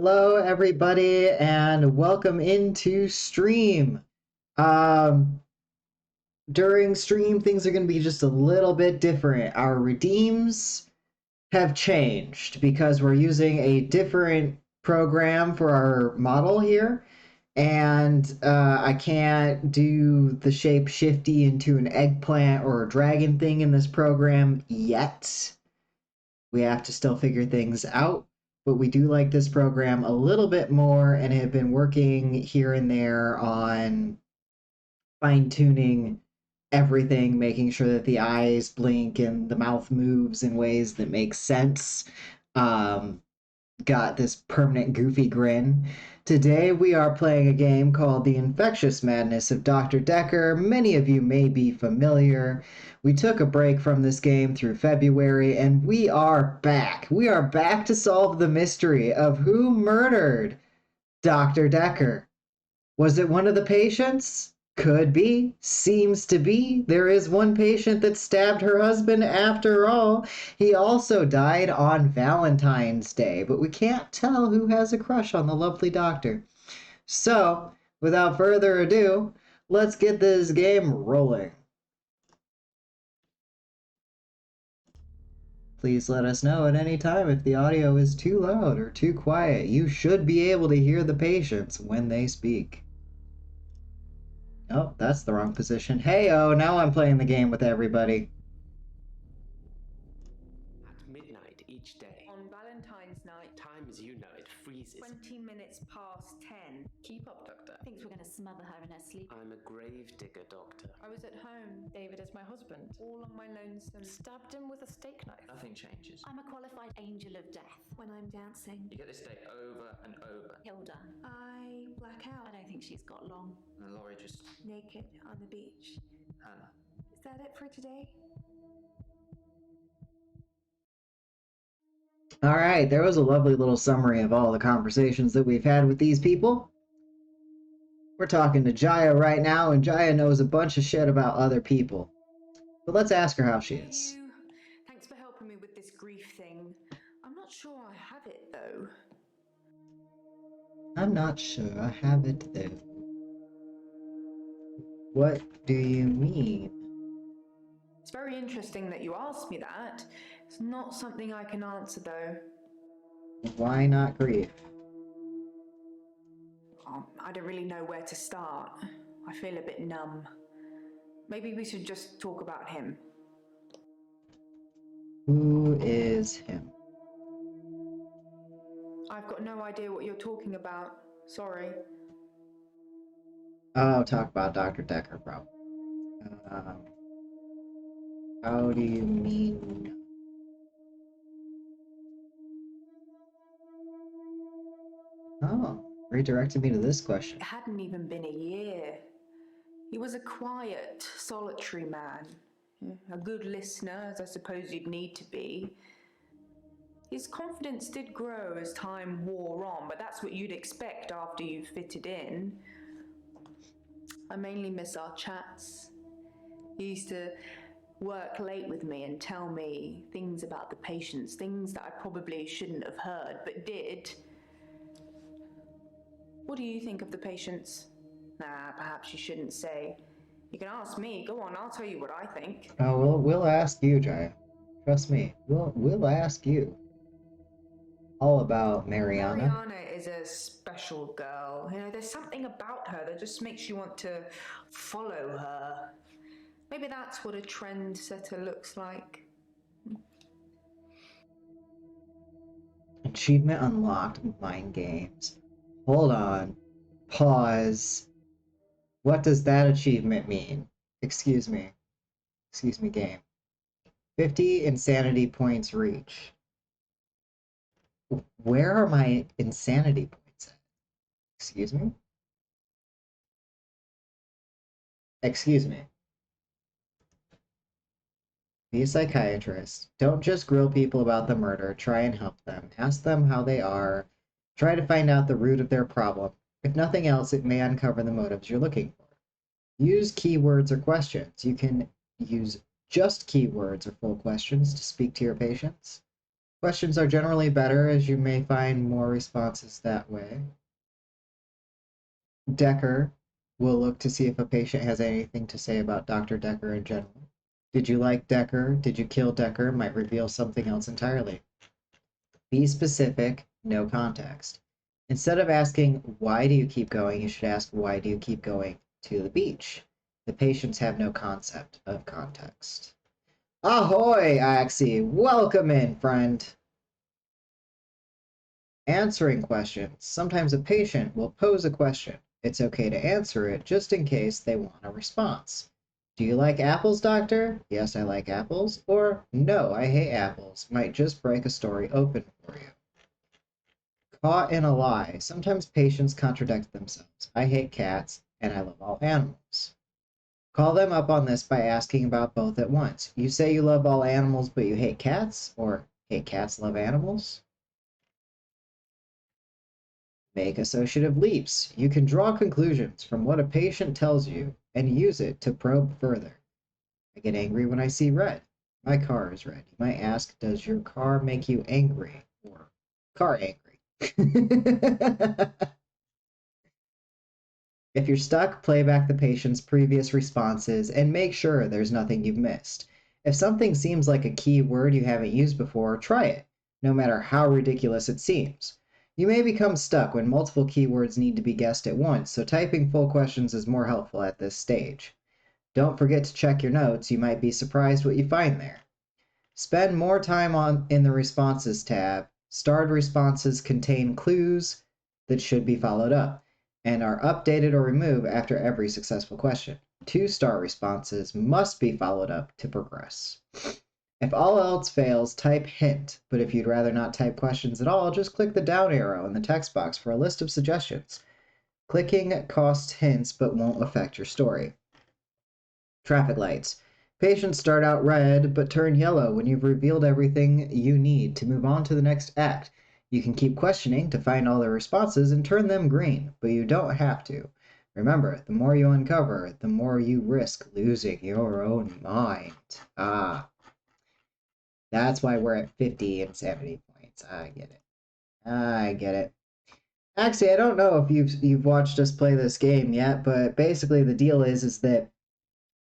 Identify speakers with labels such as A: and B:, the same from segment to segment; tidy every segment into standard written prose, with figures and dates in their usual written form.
A: Hello, everybody, and welcome into stream. Um, During stream, things are going to be just a little bit different. Our redeems have changed because we're using a different program for our model here, and I can't do the shape shifty into an eggplant or a dragon thing in this program yet. We have to still figure things out, but we do like this program a little bit more and have been working here and there on fine tuning everything, making sure that the eyes blink and the mouth moves in ways that make sense. Um, got this permanent goofy grin. Today we are playing a game called The Infectious Madness of Dr. Dekker. Many of you may be familiar. We took a break from this game through February and we are back. We are back to solve the mystery of who murdered Dr. Dekker. Was it one of the patients? Could be. Seems to be. There is one patient that stabbed her husband after all. He also died on Valentine's Day, but we can't tell who has a crush on the lovely doctor. So, without further ado, let's get this game rolling. Please let us know at any time if the audio is too loud or too quiet. You should be able to hear the patients when they speak. Oh, that's the wrong position. Hey-oh, now I'm playing the game with everybody.
B: At midnight each day.
C: On Valentine's night,
B: Time as you know it freezes.
C: 20 minutes past 10.
B: Keep up, Doctor.
D: Thinks we're going to smother her in her sleep.
B: I'm a grave digger, Doctor.
C: I was at home. David is my husband. All on my lonesome.
E: Stabbed him with a steak knife.
B: Nothing changes.
D: I'm a qualified angel of death.
E: When I'm dancing,
B: You get this day over and over.
D: Hilda.
E: I black
D: I
E: out,
D: don't think she's got long.
B: And Laurie just...
E: naked on the beach.
B: Hannah.
E: Is that it for today?
A: All right, there was a lovely little summary of all the conversations that we've had with these people. We're talking to Jaya right now, and Jaya knows a bunch of shit about other people. But let's ask her how she is.
C: Thanks for helping me with this grief thing. I'm not sure I have it though.
A: I'm not sure I have it though. What do you mean?
C: It's very interesting that you asked me that. It's not something I can answer though.
A: Why not grief?
C: I don't really know where to start. I feel a bit numb. Maybe we should just talk about him.
A: Who is him?
C: I've got no idea what you're talking about. Sorry.
A: Oh, talk about Dr. Dekker, probably. How do you mean? Oh, redirected me to this question.
C: It hadn't even been a year. He was a quiet, solitary man. A good listener, as I suppose you'd need to be. His confidence did grow as time wore on, but that's what you'd expect after you've fitted in. I mainly miss our chats. He used to work late with me and tell me things about the patients, things that I probably shouldn't have heard, but did. What do you think of the patients? Nah, perhaps you shouldn't say. You can ask me. Go on, I'll tell you what I think.
A: Oh, we'll ask you, Jaya. Trust me, we'll ask you. All about Mariana.
C: Mariana is a special girl. You know, there's something about her that just makes you want to follow her. Maybe that's what a trendsetter looks like.
A: Achievement unlocked, mind games. Hold on. Pause. What does that achievement mean? Excuse me. Excuse me, game. 50 insanity points reach. Where are my insanity points at? Excuse me? Excuse me. Be a psychiatrist. Don't just grill people about the murder. Try and help them. Ask them how they are. Try to find out the root of their problem. If nothing else, it may uncover the motives you're looking for. Use keywords or questions. You can use just keywords or full questions to speak to your patients. Questions are generally better, as you may find more responses that way. Dekker will look to see if a patient has anything to say about Dr. Dekker in general. Did you like Dekker? Did you kill Dekker? Might reveal something else entirely. Be specific, no context. Instead of asking, why do you keep going, you should ask, why do you keep going to the beach? The patients have no concept of context. Ahoy, Axie! Welcome in, friend! Answering questions. Sometimes a patient will pose a question. It's okay to answer it just in case they want a response. Do you like apples, doctor? Yes, I like apples. Or, no, I hate apples. Might just break a story open for you. Caught in a lie. Sometimes patients contradict themselves. I hate cats, and I love all animals. Call them up on this by asking about both at once. You say you love all animals, but you hate cats? Or hate cats, love animals? Make associative leaps. You can draw conclusions from what a patient tells you and use it to probe further. I get angry when I see red. My car is red. You might ask, does your car make you angry? Or car angry? If you're stuck, play back the patient's previous responses and make sure there's nothing you've missed. If something seems like a key word you haven't used before, try it, no matter how ridiculous it seems. You may become stuck when multiple keywords need to be guessed at once, so typing full questions is more helpful at this stage. Don't forget to check your notes, you might be surprised what you find there. Spend more time in the Responses tab. Starred responses contain clues that should be followed up and are updated or removed after every successful question. 2-star responses must be followed up to progress. If all else fails, type hint, but if you'd rather not type questions at all, just click the down arrow in the text box for a list of suggestions. Clicking costs hints but won't affect your story. Traffic lights. Patients start out red but turn yellow when you've revealed everything you need to move on to the next act. You can keep questioning to find all the responses and turn them green, but you don't have to. Remember, the more you uncover, the more you risk losing your own mind. That's why we're at 50 and 70 points. I get it. Actually, I don't know if you've watched us play this game yet, but basically the deal is that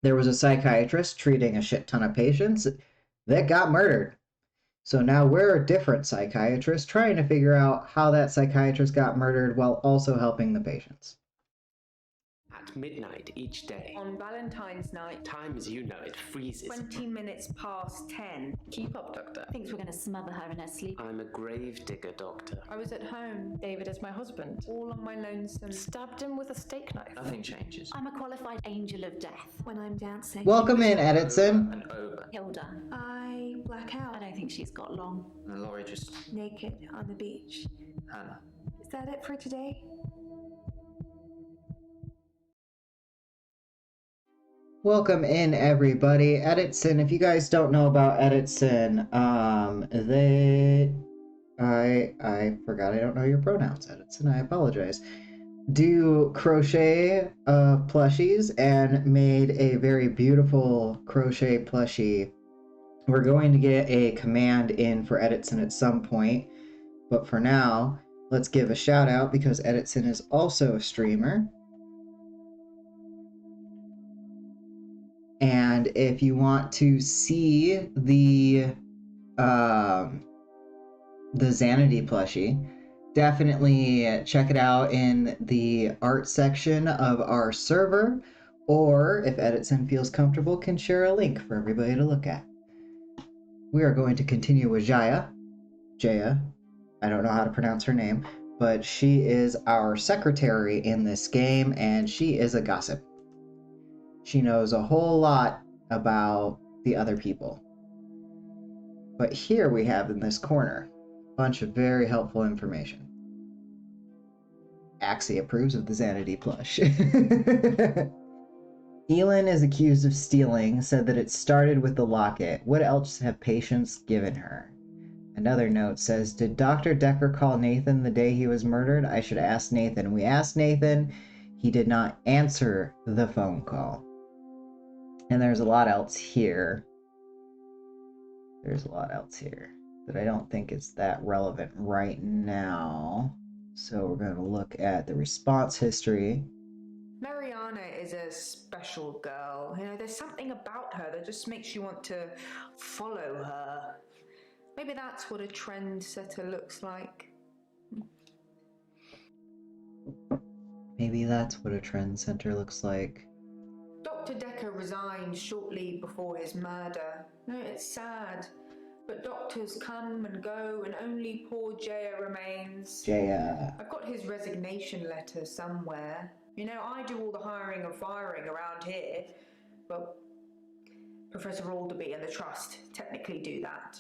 A: there was a psychiatrist treating a shit ton of patients that got murdered. So now we're a different psychiatrist trying to figure out how that psychiatrist got murdered while also helping the patients.
F: At midnight each day.
C: On Valentine's night,
F: Time as you know it freezes.
C: 20 minutes past 10. Keep up, Doctor.
D: Thinks we're going to smother her in her sleep.
F: I'm a grave digger, Doctor.
C: I was at home. David is my husband. All on my lonesome. Stabbed him with a steak knife.
B: Nothing changes.
D: I'm a qualified angel of death.
E: When I'm dancing,
A: Welcome in,
B: Over
A: Edison.
B: and over.
D: Hilda.
E: I black
D: I
E: out
D: don't think she's got long.
B: And the lorry just...
E: naked on the beach.
B: Hannah.
E: Is that it for today?
A: Welcome in, everybody. Edison, if you guys don't know about Edison, I forgot I don't know your pronouns, Edison. I apologize. Do crochet plushies and made a very beautiful crochet plushie. We're going to get a command in for Edison at some point, but for now, let's give a shout out because Edison is also a streamer. And if you want to see the Xanady plushie, definitely check it out in the art section of our server, or if Edison feels comfortable, can share a link for everybody to look at. We are going to continue with Jaya. I don't know how to pronounce her name, but she is our secretary in this game, and she is a gossip. She knows a whole lot about the other people. But here we have in this corner a bunch of very helpful information. Axie approves of the Xanady plush. Elin is accused of stealing, said that it started with the locket. What else have patients given her? Another note says, did Dr. Dekker call Nathan the day he was murdered? I should ask Nathan. We asked Nathan. He did not answer the phone call. And there's a lot else here. that I don't think is that relevant right now. So we're going to look at the response history.
C: Mariana is a special girl. You know, there's something about her that just makes you want to follow her. Maybe that's what a trendsetter looks like.
A: Maybe that's what a trend center looks like.
C: Dr. Dekker resigned shortly before his murder. No, it's sad, but doctors come and go and only poor Jaya remains.
A: Jaya.
C: I've got his resignation letter somewhere. You know, I do all the hiring and firing around here. Well, Professor Alderby and the Trust technically do that.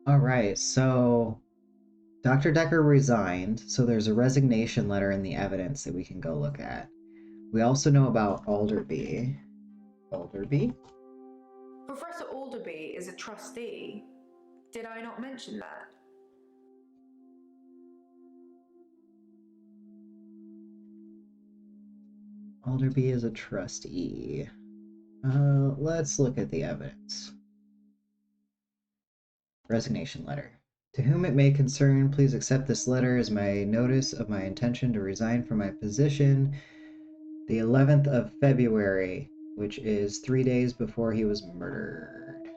A: Alright, so Dr. Dekker resigned, so there's a resignation letter in the evidence that we can go look at. We also know about Alderby. Alderby?
C: Professor Alderby is a trustee. Did I not mention that?
A: Alderby is a trustee. Let's look at the evidence. Resignation letter. To whom it may concern, please accept this letter as my notice of my intention to resign from my position the 11th of February, which is 3 days before he was murdered.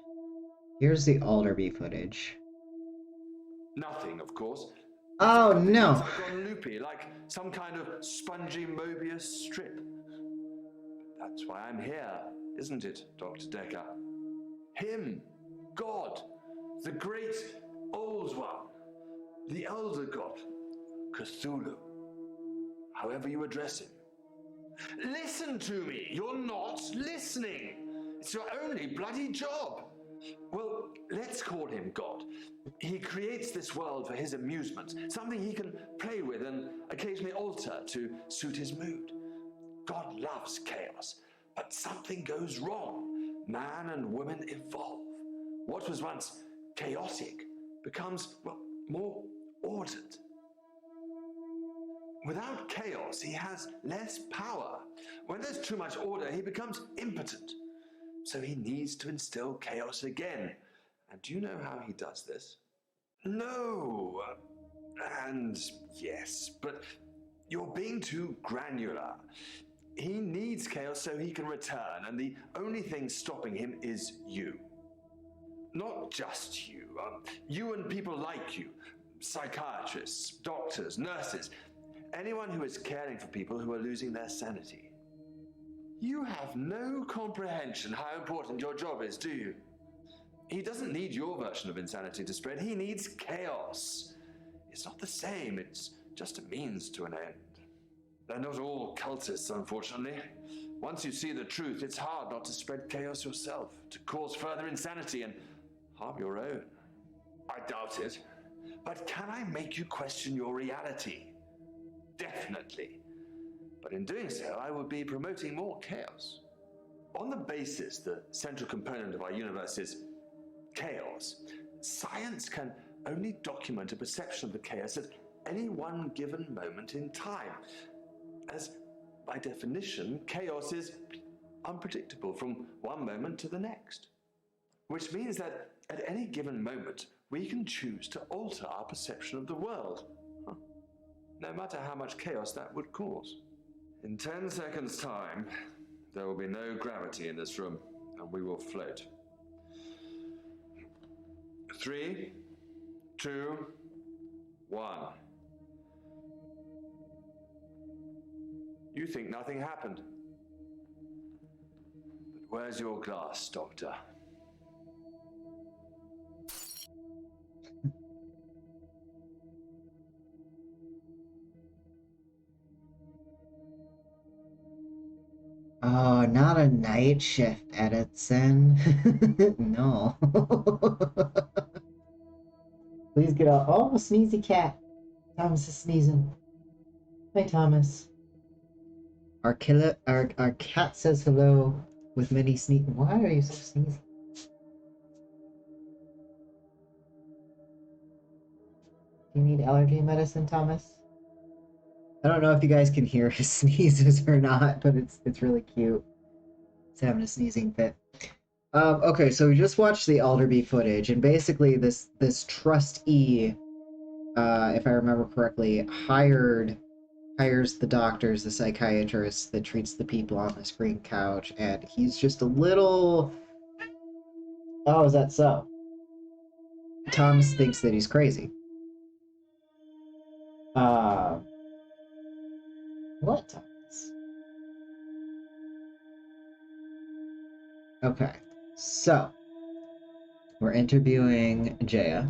A: Here's the Alderby footage.
G: Nothing, of course.
A: Oh,
G: It's
A: no.
G: I've gone loopy, like some kind of spongy Mobius strip. That's why I'm here, isn't it, Dr. Dekker? Him, God, the great old one, the elder god, Cthulhu, however you address him. Listen to me! You're not listening! It's your only bloody job! Well, let's call him God. He creates this world for his amusement, something he can play with and occasionally alter to suit his mood. God loves chaos, but something goes wrong. Man and woman evolve. What was once chaotic becomes, well, more ordered. Without chaos, he has less power. When there's too much order, he becomes impotent. So he needs to instill chaos again. And do you know how he does this? No. And yes, but you're being too granular. He needs chaos so he can return, and the only thing stopping him is you. Not just you. You and people like you. Psychiatrists, doctors, nurses. Anyone who is caring for people who are losing their sanity. You have no comprehension how important your job is, do you? He doesn't need your version of insanity to spread. He needs chaos. It's not the same. It's just a means to an end. They're not all cultists, unfortunately. Once you see the truth, it's hard not to spread chaos yourself, to cause further insanity and harm your own. I doubt it. But can I make you question your reality? Definitely. But in doing so, I would be promoting more chaos. On the basis the central component of our universe is chaos, science can only document a perception of the chaos at any one given moment in time. As, by definition, chaos is unpredictable from one moment to the next. Which means that at any given moment, we can choose to alter our perception of the world. No matter how much chaos that would cause. In 10 seconds' time, there will be no gravity in this room, and we will float. 3, 2, 1. You think nothing happened. But where's your glass, Doctor?
A: Oh, not a night shift, Edison. No. Please get out. Oh, sneezy cat. Thomas is sneezing. Hi, Thomas. Our cat says hello with many sneeze. Why are you so sneezy? Do you need allergy medicine, Thomas? I don't know if you guys can hear his sneezes or not, but it's really cute. He's having a sneezing fit. Okay, so we just watched the Alderby footage, and basically this trustee, if I remember correctly, hires the doctors, the psychiatrist that treats the people on this green couch, and he's just a little. Oh, is that so? Thomas thinks that he's crazy. What, Thomas? Okay, so we're interviewing Jaya,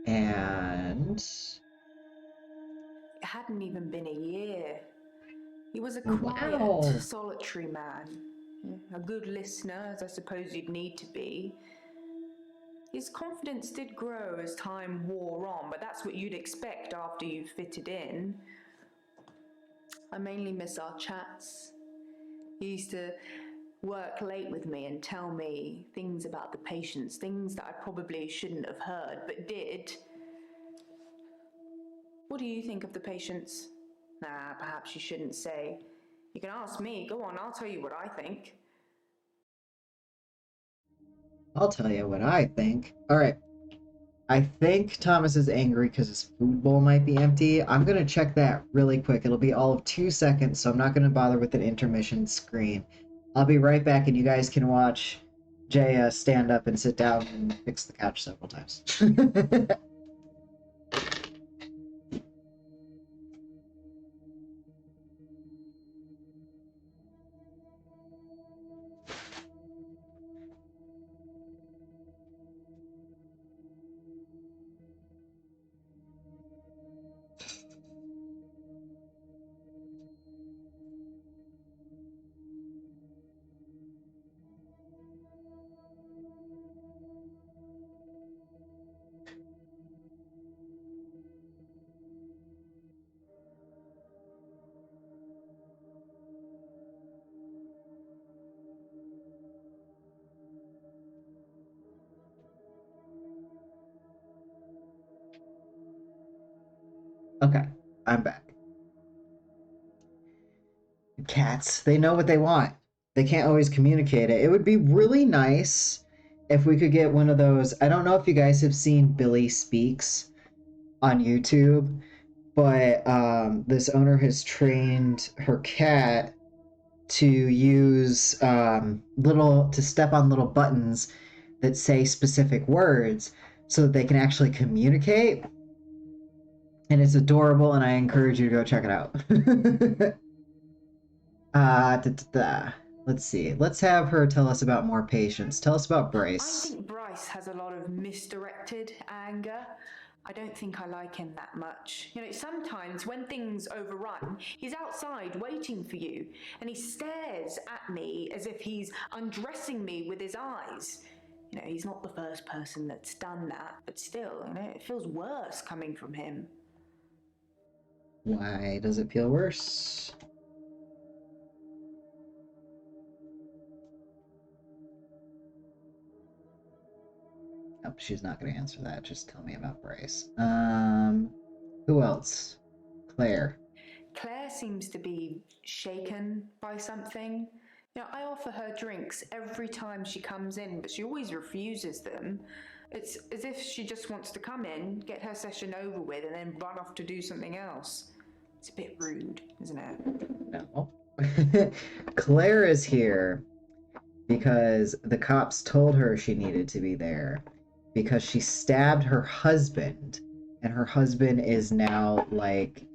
A: and
C: It hadn't even been a year. He was a
A: wow.
C: quiet, solitary man. A good listener, as I suppose you'd need to be. His confidence did grow as time wore on, but that's what you'd expect after you fitted in. I mainly miss our chats. He used to work late with me and tell me things about the patients, things that I probably shouldn't have heard, but did. What do you think of the patients? Nah, perhaps you shouldn't say. You can ask me. Go on, I'll tell you what I think.
A: I'll tell you what I think. All right. I think Thomas is angry because his food bowl might be empty. I'm going to check that really quick. It'll be all of 2 seconds, so I'm not going to bother with an intermission screen. I'll be right back, and you guys can watch Jay stand up and sit down and fix the couch several times. Okay, I'm back. Cats, they know what they want. They can't always communicate it. It would be really nice if we could get one of those. I don't know if you guys have seen Billy Speaks on YouTube, but this owner has trained her cat to use to step on little buttons that say specific words so that they can actually communicate. And it's adorable, and I encourage you to go check it out. Let's see. Let's have her tell us about more patients. Tell us about
C: I
A: Bryce.
C: think Bryce has a lot of misdirected anger. I don't think I like him that much. You know, sometimes when things overrun, he's outside waiting for you, and he stares at me as if he's undressing me with his eyes. You know, he's not the first person that's done that, but still, you know, it feels worse coming from him.
A: Why does it feel worse? Nope, she's not going to answer that. Just tell me about Bryce. Who else? Claire.
C: Claire seems to be shaken by something. You know, I offer her drinks every time she comes in, but she always refuses them. It's as if she just wants to come in, get her session over with, and then run off to do something else. It's a bit rude, isn't it?
A: No. Claire is here because the cops told her she needed to be there because she stabbed her husband, and her husband is now like,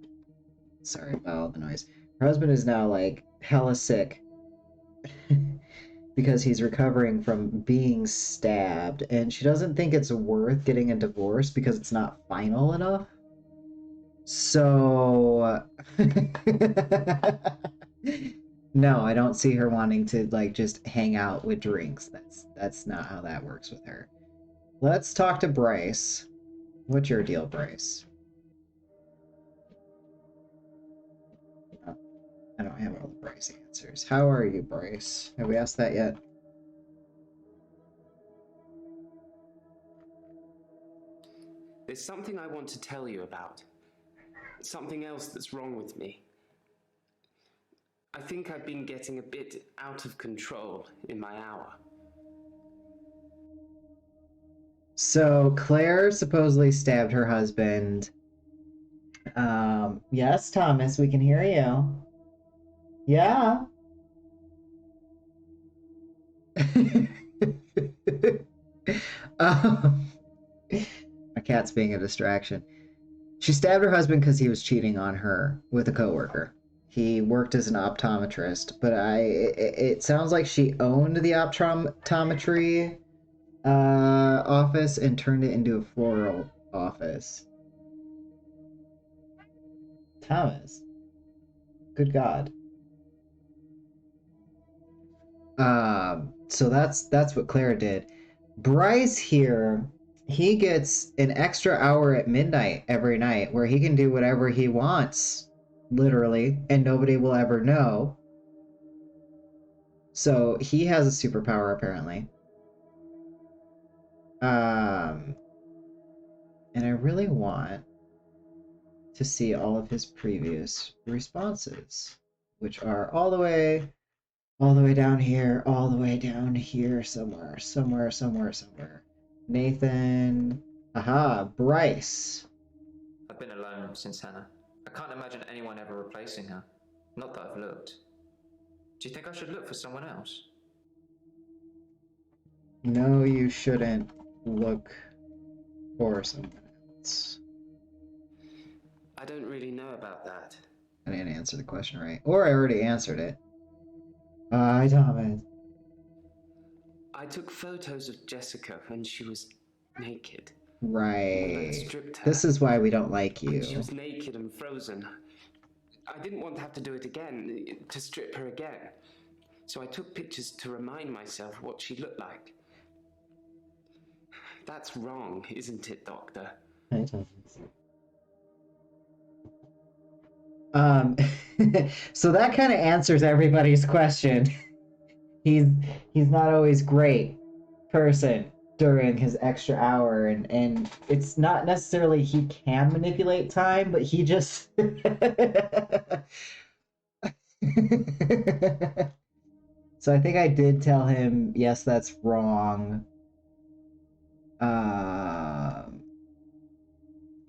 A: sorry about all the noise. Her husband is now like hella sick because he's recovering from being stabbed, and she doesn't think it's worth getting a divorce because it's not final enough. So no, I don't see her wanting to like just hang out with drinks. That's not how that works with her. Let's talk to Bryce. What's your deal, Bryce? Oh, I don't have all the Bryce answers. How are you, Bryce? Have we asked that yet?
F: There's something I want to tell you about. something else that's wrong with me. I think I've been getting a bit out of control in my hour.
A: So Claire supposedly stabbed her husband. Yes, Thomas, we can hear you. Yeah. um, my cat's being a distraction. She stabbed her husband because he was cheating on her with a coworker. He worked as an optometrist, but it sounds like she owned the optometry office and turned it into a floral office. Thomas, good God. So that's what Clara did. Bryce here, he gets an extra hour at midnight every night where he can do whatever he wants, literally, and nobody will ever know. So he has a superpower apparently. And I really want to see all of his previous responses, which are all the way down here, all the way down here, somewhere. Nathan, aha, Bryce.
B: I've been alone since Hannah. I can't imagine anyone ever replacing her. Not that I've looked. Do you think I should look for someone else?
A: No, you shouldn't look for someone else.
F: I don't really know about that.
A: I didn't answer the question right. Or I already answered it. Hi, Thomas.
F: I took photos of Jessica when she was naked.
A: Right.
F: Stripped her.
A: This is why we don't like you.
F: She was naked and frozen. I didn't want to have to do it again, to strip her again. So I took pictures to remind myself what she looked like. That's wrong, isn't it, Doctor?
A: Hi, Thomas. So that kind of answers everybody's question. He's not always great person during his extra hour, and it's not necessarily he can manipulate time, but he just So I think I did tell him, yes, that's wrong. I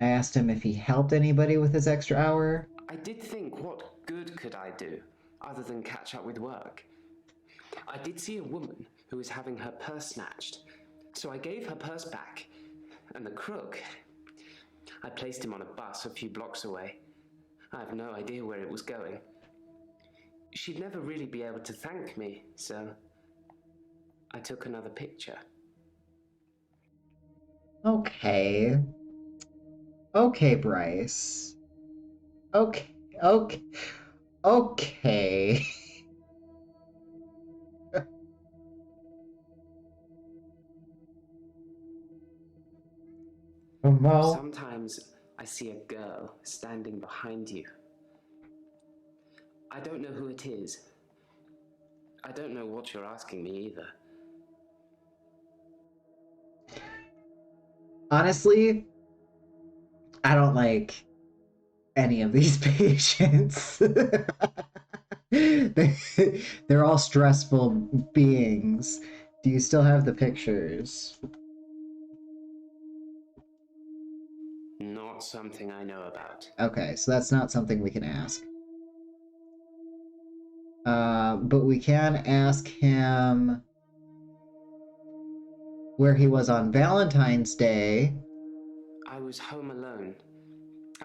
A: asked him if he helped anybody with his extra hour.
F: I did think, what good could I do, other than catch up with work? I did see a woman who was having her purse snatched, so I gave her purse back, and the crook, I placed him on a bus a few blocks away. I have no idea where it was going. She'd never really be able to thank me, so I took another picture.
A: Okay. Okay, Bryce. Okay. Okay. Well,
F: Sometimes I see a girl standing behind you. I don't know who it is. I don't know what you're asking me either.
A: honestly, I don't like any of these patients. They're all stressful beings. Do you still have the pictures?
F: Not something I know about.
A: Okay, so that's not something we can ask. But we can ask him where he was on Valentine's Day.
F: I was home alone.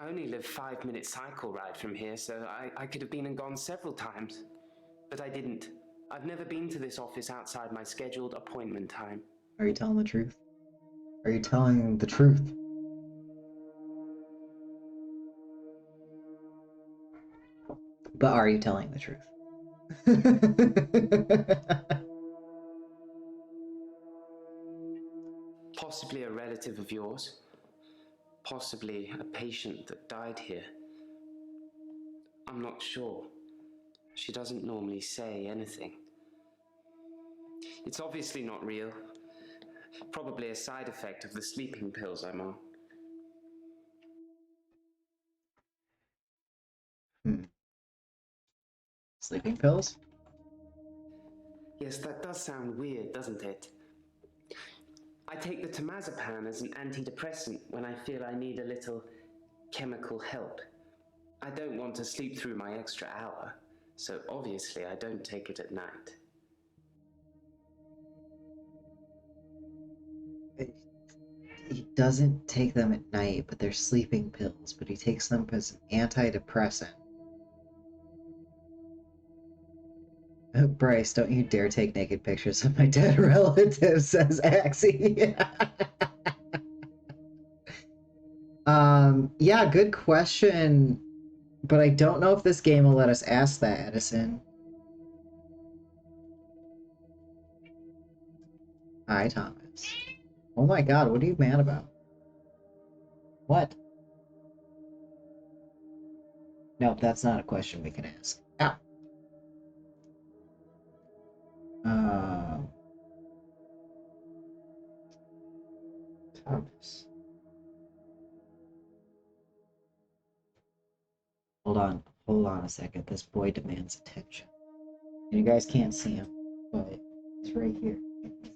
F: I only live 5-minute cycle ride from here, so I could have been and gone several times. But I didn't. I've never been to this office outside my scheduled appointment time.
A: Are you telling the truth? Are you telling the truth? But are you telling the truth?
F: Possibly a relative of yours. Possibly a patient that died here. I'm not sure. She doesn't normally say anything. It's obviously not real. Probably a side effect of the sleeping pills I'm on.
A: Sleeping pills?
F: Yes, that does sound weird, doesn't it? I take the temazepam as an antidepressant when I feel I need a little chemical help. I don't want to sleep through my extra hour, so obviously I don't take it at night.
A: He doesn't take them at night, but they're sleeping pills, but he takes them as an antidepressant. Bryce, don't you dare take naked pictures of my dead relative, says Axie. Yeah, good question. But I don't know if this game will let us ask that, Edison. Hi, Thomas. Oh my god, what are you mad about? What? Nope, that's not a question we can ask. Ow! Thomas. Hold on a second. This boy demands attention. And you guys can't see him, but he's right here. He's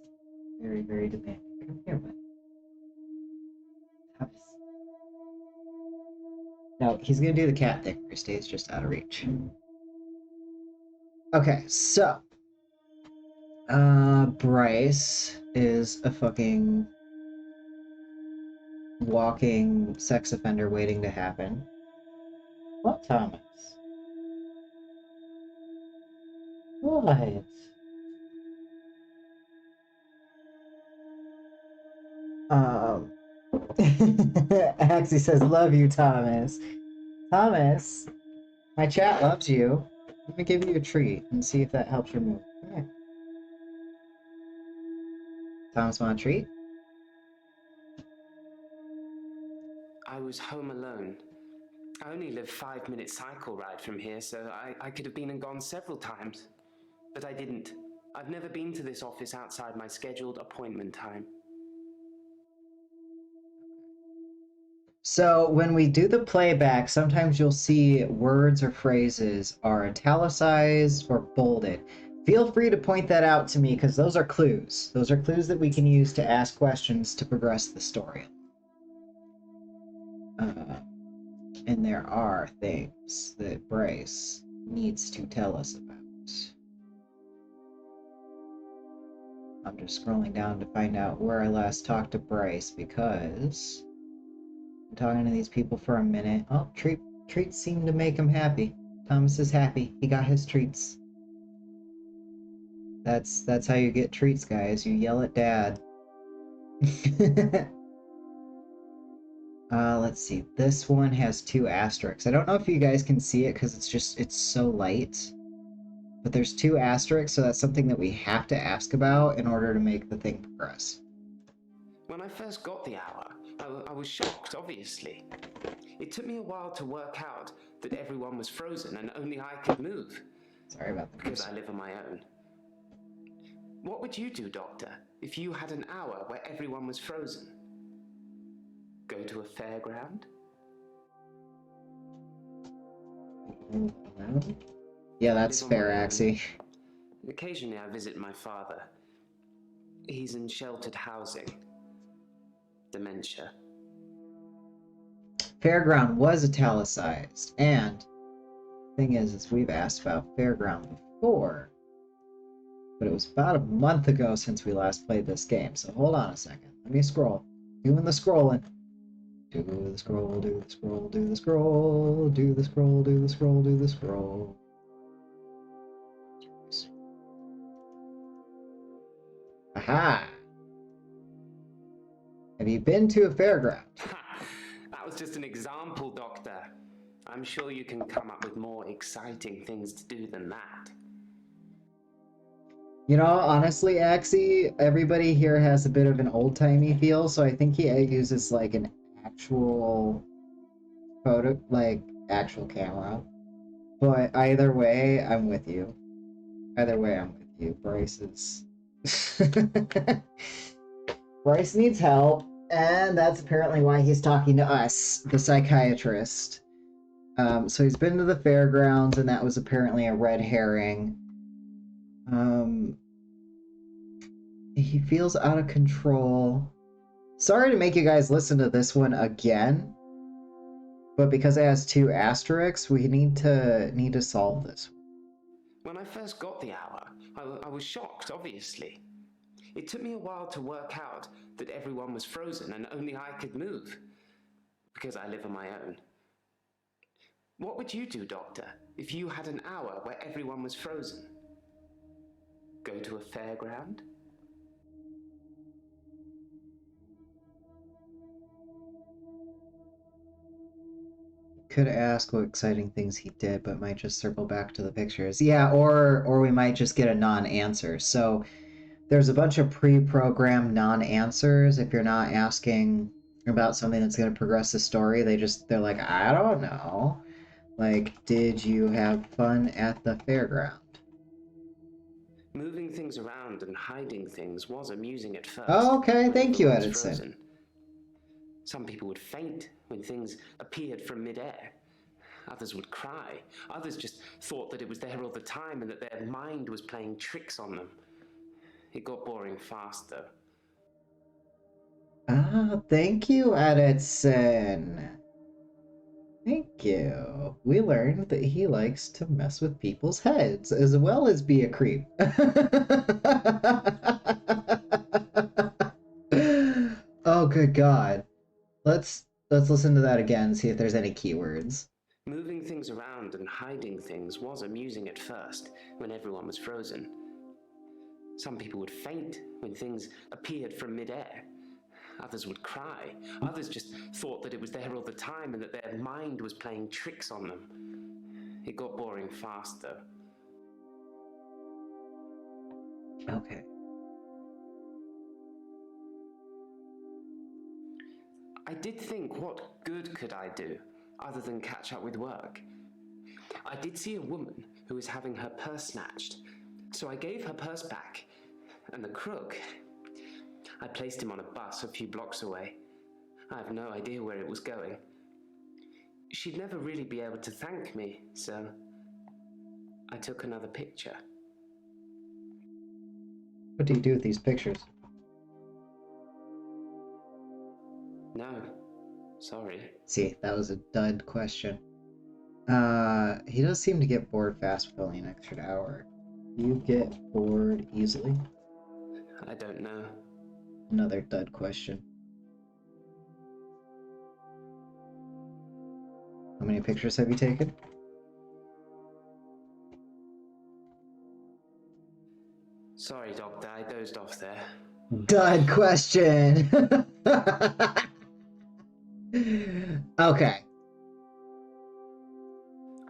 A: very, very demanding. Come here, buddy. Thomas. No, he's gonna do the cat thing where he stays just out of reach. Okay, so Bryce is a fucking walking sex offender waiting to happen. What, Thomas? What? Axie says, love you, Thomas. Thomas, my chat loves you. Let me give you a treat and see if that helps your mood. Come here. Thomas, want a treat?
F: I was home alone. I only live 5-minute cycle ride from here, so I could have been and gone several times. But I didn't. I've never been to this office outside my scheduled appointment time.
A: So when we do the playback, sometimes you'll see words or phrases are italicized or bolded. Feel free to point that out to me because those are clues. Those are clues that we can use to ask questions to progress the story. And there are things that Bryce needs to tell us about. I'm just scrolling down to find out where I last talked to Bryce because I'm talking to these people for a minute. Oh, treats seem to make him happy. Thomas is happy. He got his treats. That's how you get treats, guys. You yell at Dad. Let's see. This one has 2 asterisks. I don't know if you guys can see it because it's so light. But there's 2 asterisks, so that's something that we have to ask about in order to make the thing progress.
F: When I first got the hour, I was shocked, obviously. It took me a while to work out that everyone was frozen and only I could move.
A: Sorry about that.
F: Because I live on my own. What would you do, Doctor, if you had an hour where everyone was frozen? Go to a fairground?
A: Yeah, that's fair, Axie.
F: Occasionally I visit my father. He's in sheltered housing. Dementia.
A: Fairground was italicized, and thing is we've asked about Fairground before, but it was about a month ago since we last played this game, so hold on a second. Let me scroll. Doing the scrolling. Do the scroll, do the scroll, do the scroll, do the scroll, do the scroll, do the scroll. Aha! Have you been to a fairground?
F: That was just an example, Doctor. I'm sure you can come up with more exciting things to do than that.
A: You know, honestly, Axie, everybody here has a bit of an old-timey feel, so I think he uses like an actual photo, like actual camera. But either way, I'm with you. Either way, I'm with you. Bryce is... Bryce needs help, and that's apparently why he's talking to us, the psychiatrist. So he's been to the fairgrounds, and that was apparently a red herring. He feels out of control. Sorry to make you guys listen to this one again, but because it has 2 asterisks, we need to solve this.
F: When I first got the hour, I was shocked, obviously. It took me a while to work out that everyone was frozen and only I could move, because I live on my own. What would you do, Doctor, if you had an hour where everyone was frozen? Go to a fairground?
A: Could ask what exciting things he did, but might just circle back to the pictures. Yeah, or we might just get a non-answer. So there's a bunch of pre-programmed non-answers. If you're not asking about something that's going to progress the story, they're like, I don't know. Like, did you have fun at the fairground?
F: Moving things around and hiding things was amusing at first.
A: Oh, okay,
F: when
A: thank you,
F: everyone was
A: Edison.
F: frozen. Some people would faint when things appeared from midair. Others would cry. Others just thought that it was there all the time and that their mind was playing tricks on them. It got boring fast, though.
A: Ah, thank you, Edison. Thank you. We learned that he likes to mess with people's heads as well as be a creep. Oh, good God. Let's listen to that again, see if there's any keywords.
F: Moving things around and hiding things was amusing at first, when everyone was frozen. Some people would faint when things appeared from midair. Others would cry. Others just thought that it was there all the time and that their mind was playing tricks on them. It got boring fast, though.
A: Okay.
F: I did think, what good could I do, other than catch up with work? I did see a woman who was having her purse snatched, so I gave her purse back, and the crook, I placed him on a bus a few blocks away. I have no idea where it was going. She'd never really be able to thank me, so I took another picture.
A: What do you do with these pictures?
F: No, sorry.
A: See, that was a dud question. He does seem to get bored fast for only an extra hour. You get bored easily?
F: I don't know.
A: Another dud question. How many pictures have you taken?
F: Sorry, Doctor, I dozed off there.
A: Dud question! Okay.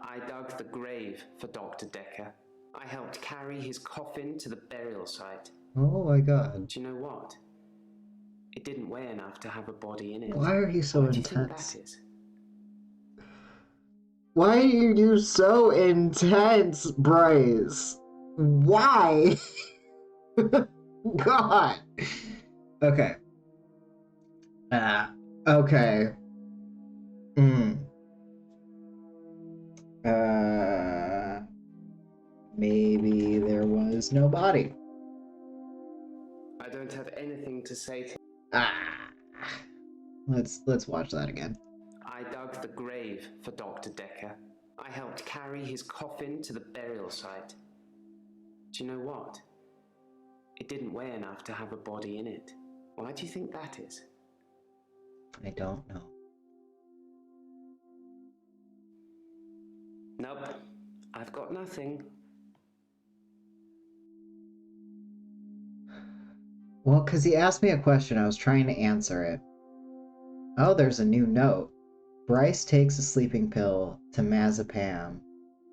F: I dug the grave for Dr. Dekker. I helped carry his coffin to the burial site.
A: Oh my God.
F: Do you know what? It didn't weigh enough to have a body in it.
A: Why are you so
F: Why do you think
A: intense?
F: that is?
A: Why are you so intense, Bryce? Why? God. Okay. Okay. Maybe there was no body.
F: I don't have anything to say to...
A: Let's watch that again.
F: I dug the grave for Dr. Dekker. I helped carry his coffin to the burial site. Do you know what? It didn't weigh enough to have a body in it. Why do you think that is?
A: I don't know.
F: Nope. I've got nothing.
A: Well, because he asked me a question, I was trying to answer it. Oh, there's a new note. Bryce takes a sleeping pill to Mazepam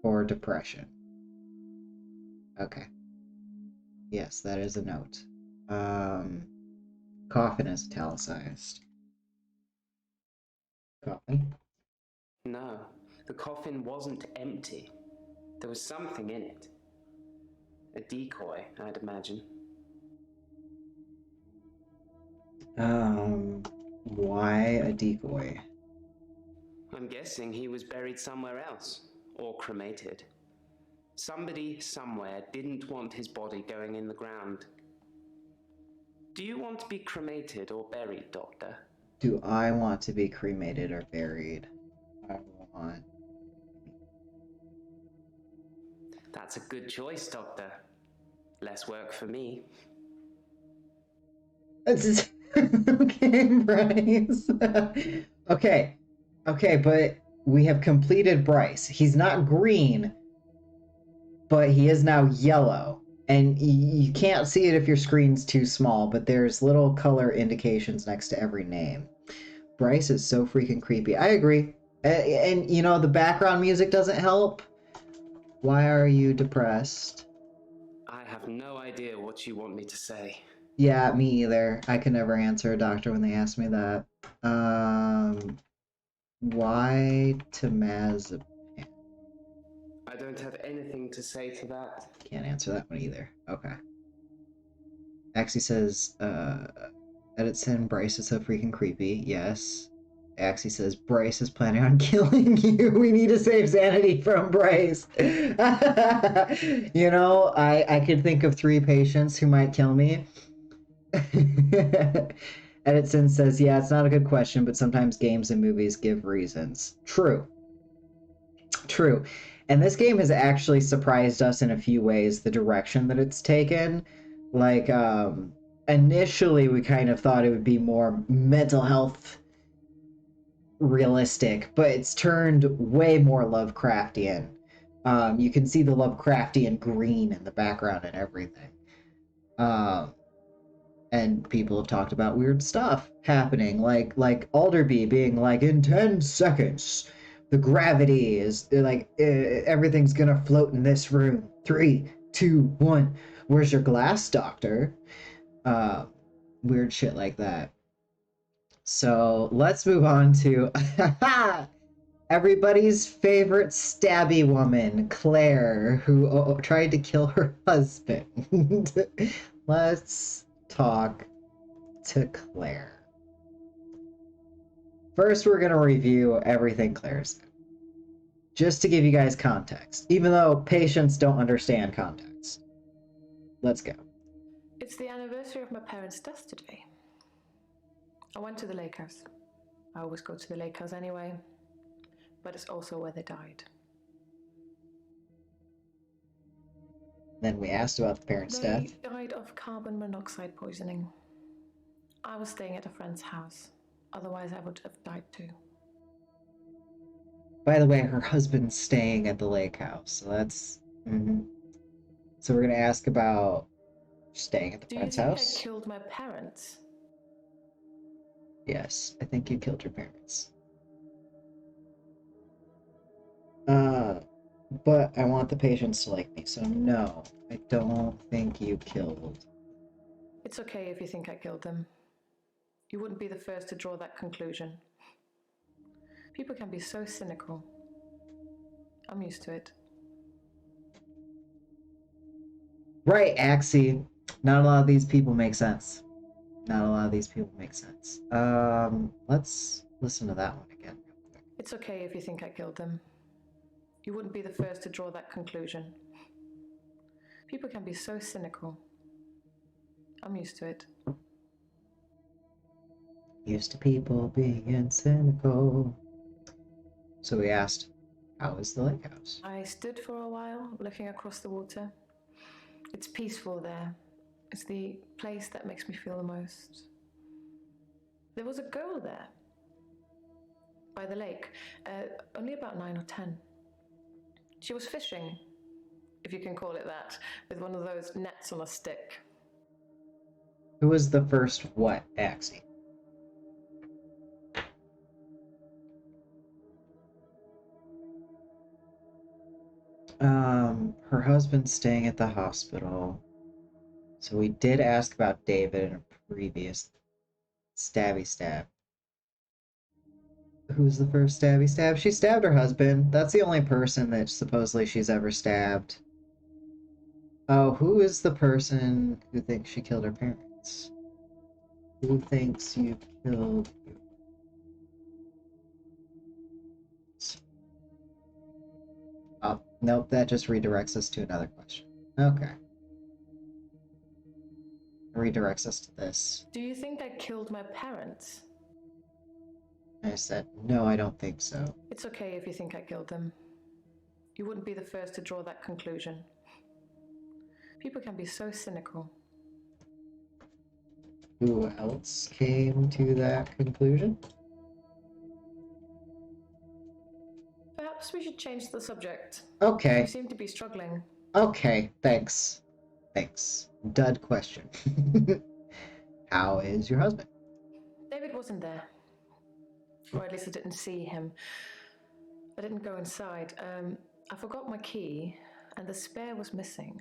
A: for depression. Okay. Yes, that is a note. Coffin is italicized. Coffin?
F: No, the coffin wasn't empty. There was something in it. A decoy, I'd imagine.
A: Why a decoy?
F: I'm guessing he was buried somewhere else, or cremated. Somebody somewhere didn't want his body going in the ground. Do you want to be cremated or buried, Doctor?
A: Do I want to be cremated or buried? I want.
F: That's a good choice, Doctor. Less work for me.
A: Okay, Bryce. Okay. Okay, but we have completed Bryce. He's not green, but he is now yellow. And you can't see it if your screen's too small, but there's little color indications next to every name. Bryce is so freaking creepy. I agree. And you know, the background music doesn't help. Why are you depressed?
F: I have no idea what you want me to say.
A: Yeah, me either. I can never answer a doctor when they ask me that. Why temazepam?
F: I don't have anything to say to that.
A: Can't answer that one either. Okay. Axie says, Edison, Bryce is so freaking creepy. Yes. Axie says, Bryce is planning on killing you. We need to save sanity from Bryce. You know, I could think of 3 patients who might kill me. Edison says, yeah, it's not a good question, but sometimes games and movies give reasons. True. True. And this game has actually surprised us in a few ways, the direction that it's taken. Like, initially we kind of thought it would be more mental health realistic, but it's turned way more Lovecraftian. You can see the Lovecraftian green in the background and everything. And people have talked about weird stuff happening, like Alderby being like, in 10 seconds, the gravity is like everything's gonna float in this room. 3, 2, 1. Where's your glass, doctor? Weird shit like that. So let's move on to everybody's favorite stabby woman, Claire, who tried to kill her husband. Let's talk to Claire. First, we're going to review everything Claire said. Just to give you guys context, even though patients don't understand context. Let's go.
C: It's the anniversary of my parents' death today. I went to the lake house. I always go to the lake house anyway, but it's also where they died.
A: Then we asked about the parents' death.
C: They died of carbon monoxide poisoning. I was staying at a friend's house. Otherwise, I would have died too.
A: By the way, her husband's staying at the lake house, so that's... So we're going to ask about staying at the
C: Do you
A: friend's
C: think
A: house.
C: I killed my parents?
A: Yes, I think you killed your parents. But I want the patients to like me, so no, I don't think you killed.
C: It's okay if you think I killed them. You wouldn't be the first to draw that conclusion. People can be so cynical. I'm used to it.
A: Right, Axie. Not a lot of these people make sense. Not a lot of these people make sense. Let's listen to that one again real quick.
C: It's okay if you think I killed them. You wouldn't be the first to draw that conclusion. People can be so cynical. I'm used to it.
A: Used to people being cynical. So we asked, how is the lake house?
C: I stood for a while, looking across the water. It's peaceful there. It's the place that makes me feel the most. There was a girl there, by the lake, only about 9 or 10. She was fishing, if you can call it that, with one of those nets on a stick.
A: Who was the first what, Axie? Her husband's staying at the hospital. So we did ask about David in a previous stabby stab. Who's the first stabby stab? She stabbed her husband. That's the only person that supposedly she's ever stabbed. Oh, who is the person who thinks she killed her parents? Who thinks you killed you? Nope, that just redirects us to another question. Okay. Redirects us to this.
H: Do you think I killed my parents?
A: I said, no, I don't think so.
H: It's okay if you think I killed them. You wouldn't be the first to draw that conclusion. People can be so cynical.
A: Who else came to that conclusion?
H: Perhaps we should change the subject.
A: Okay.
H: You seem to be struggling.
A: Okay, thanks. Thanks. Dud question. How is your husband?
H: David wasn't there. Or at least I didn't see him. I didn't go inside. I forgot my key, and the spare was missing.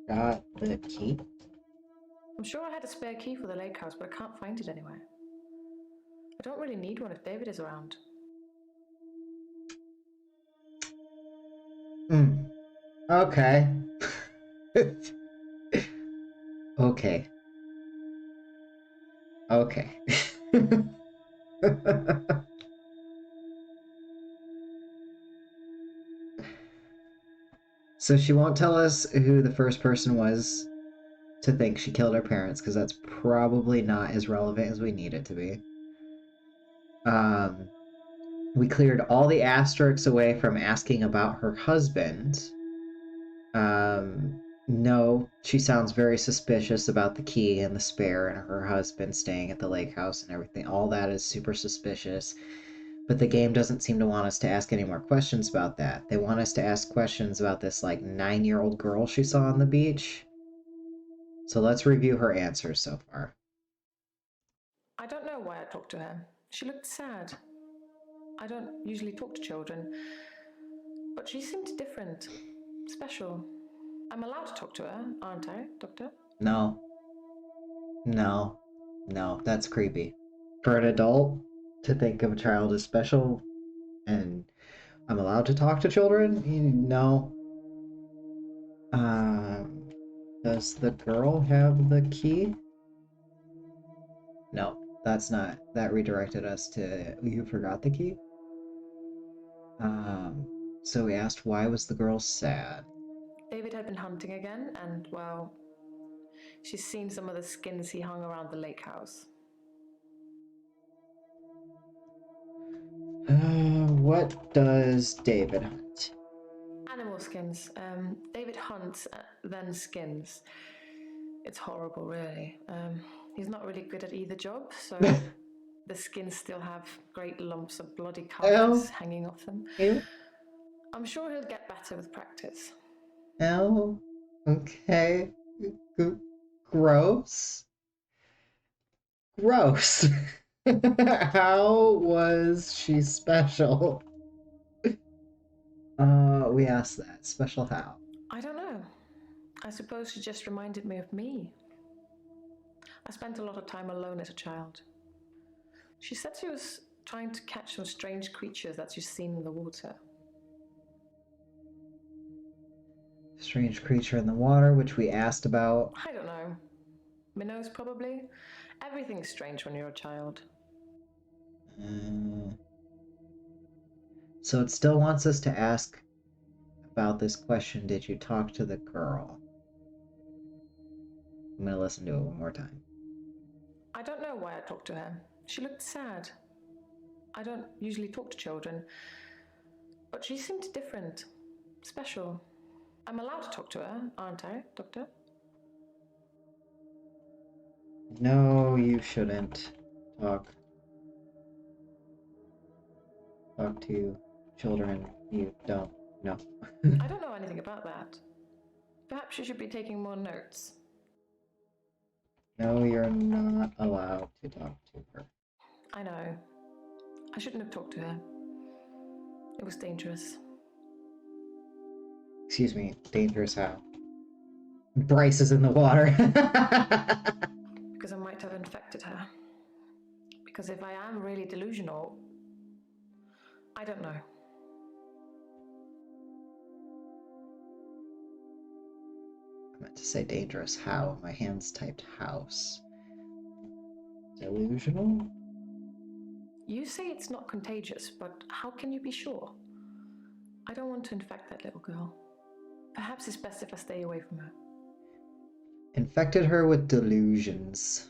A: Got the key?
H: I'm sure I had a spare key for the lake house, but I can't find it anywhere. I don't really need one if David is around.
A: Okay. Okay. Okay. So she won't tell us who the first person was to think she killed her parents, because that's probably not as relevant as we need it to be. We cleared all the asterisks away from asking about her husband. No, she sounds very suspicious about the key and the spare and her husband staying at the lake house and everything. All that is super suspicious. But the game doesn't seem to want us to ask any more questions about that. They want us to ask questions about this, like, 9-year-old girl she saw on the beach. So let's review her answers so far.
H: I don't know why I talked to her. She looked sad. I don't usually talk to children, but she seemed different, special. I'm allowed to talk to her, aren't I, Doctor?
A: No. No. No, that's creepy. For an adult to think of a child as special and I'm allowed to talk to children? No. Does the girl have the key? No, that's not. That redirected us to you forgot the key. So we asked why was the girl sad?
H: David had been hunting again, and, well, she's seen some of the skins he hung around the lake house.
A: What does David hunt?
H: Animal skins. David hunts, then skins. It's horrible, really. He's not really good at either job, so the skins still have great lumps of bloody carcass hanging off them.
A: Ew.
H: I'm sure he'll get better with practice.
A: Oh, okay. Gross. Gross. How was she special? We asked that. Special how?
H: I don't know. I suppose she just reminded me of me. I spent a lot of time alone as a child. She said she was trying to catch some strange creatures that she's seen in the water.
A: Strange creature in the water, which we asked about.
H: I don't know. Minnows, probably. Everything's strange when you're a child.
A: So it still wants us to ask about this question, did you talk to the girl? I'm gonna listen to it one more time.
H: I don't know why I talked to her. She looked sad. I don't usually talk to children, but she seemed different, special. I'm allowed to talk to her, aren't I, Doctor?
A: No, you shouldn't talk to children. You don't know.
H: I don't know anything about that. Perhaps you should be taking more notes.
A: No, you're not allowed to talk to her.
H: I know. I shouldn't have talked to her. It was dangerous.
A: Excuse me, dangerous how? Bryce is in the water.
H: Because I might have infected her. Because if I am really delusional, I don't know.
A: meant to say dangerous. How? My hands typed house. Delusional?
H: You say it's not contagious, but how can you be sure? I don't want to infect that little girl. Perhaps it's best if I stay away from her.
A: Infected her with delusions.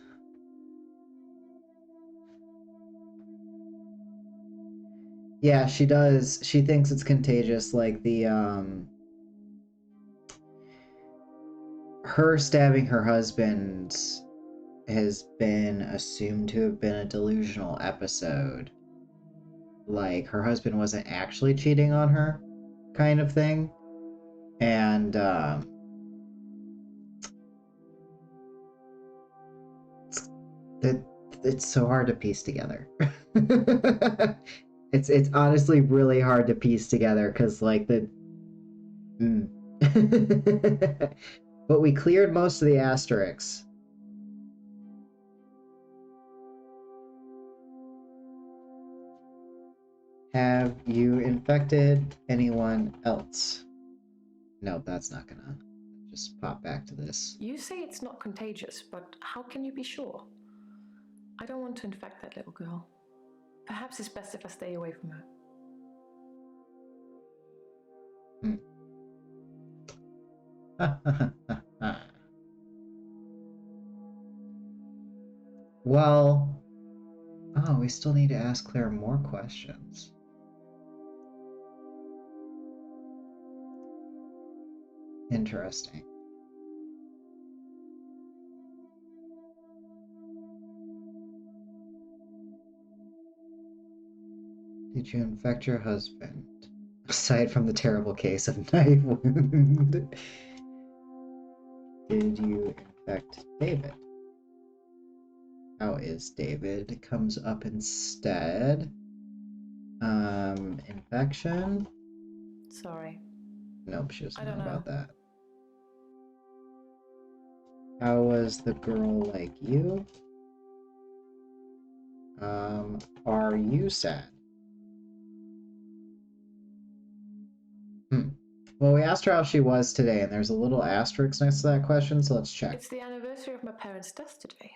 A: Yeah, she does. She thinks it's contagious, like the, her stabbing her husband has been assumed to have been a delusional episode. Like, her husband wasn't actually cheating on her, kind of thing. And, it, it's so hard to piece together. It's honestly really hard to piece together, because, like, the... But we cleared most of the asterisks. Have you infected anyone else? No, that's not gonna just pop back to this.
H: You say it's not contagious, but how can you be sure? I don't want to infect that little girl. Perhaps it's best if I stay away from her.
A: Well, oh, we still need to ask Claire more questions. Interesting. Did you infect your husband? Aside from the terrible case of knife wound. Did you infect David? How is David? Comes up instead. Infection?
H: Sorry.
A: Nope, she doesn't
H: I don't
A: know about
H: know.
A: that. How was the girl like you? Are you sad? Well, we asked her how she was today, and there's a little asterisk next to that question, so let's check.
H: It's the anniversary of my parents' death today.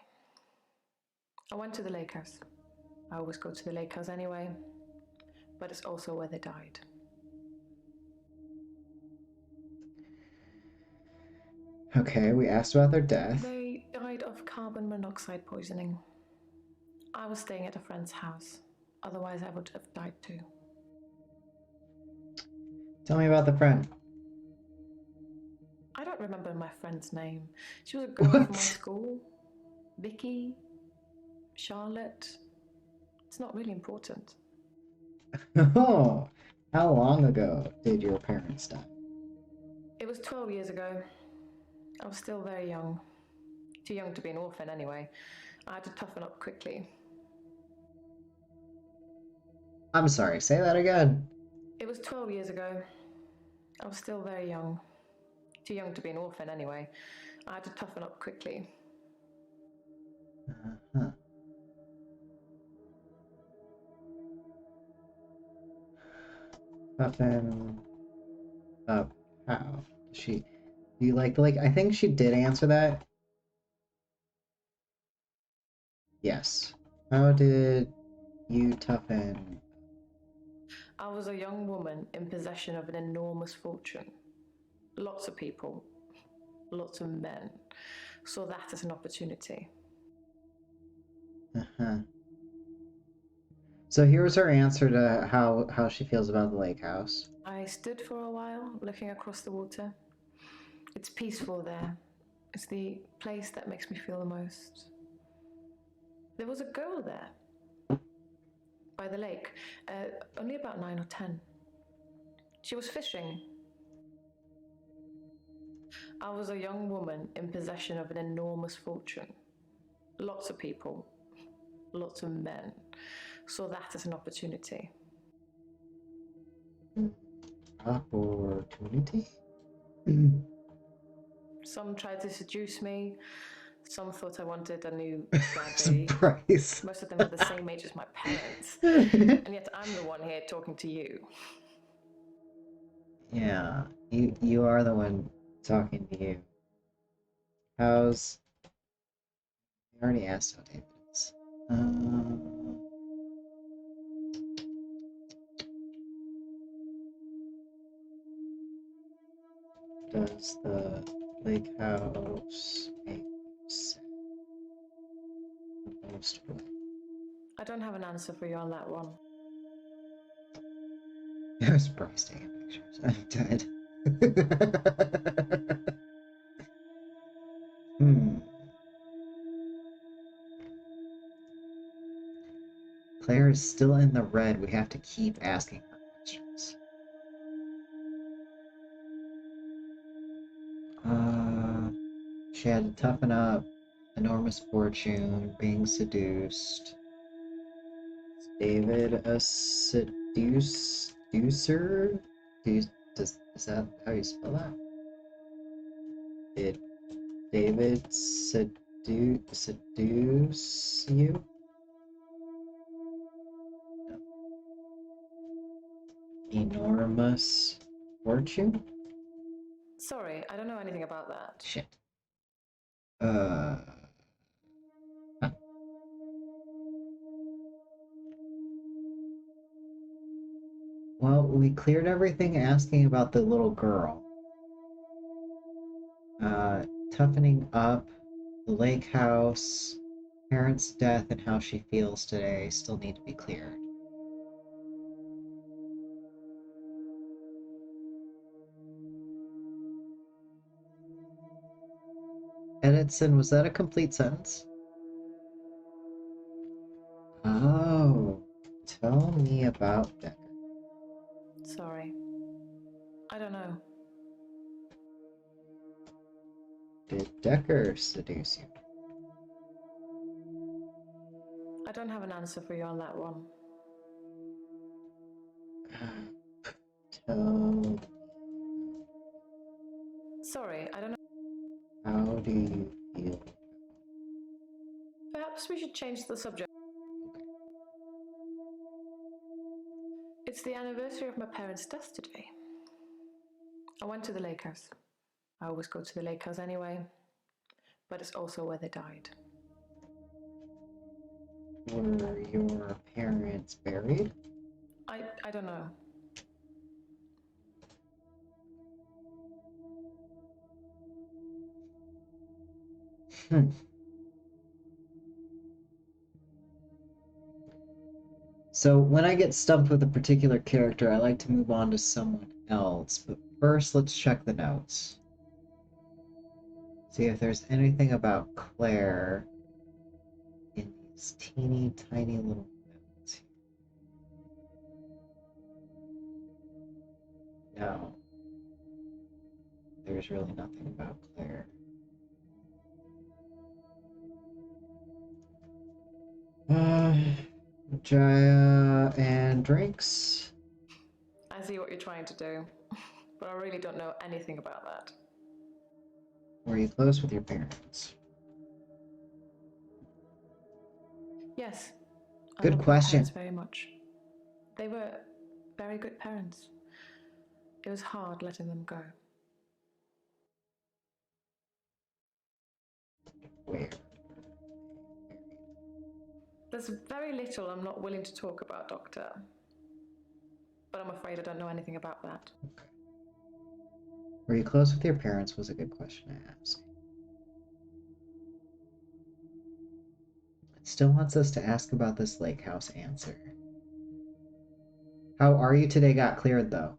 H: I went to the lake house. I always go to the lake house anyway, but it's also where they died.
A: Okay, we asked about their death.
H: They died of carbon monoxide poisoning. I was staying at a friend's house. Otherwise, I would have died too.
A: Tell me about the friend.
H: I don't remember my friend's name. She was a girl from my school. Vicky, Charlotte. It's not really important.
A: Oh, how long ago did your parents die?
H: It was 12 years ago. I was still very young. Too young to be an orphan anyway. I had to toughen up quickly.
A: I'm sorry, say that again.
H: It was 12 years ago. I was still very young. Too young to be an orphan anyway. I had to toughen up quickly.
A: Uh-huh. Toughen up. How? Do you like, I think she did answer that. Yes. How did you toughen?
H: I was a young woman in possession of an enormous fortune. Lots of people, lots of men, saw that as an opportunity.
A: Uh-huh. So here's her answer to how she feels about the lake house.
H: I stood for a while, looking across the water. It's peaceful there. It's the place that makes me feel the most. There was a girl there, by the lake, only about 9 or 10. She was fishing. I was a young woman in possession of an enormous fortune. Lots of people, lots of men, saw that as an opportunity.
A: Opportunity?
H: Some tried to seduce me. Some thought I wanted a new daddy.
A: Surprise.
H: Most of them were the same age as my parents. And yet I'm the one here talking to you.
A: Yeah, you are the one talking to you. How's... I already asked how David is. Does the lake house make sense? The most way?
H: I don't have an answer for you on that one.
A: I was probably taking pictures. I'm dead. Claire is still in the red. We have to keep asking her questions. She had to toughen up, enormous fortune, being seduced. Is David a seducer? Is that how you spell that? Did David seduce you? No. Enormous fortune?
H: Sorry, I don't know anything about that.
A: Shit. Huh. Well, we cleared everything asking about the little girl. Toughening up, the lake house, parents' death, and how she feels today still need to be cleared. Edison, was that a complete sentence? Oh, tell me about Dekker.
H: Sorry. I don't know.
A: Did Dekker seduce you?
H: I don't have an answer for you on that one.
A: Tell
H: Sorry, I don't know.
A: how do you feel?
H: Perhaps we should change the subject. It's the anniversary of my parents' death today. I went to the lake house. I always go to the lake house anyway, but it's also where they died.
A: Were your parents buried?
H: I don't know.
A: So when I get stumped with a particular character, I like to move on to someone else, but first let's check the notes. See if there's anything about Claire in these teeny tiny little notes. No. There's really nothing about Claire. Jaya and drinks.
H: I see what you're trying to do, but I really don't know anything about that.
A: Were you close with your parents?
H: Yes. I
A: Good
H: love my
A: question.
H: parents very much. They were very good parents. It was hard letting them go.
A: Where?
H: There's very little I'm not willing to talk about, Doctor. But I'm afraid I don't know anything about that.
A: Okay. Were you close with your parents was a good question to ask. It still wants us to ask about this lake house answer. How are you today got cleared though.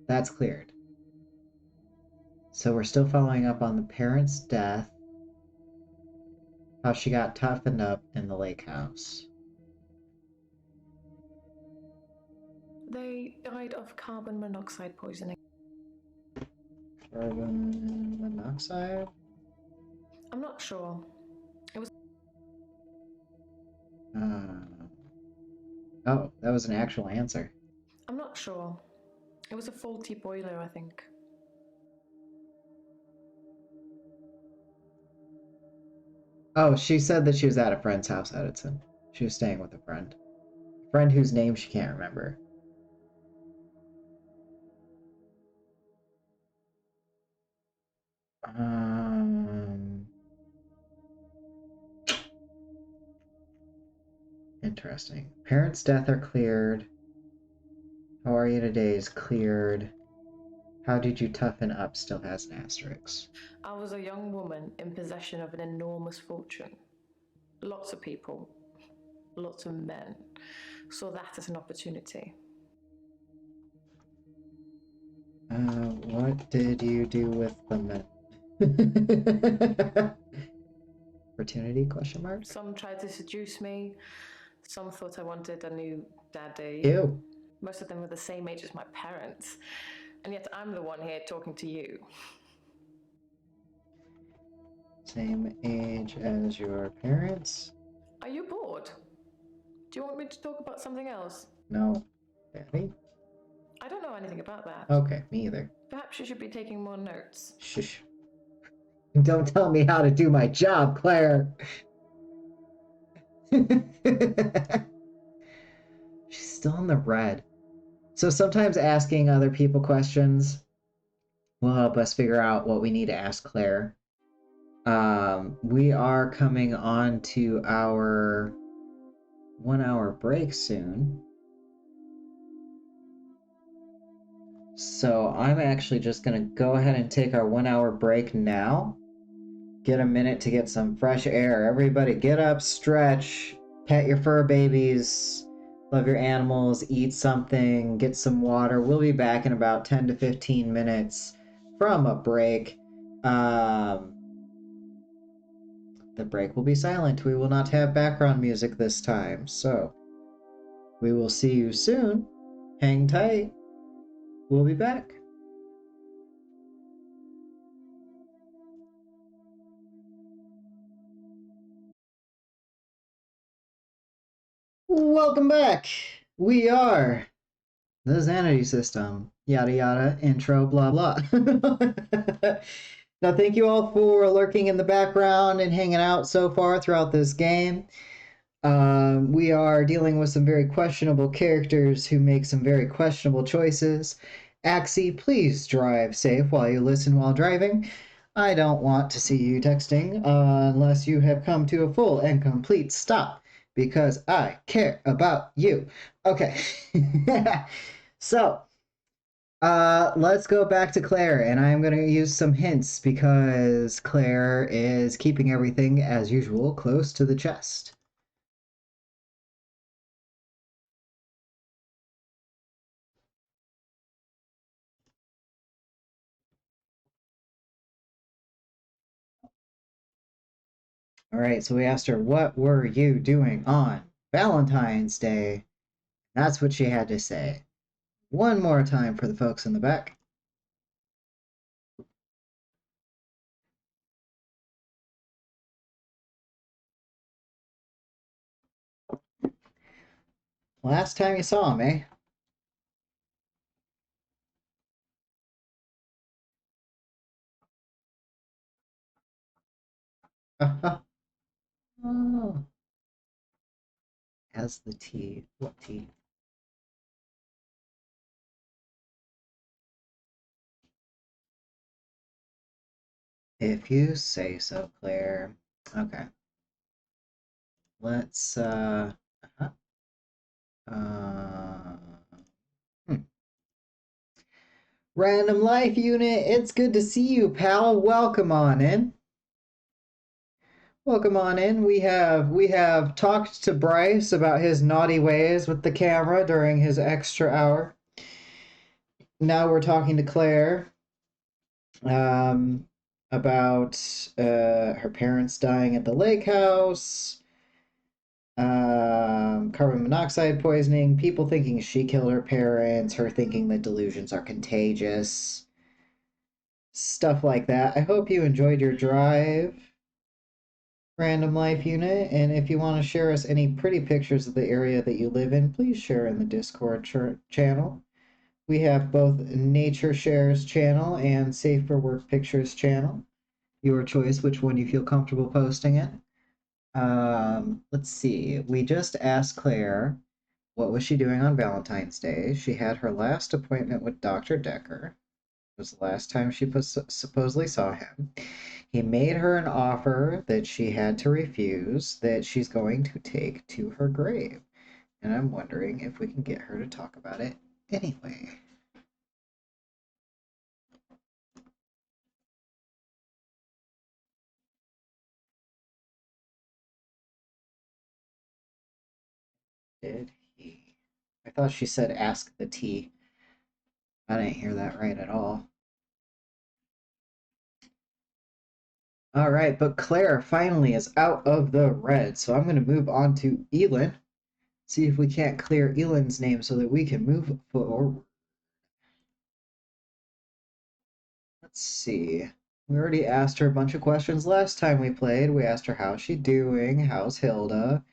A: That's cleared. So we're still following up on the parents' death, how she got toughened up in the lake house.
H: They died of carbon monoxide poisoning.
A: Carbon monoxide?
H: I'm not sure.
A: Oh, that was an actual answer.
H: I'm not sure. It was a faulty boiler, I think.
A: Oh, she said that she was at a friend's house, Edison. She was staying with a friend. A friend whose name she can't remember. Interesting. Parents' death are cleared. How are you today is cleared. How did you toughen up still has an asterisk.
H: I was a young woman in possession of an enormous fortune. Lots of people, lots of men, saw that as an opportunity.
A: What did you do with the men? Opportunity, question mark?
H: Some tried to seduce me, some thought I wanted a new daddy.
A: Ew.
H: Most of them were the same age as my parents, and yet I'm the one here talking to you.
A: Same age as your parents?
H: Are you bored? Do you want me to talk about something else?
A: No. Daddy?
H: I don't know anything about that.
A: Okay, me either.
H: Perhaps you should be taking more notes.
A: Shush. Don't tell me how to do my job, Claire. She's still in the red. So sometimes asking other people questions will help us figure out what we need to ask Claire. We are coming on to our 1 hour break soon. So I'm actually just going to go ahead and take our 1 hour break now. Get a minute to get some fresh air. Everybody get up, stretch, pet your fur babies, love your animals, eat something, get some water. We'll be back in about 10 to 15 minutes from a break. The break will be silent. We will not have background music this time. So we will see you soon. Hang tight. We'll be back. Welcome back. We are the Xanity System. Yada yada, intro, blah blah. Now, thank you all for lurking in the background and hanging out so far throughout this game. We are dealing with some very questionable characters who make some very questionable choices. Axie, please drive safe while you listen while driving. I don't want to see you texting unless you have come to a full and complete stop, because I care about you. Okay. So, let's go back to Claire, and I'm going to use some hints because Claire is keeping everything, as usual, close to the chest. All right, so we asked her, what were you doing on Valentine's Day? That's what she had to say. One more time for the folks in the back. Last time you saw him, eh? Oh. As the tea. What tea? If you say so, Claire. Okay. Let's, Random Life Unit, it's good to see you, pal. Welcome on in. Welcome on in. We have talked to Bryce about his naughty ways with the camera during his extra hour. Now we're talking to Claire about her parents dying at the lake house, carbon monoxide poisoning, people thinking she killed her parents, her thinking that delusions are contagious, stuff like that. I hope you enjoyed your drive, Random Life Unit, and if you want to share us any pretty pictures of the area that you live in, please share in the Discord channel. We have both Nature Shares channel and Safe for Work Pictures channel. Your choice, which one you feel comfortable posting it. Let's see. We just asked Claire what was she doing on Valentine's Day. She had her last appointment with Dr. Dekker. was the last time she supposedly saw him. He made her an offer that she had to refuse, that she's going to take to her grave. And I'm wondering if we can get her to talk about it anyway. Did he? I thought she said ask the T. I didn't hear that right at all. All right, but Claire finally is out of the red, so I'm going to move on to Elin. See if we can't clear Elin's name so that we can move forward. Let's see. We already asked her a bunch of questions last time we played. We asked her how's she doing, how's Hilda,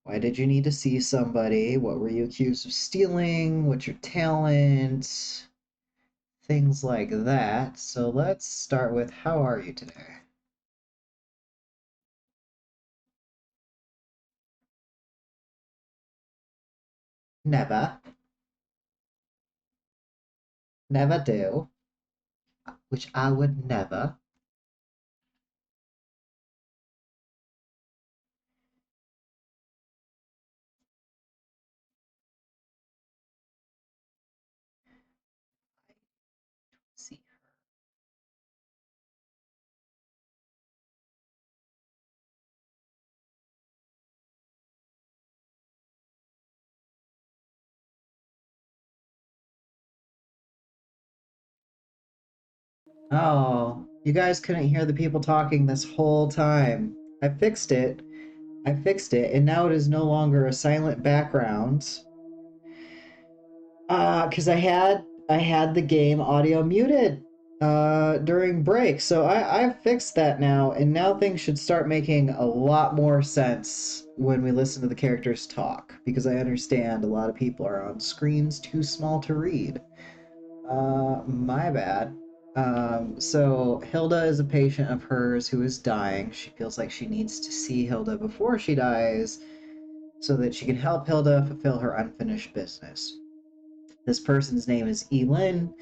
A: why did you need to see somebody, what were you accused of stealing, what's your talent, things like that. So let's start with how are you today? Never. Never do. Which I would never. See. Oh, you guys couldn't hear the people talking this whole time. I fixed it. I fixed it, and now it is no longer a silent background. Because I had the game audio muted during break, so I fixed that now, and now things should start making a lot more sense when we listen to the characters talk, because I understand a lot of people are on screens too small to read. My bad. So Hilda is a patient of hers who is dying. She feels like she needs to see Hilda before she dies so that she can help Hilda fulfill her unfinished business. This person's name is Elin.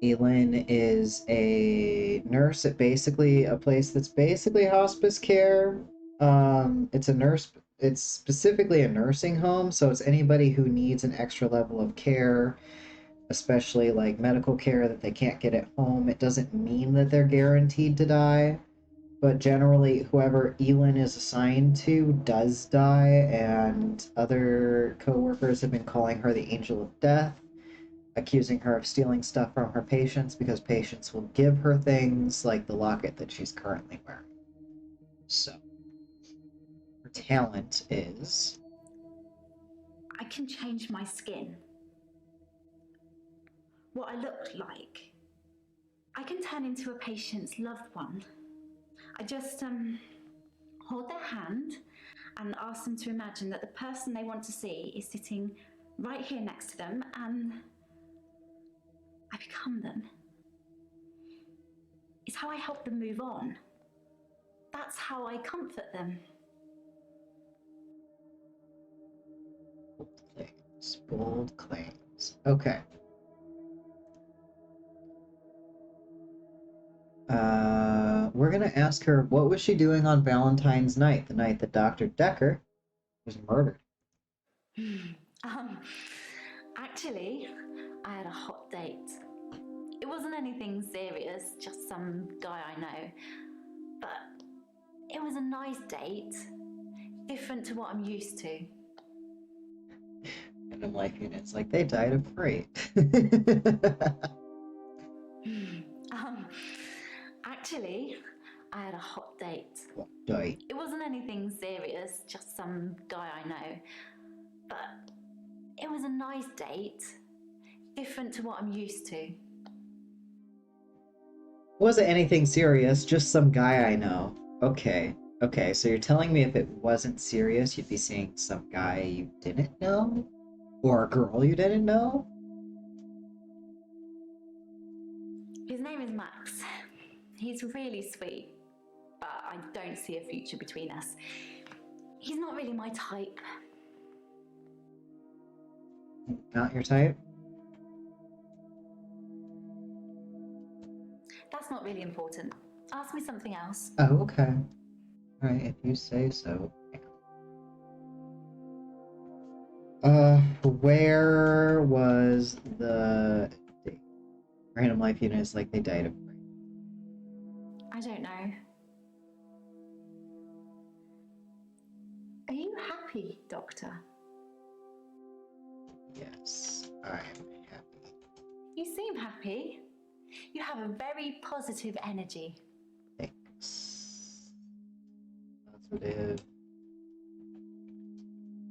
A: Elin is a nurse at basically a place that's basically hospice care. It's a nurse. It's specifically a nursing home, so it's anybody who needs an extra level of care, especially like medical care that they can't get at home. It doesn't mean that they're guaranteed to die, but generally whoever Elin is assigned to does die, and other co-workers have been calling her the Angel of Death, accusing her of stealing stuff from her patients because patients will give her things like the locket that she's currently wearing. So, her talent is...
D: I can change my skin. What I look like. I can turn into a patient's loved one. I just hold their hand and ask them to imagine that the person they want to see is sitting right here next to them, and I become them. It's how I help them move on. That's how I comfort them.
A: Bold claims. Okay. We're gonna ask her what was she doing on Valentine's night, the night that Dr. Dekker was murdered.
D: um, Actually, I had a hot date. It wasn't anything serious, just some guy I know. But it was a nice date, different to what I'm used to.
A: And I'm like, and it's like they died of fright.
D: um, Actually, I had a hot date.
A: Die.
D: It wasn't anything serious, just some guy I know. But it was a nice date, different to what I'm used to.
A: Wasn't anything serious, just some guy I know. Okay. Okay, so you're telling me if it wasn't serious, you'd be seeing some guy you didn't know? Or a girl you didn't know?
D: His name is Max. He's really sweet, but I don't see a future between us. He's not really my type.
A: Not your type?
D: not really important. Ask me something else.
A: Oh, okay. Alright, if you say so. Where was the random life unit? Is like they died of.
D: I don't know. Are you happy, Doctor?
A: Yes, I'm happy.
D: You seem happy. You have a very positive energy.
A: Thanks. Positive.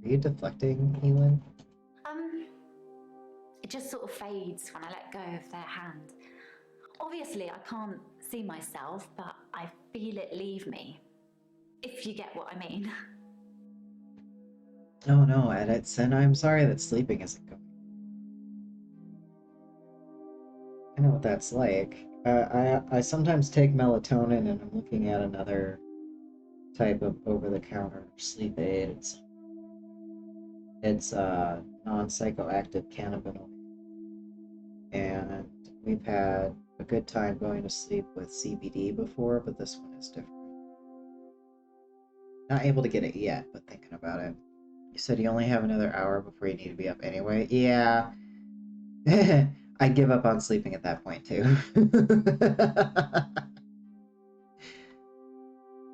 A: Are you deflecting, Elin?
D: It just sort of fades when I let go of their hand. Obviously, I can't see myself, but I feel it leave me. If you get what I mean.
A: Oh no, edits, and I'm sorry that sleeping isn't going. I know what that's like. I sometimes take melatonin and I'm looking at another type of over-the-counter sleep aid. It's non-psychoactive cannabinoid. And we've had a good time going to sleep with CBD before, but this one is different. Not able to get it yet, but thinking about it. You said you only have another hour before you need to be up anyway. Yeah. I give up on sleeping at that point too.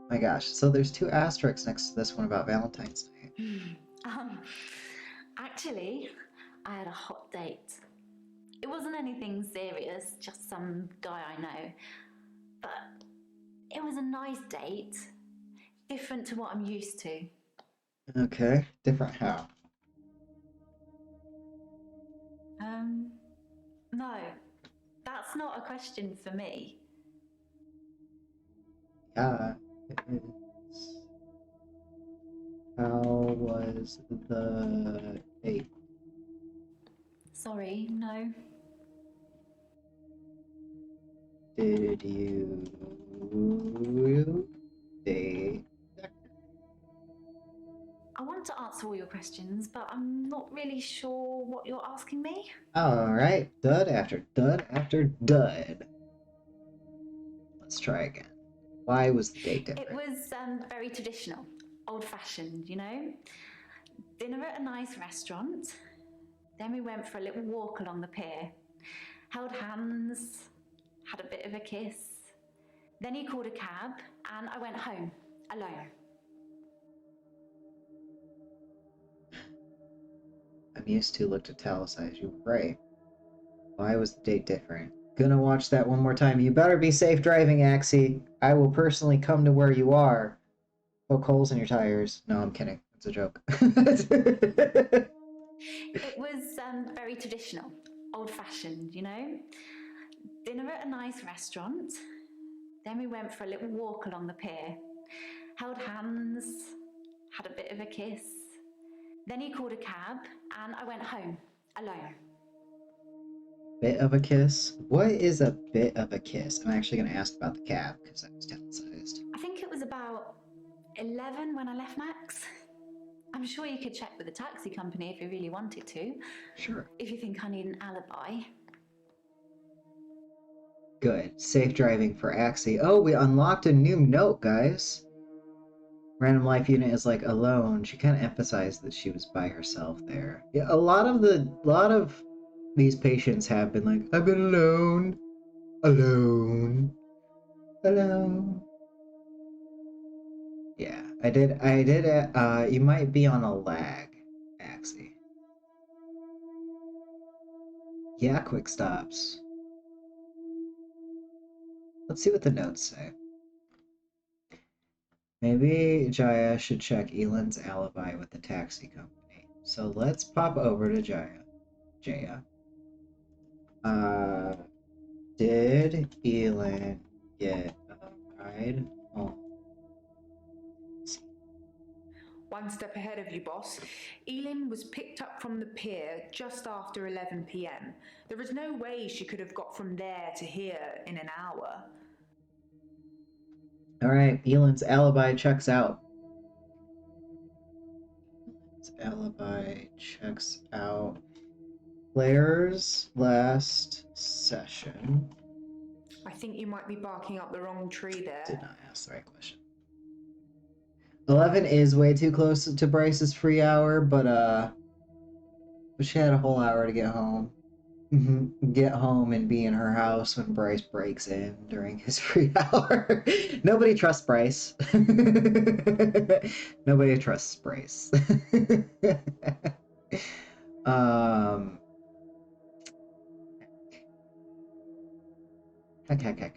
A: My gosh, so there's 2 asterisks next to this one about Valentine's Day.
D: Actually, I had a hot date. It wasn't anything serious, just some guy I know. But it was a nice date. Different to what I'm used to.
A: Okay, different how?
D: No, that's not a question for me.
A: Yeah, it is. How was the date?
D: Sorry, no.
A: Did you date?
D: I want to answer all your questions, but I'm not really sure what you're asking me.
A: Alright, dud after dud after dud. Let's try again. Why was the date different?
D: It was very traditional, old-fashioned, you know? Dinner at a nice restaurant. Then we went for a little walk along the pier. Held hands, had a bit of a kiss. Then he called a cab and I went home, alone.
A: I'm used to looked italicized. You were right. Why was the date different? Gonna watch that one more time. You better be safe driving, Axie. I will personally come to where you are. Poke holes in your tires. No, I'm kidding. It's a joke.
D: It was very traditional, old-fashioned, you know? Dinner at a nice restaurant. Then we went for a little walk along the pier. Held hands, had a bit of a kiss. Then he called a cab and I went home, alone.
A: Bit of a kiss? What is a bit of a kiss? I'm actually going to ask about the cab because that was italicized.
D: I think it was about 11 when I left Max. I'm sure you could check with the taxi company if you really wanted to.
A: Sure.
D: If you think I need an alibi.
A: Good. Safe driving for Axie. Oh, we unlocked a new note, guys. Random life unit is like alone. She kind of emphasized that she was by herself there. Yeah, a lot of these patients have been like, I've been alone, alone, alone. Yeah, I did. You might be on a lag, Axie. Yeah, quick stops. Let's see what the notes say. Maybe Jaya should check Elin's alibi with the taxi company. So let's pop over to Jaya. Did Elin get a ride home?
C: One step ahead of you, boss. Elin was picked up from the pier just after 11 p.m. There is no way she could have got from there to here in an hour.
A: Alright, Elin's alibi checks out. Elin's alibi checks out. Claire's last session.
C: I think you might be barking up the wrong tree
A: Did
C: there.
A: not ask the right question. 11 is way too close to Bryce's free hour, but she had a whole hour to get home. Get home and be in her house when Bryce breaks in during his free hour. Nobody trusts Bryce. Nobody trusts Bryce. um. Okay.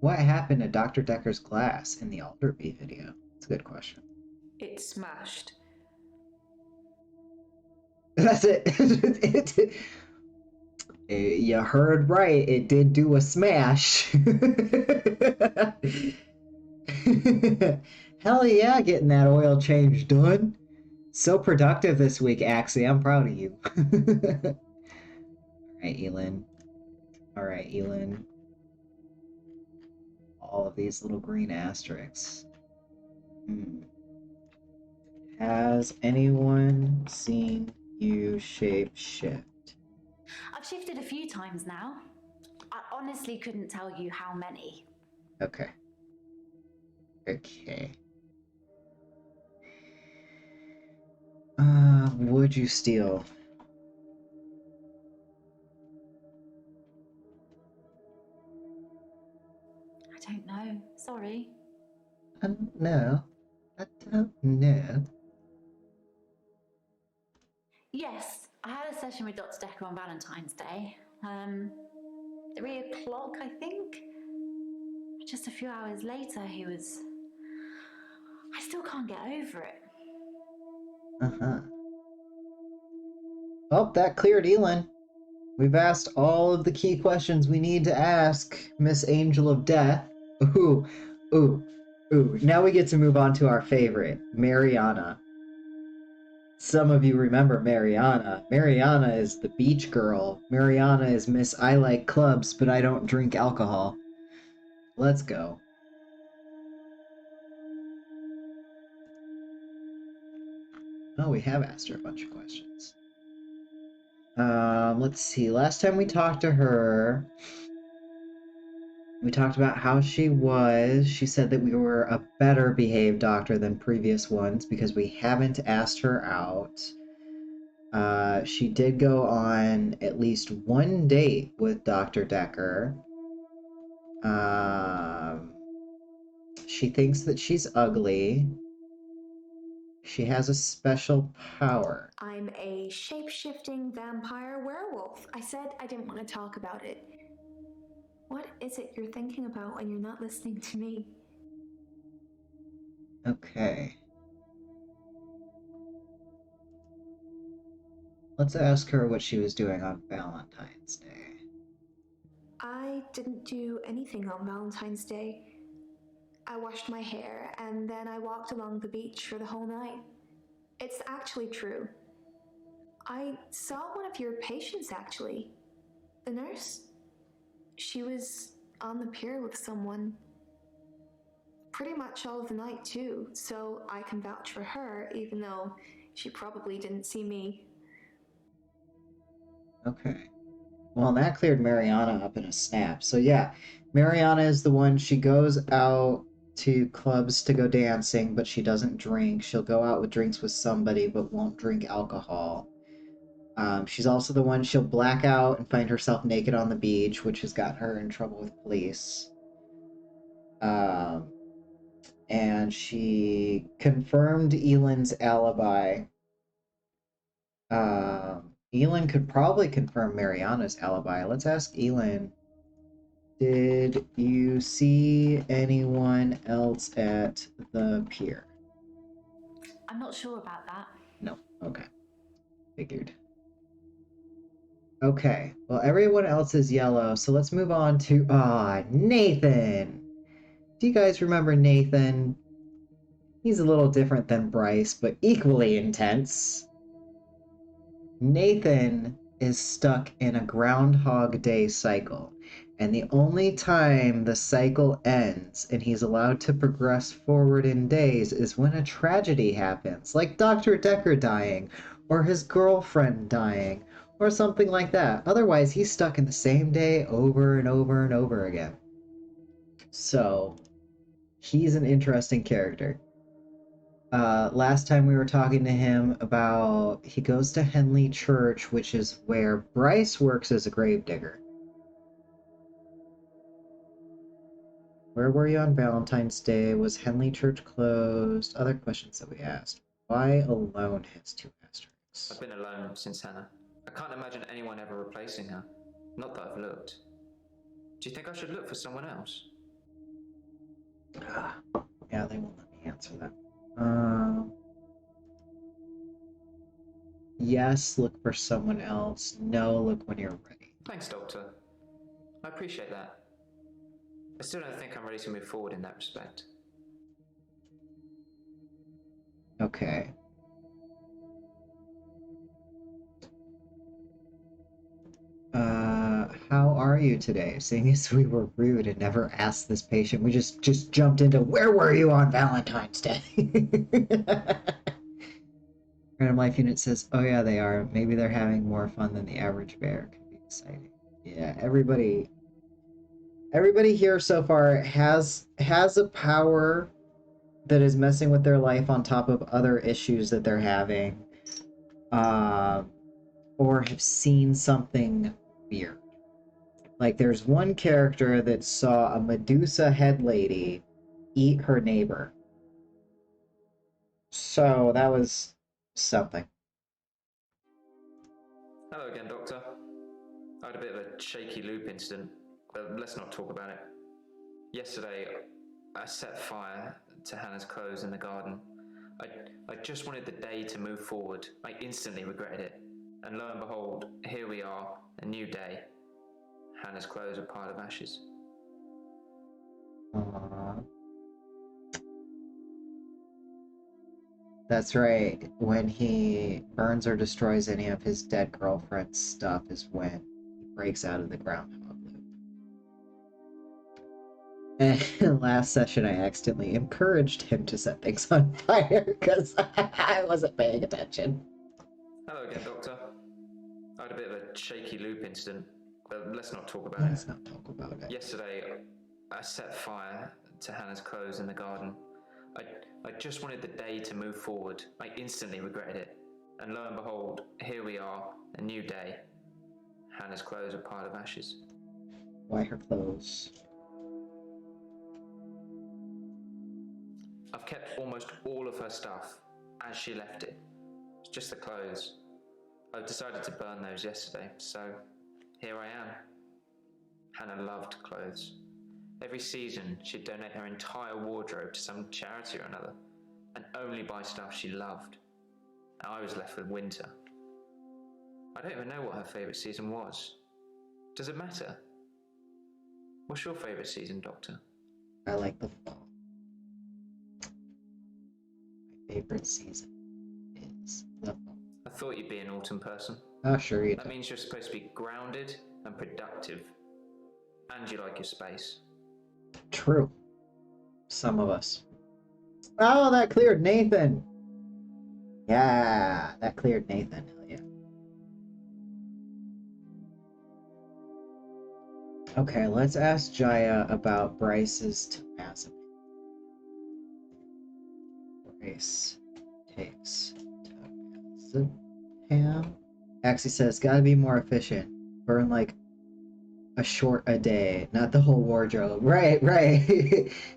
A: What happened to Dr. Dekker's glass in the Alderby video? It's a good question.
C: It smashed.
A: That's it. You heard right. It did do a smash. Hell yeah, getting that oil change done. So productive this week, Axie. I'm proud of you. Alright, Elin. Alright, Elin. All of these little green asterisks. Has anyone seen you shape shift?
D: I've shifted a few times now. I honestly couldn't tell you how many.
A: Okay. Would you steal?
D: I don't know. Sorry.
A: I don't know.
D: Yes, I had a session with Dr. Dekker on Valentine's Day. 3 o'clock, I think. Just a few hours later, he was... I still can't get over it.
A: Oh, that cleared Elin. We've asked all of the key questions we need to ask Miss Angel of Death. Ooh. Now we get to move on to our favorite, Mariana. Some of you remember Mariana. Mariana is the beach girl. Mariana is Miss I like clubs, but I don't drink alcohol. Let's go. Oh, we have asked her a bunch of questions. Let's see. Last time we talked to her, we talked about how she was. She said that we were a better behaved doctor than previous ones because we haven't asked her out. She did go on at least one date with Dr. Dekker. She thinks that she's ugly. She has a special power.
E: I'm a shape-shifting vampire werewolf. I said I didn't want to talk about it. What is it you're thinking about when you're not listening to me?
A: Okay. Let's ask her what she was doing on Valentine's Day.
E: I didn't do anything on Valentine's Day. I washed my hair and then I walked along the beach for the whole night. It's actually true. I saw one of your patients actually. The nurse. She was on the pier with someone. Pretty much all of the night too, so I can vouch for her even though she probably didn't see me.
A: Okay. Well, that cleared Mariana up in a snap. So yeah, Mariana is the one. She goes out to clubs to go dancing, but she doesn't drink. She'll go out with drinks with somebody, but won't drink alcohol. She's also the one she'll black out and find herself naked on the beach, which has got her in trouble with police. And she confirmed Elin's alibi. Elin could probably confirm Mariana's alibi. Let's ask Elin. Did you see anyone else at the pier?
D: I'm not sure about that.
A: No. Okay. Figured. Okay. Well, everyone else is yellow, so let's move on to Nathan. Do you guys remember Nathan? He's a little different than Bryce, but equally intense. Nathan is stuck in a Groundhog Day cycle. And the only time the cycle ends and he's allowed to progress forward in days is when a tragedy happens, like Dr. Dekker dying, or his girlfriend dying, or something like that. Otherwise, he's stuck in the same day over and over and over again. So, he's an interesting character. Last time we were talking to him about he goes to Henley Church, which is where Bryce works as a gravedigger. Where were you on Valentine's Day? Was Henley Church closed? Other questions that we asked. Why alone has 2 asterisks?
B: I've been alone since Hannah. I can't imagine anyone ever replacing her. Not that I've looked. Do you think I should look for someone else?
A: Yeah, they won't let me answer that. Yes, look for someone else. No, look when you're ready.
B: Thanks, Doctor. I appreciate that. I still don't think I'm ready to move forward in that respect.
A: Okay. How are you today? Seeing as we were rude and never asked this patient, we just jumped into where were you on Valentine's Day? Random Life Unit says, oh yeah, they are. Maybe they're having more fun than the average bear. Could be exciting. Yeah, everybody here so far has a power that is messing with their life on top of other issues that they're having. Or have seen something weird. Like, there's one character that saw a Medusa head lady eat her neighbor. So, that was something.
B: Hello again, Doctor. I had a bit of a shaky loop incident, but let's not talk about it. Yesterday, I set fire to Hannah's clothes in the garden. I just wanted the day to move forward. I instantly regretted it. And lo and behold, here we are, a new day. Hannah's clothes are a pile of ashes.
A: Aww. That's right. When he burns or destroys any of his dead girlfriend's stuff is when he breaks out of the groundhog loop. And last session, I accidentally encouraged him to set things on fire because I wasn't paying attention.
B: Hello again, Doctor. I had a bit of a shaky loop incident, but let's not talk about
A: Let's
B: it.
A: not talk about it.
B: Yesterday, I set fire to Hannah's clothes in the garden. I just wanted the day to move forward. I instantly regretted it. And lo and behold, here we are, a new day. Hannah's clothes are a pile of ashes.
A: Why her clothes?
B: I've kept almost all of her stuff as she left it. It's just the clothes. I decided to burn those yesterday, so here I am. Hannah loved clothes. Every season, she'd donate her entire wardrobe to some charity or another, and only buy stuff she loved. And I was left with winter. I don't even know what her favourite season was. Does it matter? What's your favourite season, Doctor?
A: I like the fall. My favorite season is the fall.
B: I thought you'd be an autumn person.
A: Oh, sure you do.
B: That means you're supposed to be grounded and productive, and you like your space.
A: True. Some of us. Oh, that cleared Nathan! Yeah, that cleared Nathan. Hell yeah. Okay, let's ask Jaya about Bryce's tenacity. Bryce takes Tam. Axie says, gotta be more efficient. Burn like a short a day, not the whole wardrobe. Right.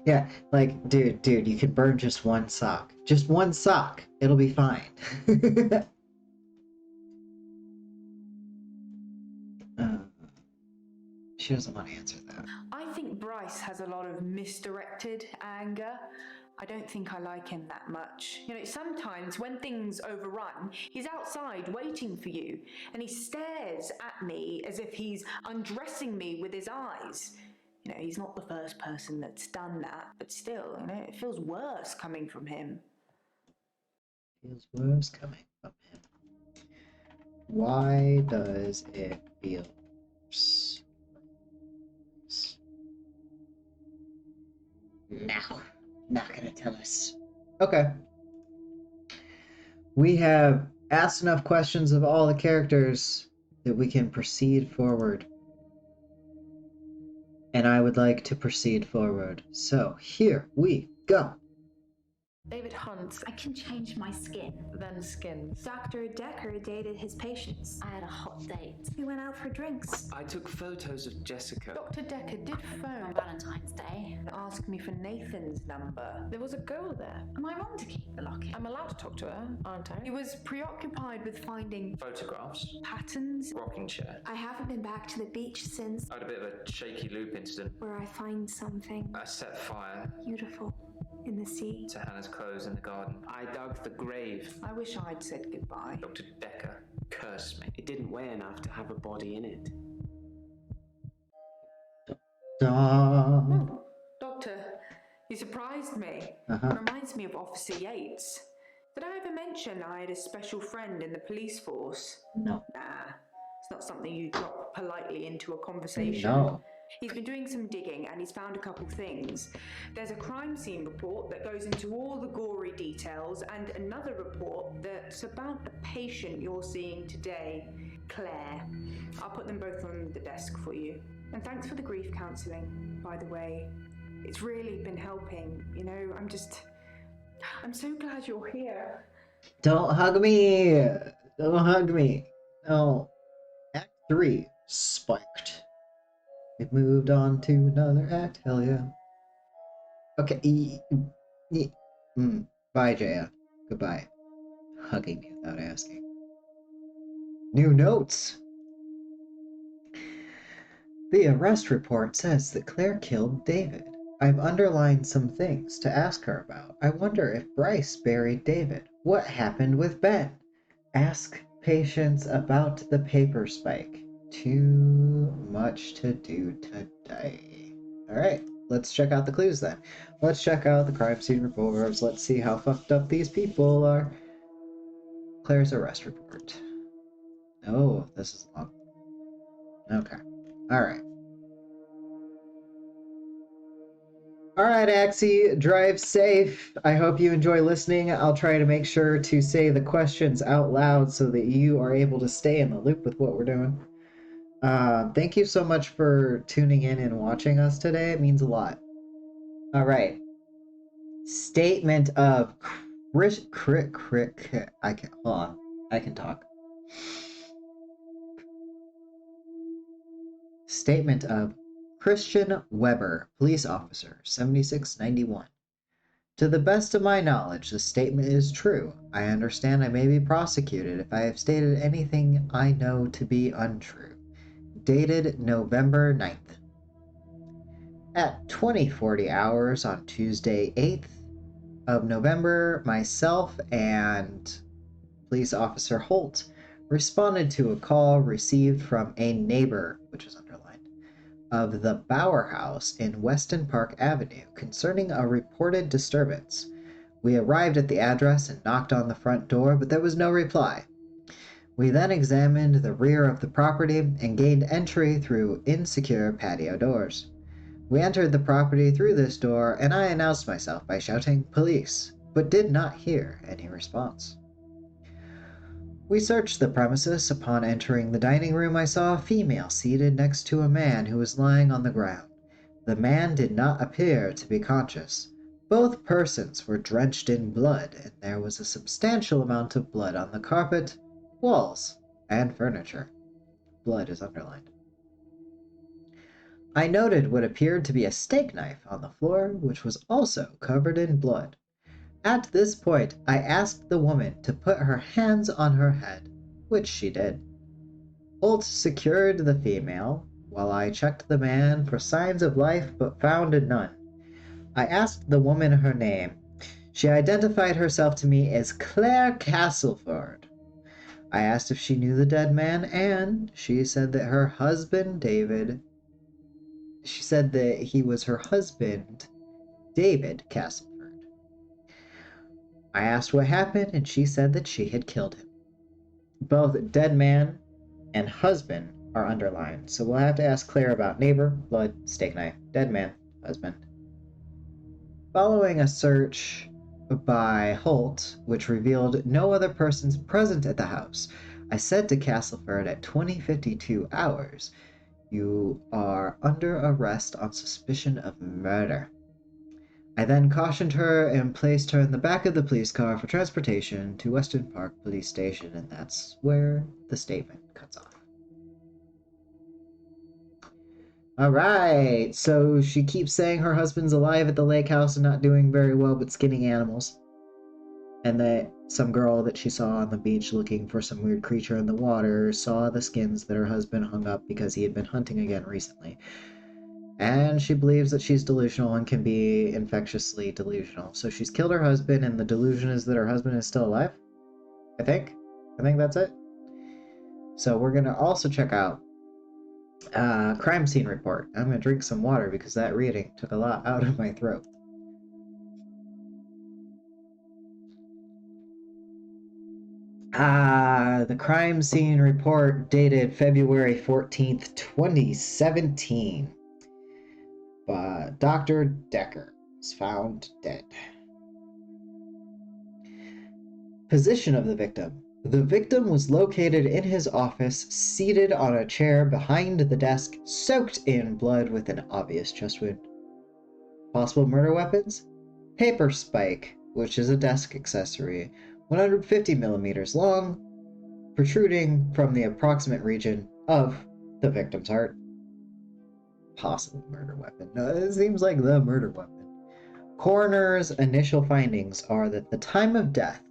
A: Yeah, like, dude, you can burn just one sock. Just one sock. It'll be fine. She doesn't want to answer that.
C: I think Bryce has a lot of misdirected anger. I don't think I like him that much. You know, sometimes when things overrun, he's outside waiting for you, and he stares at me as if he's undressing me with his eyes. You know, he's not the first person that's done that, but still, you know, it feels worse coming from him.
A: Feels worse coming from him. Why does it feel worse? No, not gonna tell us. Okay. We have asked enough questions of all the characters that we can proceed forward. And I would like to proceed forward. So here we go.
H: David Hunt,
D: I can change my skin.
H: then Skins.
E: Dr. Dekker dated his patients.
D: I had a hot date.
E: We went out for drinks.
F: I took photos of Jessica.
H: Dr. Dekker did
D: On
H: phone
D: Valentine's Day.
C: And asked me for Nathan's number.
H: There was a girl there.
D: Am I wrong to keep the locket?
H: I'm allowed to talk to her, aren't I?
C: He was preoccupied with finding
B: Photographs,
C: patterns.
B: rocking chair.
E: I haven't been back to the beach since,
B: I had a bit of a shaky loop incident.
E: where I find something
B: I set fire
E: beautiful in the sea.
B: to Hannah's clothes in the garden.
F: I dug the grave.
C: I wish I'd said goodbye.
B: Dr. Dekker cursed me.
F: It didn't weigh enough to have a body in it.
C: Oh, Doctor, you surprised me.
A: Uh-huh.
C: Reminds me of Officer Yates. Did I ever mention I had a special friend in the police force?
A: No.
C: Nah, it's not something you drop politely into a conversation.
A: No.
C: He's been doing some digging and he's found a couple things. There's a crime scene report that goes into all the gory details and another report that's about a patient you're seeing today, Claire. I'll put them both on the desk for you. And thanks for the grief counselling, by the way. It's really been helping, you know, I'm so glad you're here.
A: Don't hug me! Don't hug me! No. Act 3 spiked. It moved on to another act, hell yeah. Okay, bye, Jaya. Goodbye. Hugging me without asking. New notes! The arrest report says that Claire killed David. I've underlined some things to ask her about. I wonder if Bryce buried David. What happened with Ben? Ask patients about the paper spike. Too much to do today. Alright, let's check out the clues then. Let's check out the crime scene reports. Let's see how fucked up these people are. Claire's arrest report. Oh, this is long. Okay. Alright. Alright, Axie, drive safe. I hope you enjoy listening. I'll try to make sure to say the questions out loud so that you are able to stay in the loop with what we're doing. Thank you so much for tuning in and watching us today. It means a lot. Alright. Statement of I can talk. Statement of Christian Weber, police officer, 7691. To the best of my knowledge, the statement is true. I understand I may be prosecuted if I have stated anything I know to be untrue. Dated November 9th. At 20:40 hours on Tuesday, 8th of November, myself and police officer Holt responded to a call received from a neighbor, which is underlined, of the Bauer House in Weston Park Avenue concerning a reported disturbance. We arrived at the address and knocked on the front door, but there was no reply. We then examined the rear of the property and gained entry through insecure patio doors. We entered the property through this door, and I announced myself by shouting, "Police," but did not hear any response. We searched the premises. Upon entering the dining room, I saw a female seated next to a man who was lying on the ground. The man did not appear to be conscious. Both persons were drenched in blood, and there was a substantial amount of blood on the carpet, walls, and furniture. Blood is underlined. I noted what appeared to be a steak knife on the floor, which was also covered in blood. At this point, I asked the woman to put her hands on her head, which she did. Holt secured the female, while I checked the man for signs of life but found none. I asked the woman her name. She identified herself to me as Claire Castleford. I asked if she knew the dead man, and she said that her husband, David... She said that he was her husband, David Castleford. I asked what happened, and she said that she had killed him. Both dead man and husband are underlined, so we'll have to ask Claire about neighbor, blood, steak knife, dead man, husband. Following a search by Holt, which revealed no other persons present at the house, I said to Castleford at 20:52 hours, "You are under arrest on suspicion of murder." I then cautioned her and placed her in the back of the police car for transportation to Weston Park Police Station, and that's where the statement cuts off. Alright, so she keeps saying her husband's alive at the lake house and not doing very well but skinning animals. And that some girl that she saw on the beach looking for some weird creature in the water saw the skins that her husband hung up because he had been hunting again recently. And she believes that she's delusional and can be infectiously delusional. So she's killed her husband, and the delusion is that her husband is still alive? I think that's it. So we're going to also check out crime scene report. I'm going to drink some water because that reading took a lot out of my throat. The crime scene report dated February 14th, 2017. Dr. Dekker was found dead. Position of the victim. The victim was located in his office, seated on a chair behind the desk, soaked in blood with an obvious chest wound. Possible murder weapons? Paper spike, which is a desk accessory, 150 millimeters long, protruding from the approximate region of the victim's heart. Possible murder weapon. No, it seems like the murder weapon. Coroner's initial findings are that the time of death,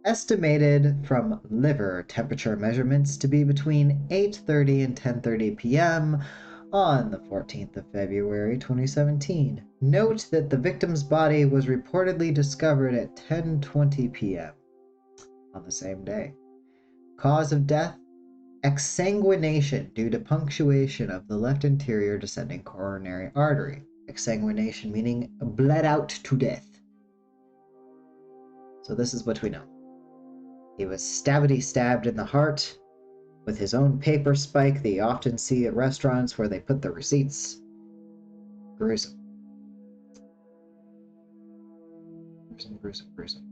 A: estimated from liver temperature measurements to be between 8:30 and 10:30 p.m. on the 14th of February 2017. Note that the victim's body was reportedly discovered at 10:20 p.m. on the same day. Cause of death, exsanguination due to punctuation of the left anterior descending coronary artery. Exsanguination meaning bled out to death. So this is what we know. He was stabbed in the heart with his own paper spike that you often see at restaurants where they put the receipts. Gruesome. Gruesome.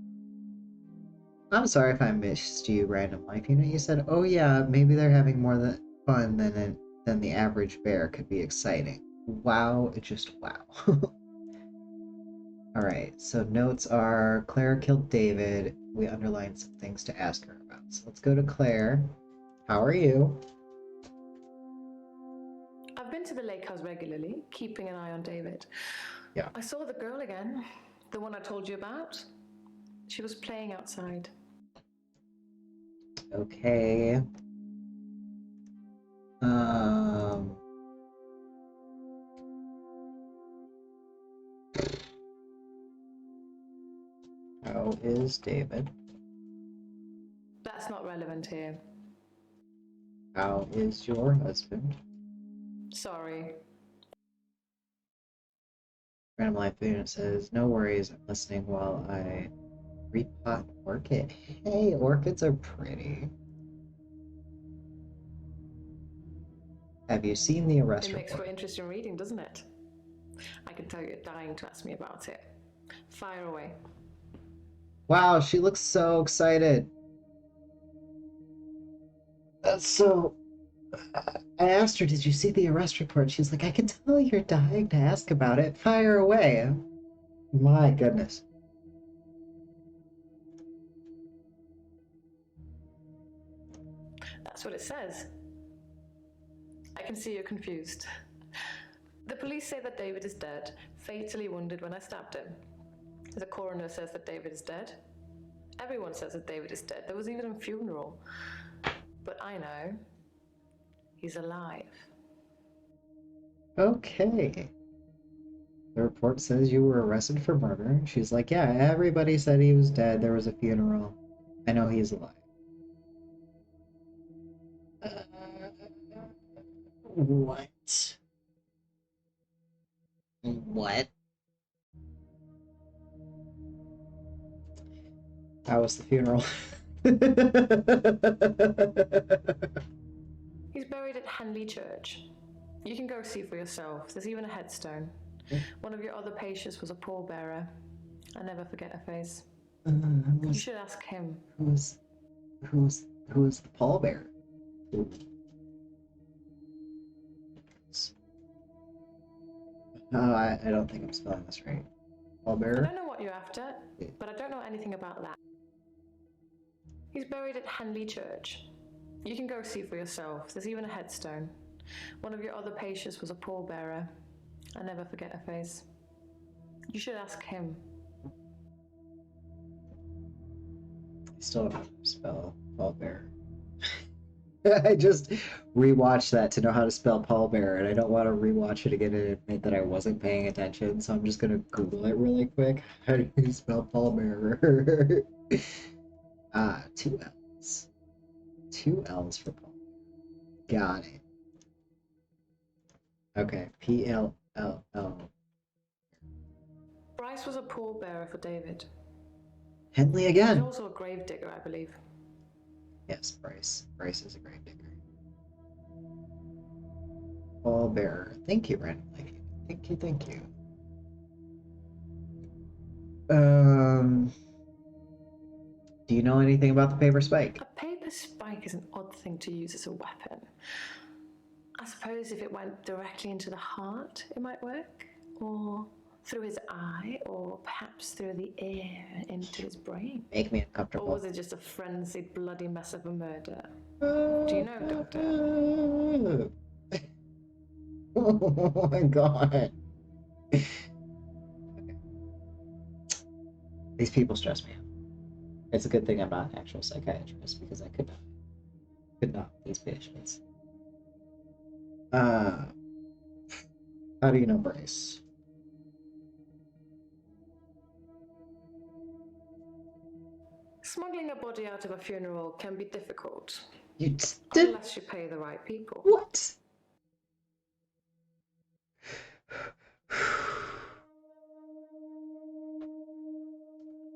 A: I'm sorry if I missed you, Random Life. You know, you said, oh yeah, maybe they're having more fun than the average bear could be exciting. Wow, just wow. Alright, so notes are Claire killed David. We underlined some things to ask her about. So let's go to Claire. How are you?
H: I've been to the lake house regularly, keeping an eye on David.
A: Yeah.
H: I saw the girl again, the one I told you about. She was playing outside.
A: Okay. How is David?
H: That's not relevant here.
A: How is your husband?
H: Sorry.
A: Random Life Unit says, no worries, I'm listening while I repot an orchid. Hey, orchids are pretty. Have you seen the arrest
H: It makes for
A: report?
H: interesting reading, doesn't it? I can tell you're dying to ask me about it. Fire away.
A: Wow, she looks so excited. That's so... I asked her, did you see the arrest report? She's like, I can tell you're dying to ask about it. Fire away. My goodness.
H: That's what it says. I can see you're confused. The police say that David is dead, fatally wounded when I stabbed him. The coroner says that David is dead. Everyone says that David is dead. There was even a funeral. But I know he's alive.
A: Okay. The report says you were arrested for murder. She's like, yeah, everybody said he was dead. There was a funeral. I know he's alive. What? What? How was the funeral?
H: He's buried at Henley Church. You can go see for yourself. There's even a headstone. One of your other patients was a pallbearer. I never forget her face.
A: Who
H: You should ask him.
A: was the pallbearer? Oh, I don't think I'm spelling this right.
H: I
A: Pallbearer?
H: don't know what you're after, but I don't know anything about that. He's buried at Henley Church. You can go see for yourself. There's even a headstone. One of your other patients was a pallbearer. I never forget her face. You should ask him.
A: I still don't know how to spell pallbearer. I just rewatched that to know how to spell pallbearer, and I don't want to rewatch it again and admit that I wasn't paying attention, so I'm just gonna Google it really quick. How do you spell pallbearer? Two L's. Two L's for Paul. Got it. Okay, P-L-L-L.
H: Bryce was a pallbearer for David.
A: Henley
H: He's
A: again.
H: also a grave digger, I believe.
A: Yes, Bryce. Bryce is a grave digger. Pallbearer. Thank you, Randomly. Thank you. Do you know anything about the paper spike?
H: A paper spike is an odd thing to use as a weapon. I suppose if it went directly into the heart, it might work. Or through his eye, or perhaps through the ear into his brain.
A: Make me
H: Or
A: uncomfortable.
H: was it just a frenzied, bloody mess of a murder? Do you know, Doctor?
A: Oh my god. These people stress me out. It's a good thing I'm not an actual psychiatrist because I could not with these patients. How do you know Bryce?
H: Smuggling a body out of a funeral can be difficult.
A: You did
H: Unless you pay the right people.
A: what?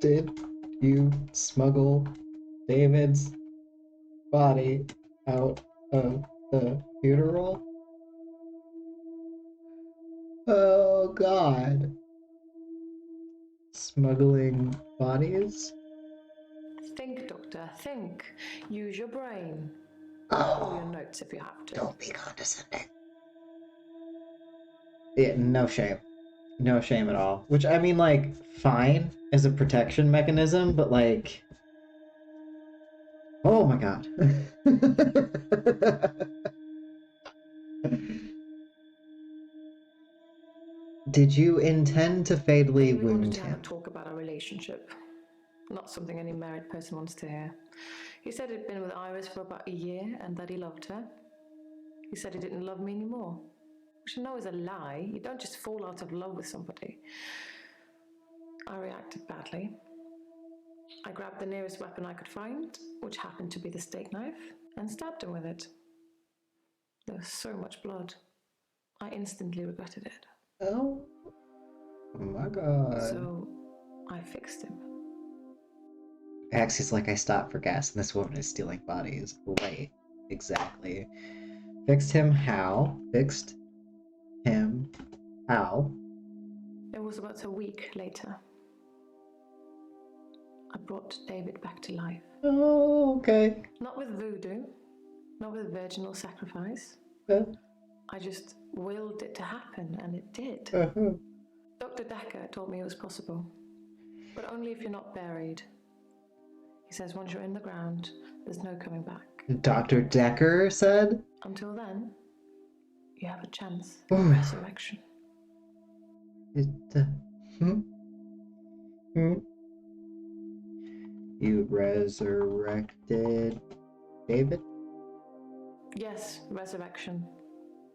A: Did you smuggle David's body out of the funeral? Oh god. Smuggling bodies?
H: Think, Doctor, think. Use your brain. Or your
A: Oh,
H: notes if you have to.
A: don't be condescending. Yeah, no shame. No shame at all. Which, I mean, like, fine as a protection mechanism, but like... Oh my god. Did you intend to fatally
H: David wanted
A: wound
H: to have a
A: him?
H: talk about our relationship. Not something any married person wants to hear. He said he'd been with Iris for about a year and that he loved her. He said he didn't love me anymore. Which I know is a lie. You don't just fall out of love with somebody. I reacted badly. I grabbed the nearest weapon I could find, which happened to be the steak knife, and stabbed him with it. There was so much blood. I instantly regretted it.
A: Oh my god.
H: So I fixed him.
A: Axie's like, I stopped for gas and this woman is stealing bodies. Right. Exactly. Fixed him how? Fixed him how?
H: It was about a week later. I brought David back to life.
A: Oh, okay.
H: Not with voodoo, not with virginal sacrifice. I just willed it to happen, and it did. Dr. Dekker told me it was possible, but only if you're not buried. He says once you're in the ground, there's no coming back.
A: Dr. Dekker said?
H: Until then, you have a chance at resurrection.
A: You resurrected David?
H: Yes, resurrection.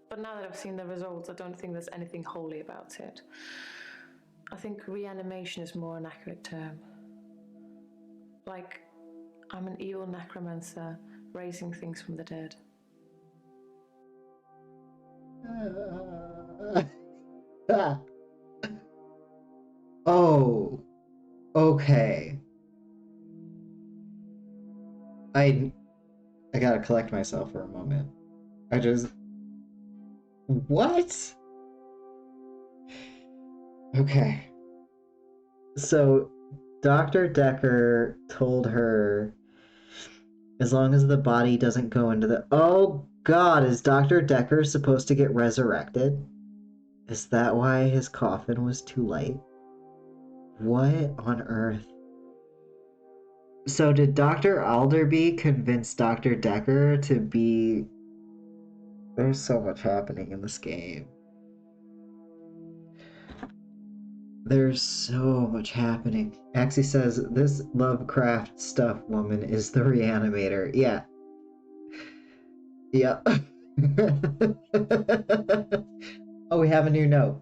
H: But now that I've seen the results, I don't think there's anything holy about it. I think reanimation is more an accurate term. Like, I'm an evil necromancer raising things from the dead.
A: Oh, okay. I gotta collect myself for a moment. What? Okay. So, Dr. Dekker told her as long as the body doesn't go into the. Oh god, is Dr. Dekker supposed to get resurrected? Is that why his coffin was too light? What on earth? So, did Dr. Alderby convince Dr. Dekker to be. There's so much happening in this game. There's so much happening. Axie says, this Lovecraft stuff woman is the reanimator. Yeah. Yep. Oh, we have a new note.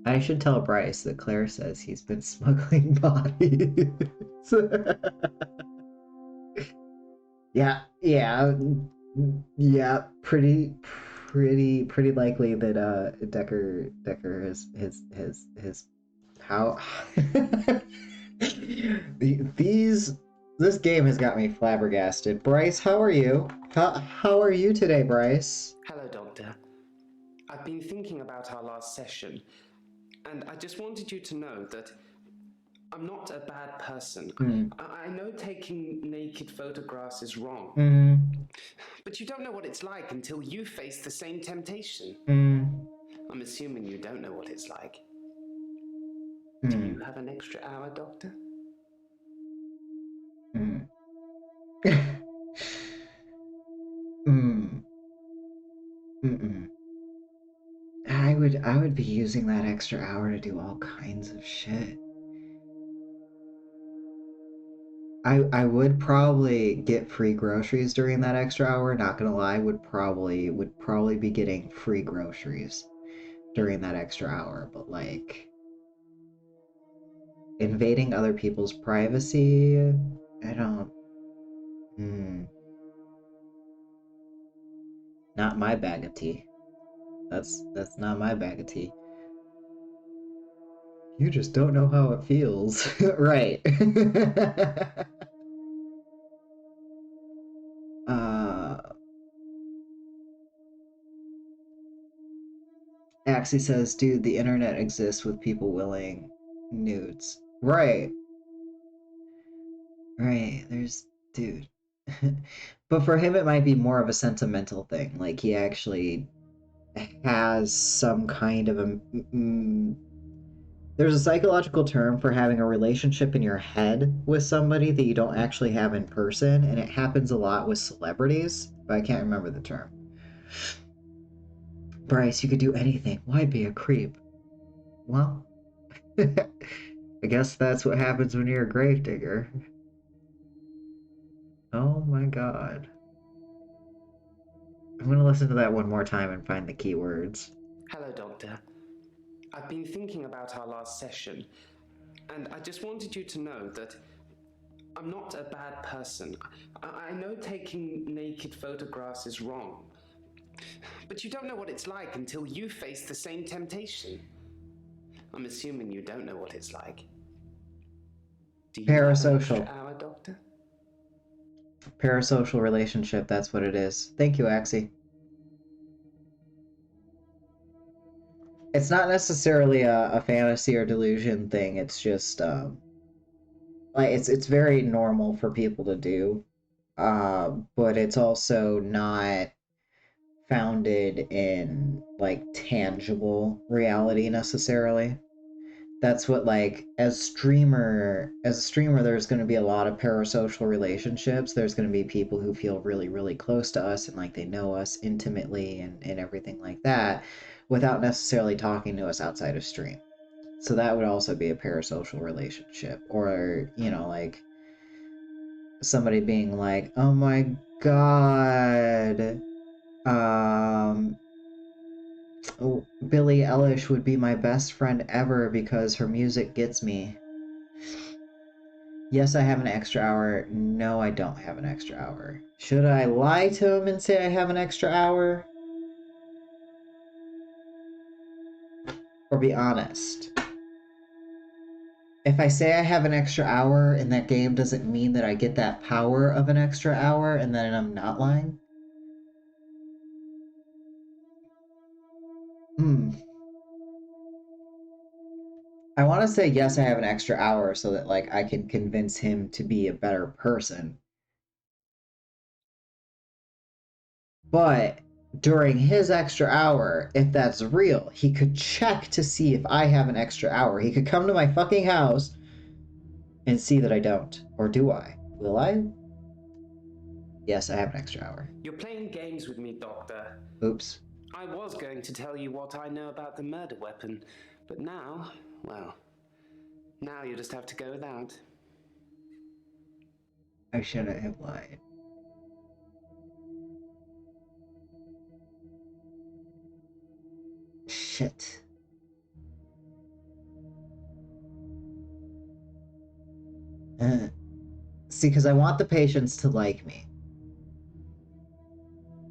A: I should tell Bryce that Claire says he's been smuggling bodies. Yeah, pretty likely that Dekker his how these this game has got me flabbergasted. Bryce, how are you? How are you today, Bryce?
F: Hello, Doctor. I've been thinking about our last session, and I just wanted you to know that I'm not a bad person. I know taking naked photographs is wrong, but you don't know what it's like until you face the same temptation. I'm assuming you don't know what it's like. Do you have an extra hour, Doctor?
A: I would be using that extra hour to do all kinds of shit. I would probably get free groceries during that extra hour, not gonna lie, would probably be getting free groceries during that extra hour, but like invading other people's privacy, I don't not my bag of tea. That's not my bag of tea. You just don't know how it feels. Right. Axie says, dude, the internet exists with people willing nudes. Right. Right. There's, dude. But for him, it might be more of a sentimental thing. Like, he actually has some kind of a. There's a psychological term for having a relationship in your head with somebody that you don't actually have in person, and it happens a lot with celebrities, but I can't remember the term. Bryce, you could do anything. Why be a creep? Well, I guess that's what happens when you're a gravedigger. Oh my god. I'm gonna listen to that one more time and find the keywords.
F: Hello, Doctor. I've been thinking about our last session, and I just wanted you to know that I'm not a bad person. I know taking naked photographs is wrong, but you don't know what it's like until you face the same temptation. I'm assuming you don't know what it's like. Do you have an extra hour, Doctor?
A: Parasocial relationship, that's what it is. Thank you, Axie. It's not necessarily a fantasy or delusion thing, it's just, like, it's very normal for people to do, but it's also not founded in, like, tangible reality necessarily. That's what, like, as a streamer, there's going to be a lot of parasocial relationships. There's going to be people who feel really, really close to us and like they know us intimately and everything like that without necessarily talking to us outside of stream. So that would also be a parasocial relationship. Or, you know, like somebody being like, oh my god, oh, Billie Eilish would be my best friend ever because her music gets me. Yes, I have an extra hour. No, I don't have an extra hour. Should I lie to him and say I have an extra hour? Or be honest? If I say I have an extra hour and that game doesn't mean that I get that power of an extra hour and then I'm not lying? I want to say yes, I have an extra hour so that like I can convince him to be a better person. But during his extra hour, if that's real, he could check to see if I have an extra hour. He could come to my fucking house and see that I don't. Or do I? Will I? Yes, I have an extra hour.
F: You're playing games with me, Doctor.
A: Oops.
F: I was going to tell you what I know about the murder weapon, but now, well, now you just have to go without.
A: I shouldn't have lied. Shit. See, because I want the patients to like me.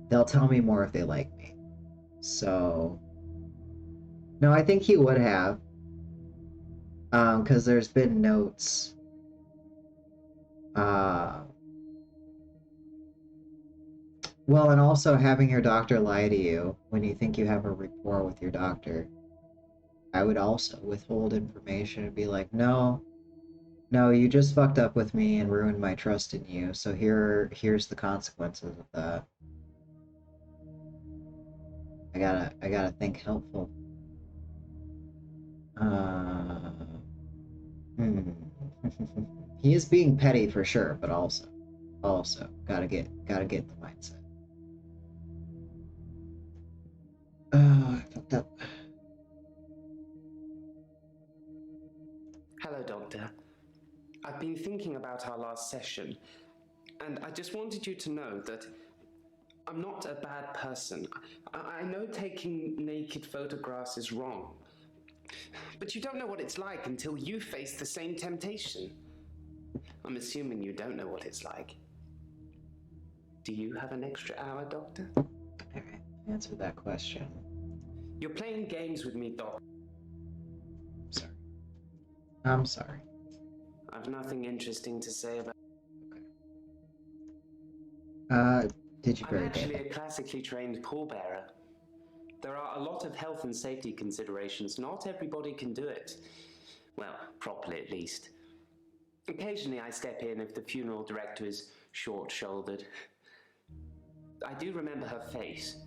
A: They'll tell me more if they like me. So, no, I think he would have. Because there's been notes. Well, and also having your doctor lie to you when you think you have a rapport with your doctor. I would also withhold information and be like, no, you just fucked up with me and ruined my trust in you. So here's the consequences of that. I gotta think helpful. Hmm. He is being petty for sure, but also gotta get the mindset. Oh, I fucked up.
F: Hello, Doctor. I've been thinking about our last session, and I just wanted you to know that I'm not a bad person. I know taking naked photographs is wrong, but you don't know what it's like until you face the same temptation. I'm assuming you don't know what it's like. Do you have an extra hour, Doctor?
A: Alright, answer that question.
F: You're playing games with me, Doc.
A: Sorry. I'm sorry.
F: I've nothing interesting to say about.
A: Did you
F: I'm
A: bury
F: actually
A: David?
F: a classically trained pallbearer. There are a lot of health and safety considerations. Not everybody can do it. Well, properly at least. Occasionally I step in if the funeral director is short-shouldered. I do remember her face.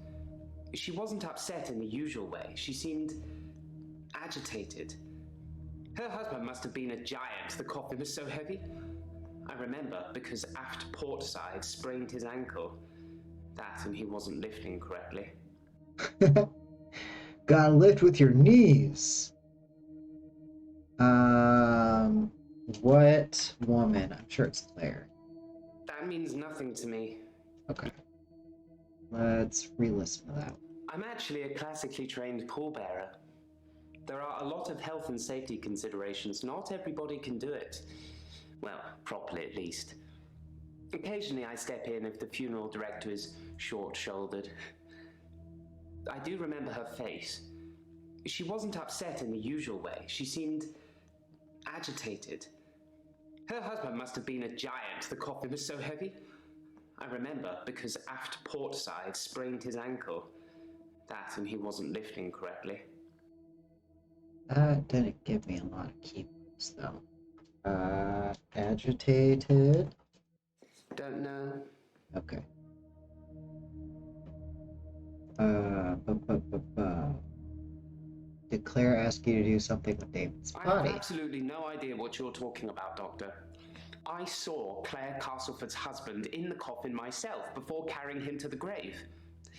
F: She wasn't upset in the usual way. She seemed agitated. Her husband must have been a giant. The coffin was so heavy. I remember because aft port side sprained his ankle. That and he wasn't lifting correctly.
A: Gotta lift with your knees. What woman? I'm sure it's Claire.
F: That means nothing to me.
A: Okay. Let's re-listen to that.
F: I'm actually a classically trained pallbearer. There are a lot of health and safety considerations. Not everybody can do it. Well, properly at least. Occasionally I step in if the funeral director is short-shouldered. I do remember her face. She wasn't upset in the usual way. She seemed agitated. Her husband must have been a giant. The coffin was so heavy. I remember because aft port side sprained his ankle. That and he wasn't lifting correctly.
A: That didn't give me a lot of keywords though. Agitated.
F: Don't know.
A: Okay. Did Claire ask you to do something with David's
F: I have
A: body?
F: absolutely no idea what you're talking about, Doctor. I saw Claire Castleford's husband in the coffin myself before carrying him to the grave.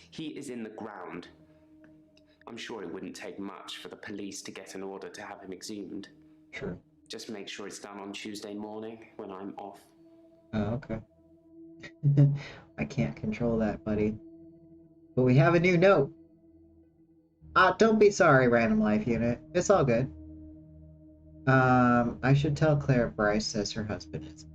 F: He is in the ground. I'm sure it wouldn't take much for the police to get an order to have him exhumed.
A: True.
F: Just make sure it's done on Tuesday morning when I'm off.
A: Oh, okay. I can't control that, buddy. But we have a new note. Don't be sorry, Random Life Unit. It's all good. I should tell Claire Bryce says her husband is.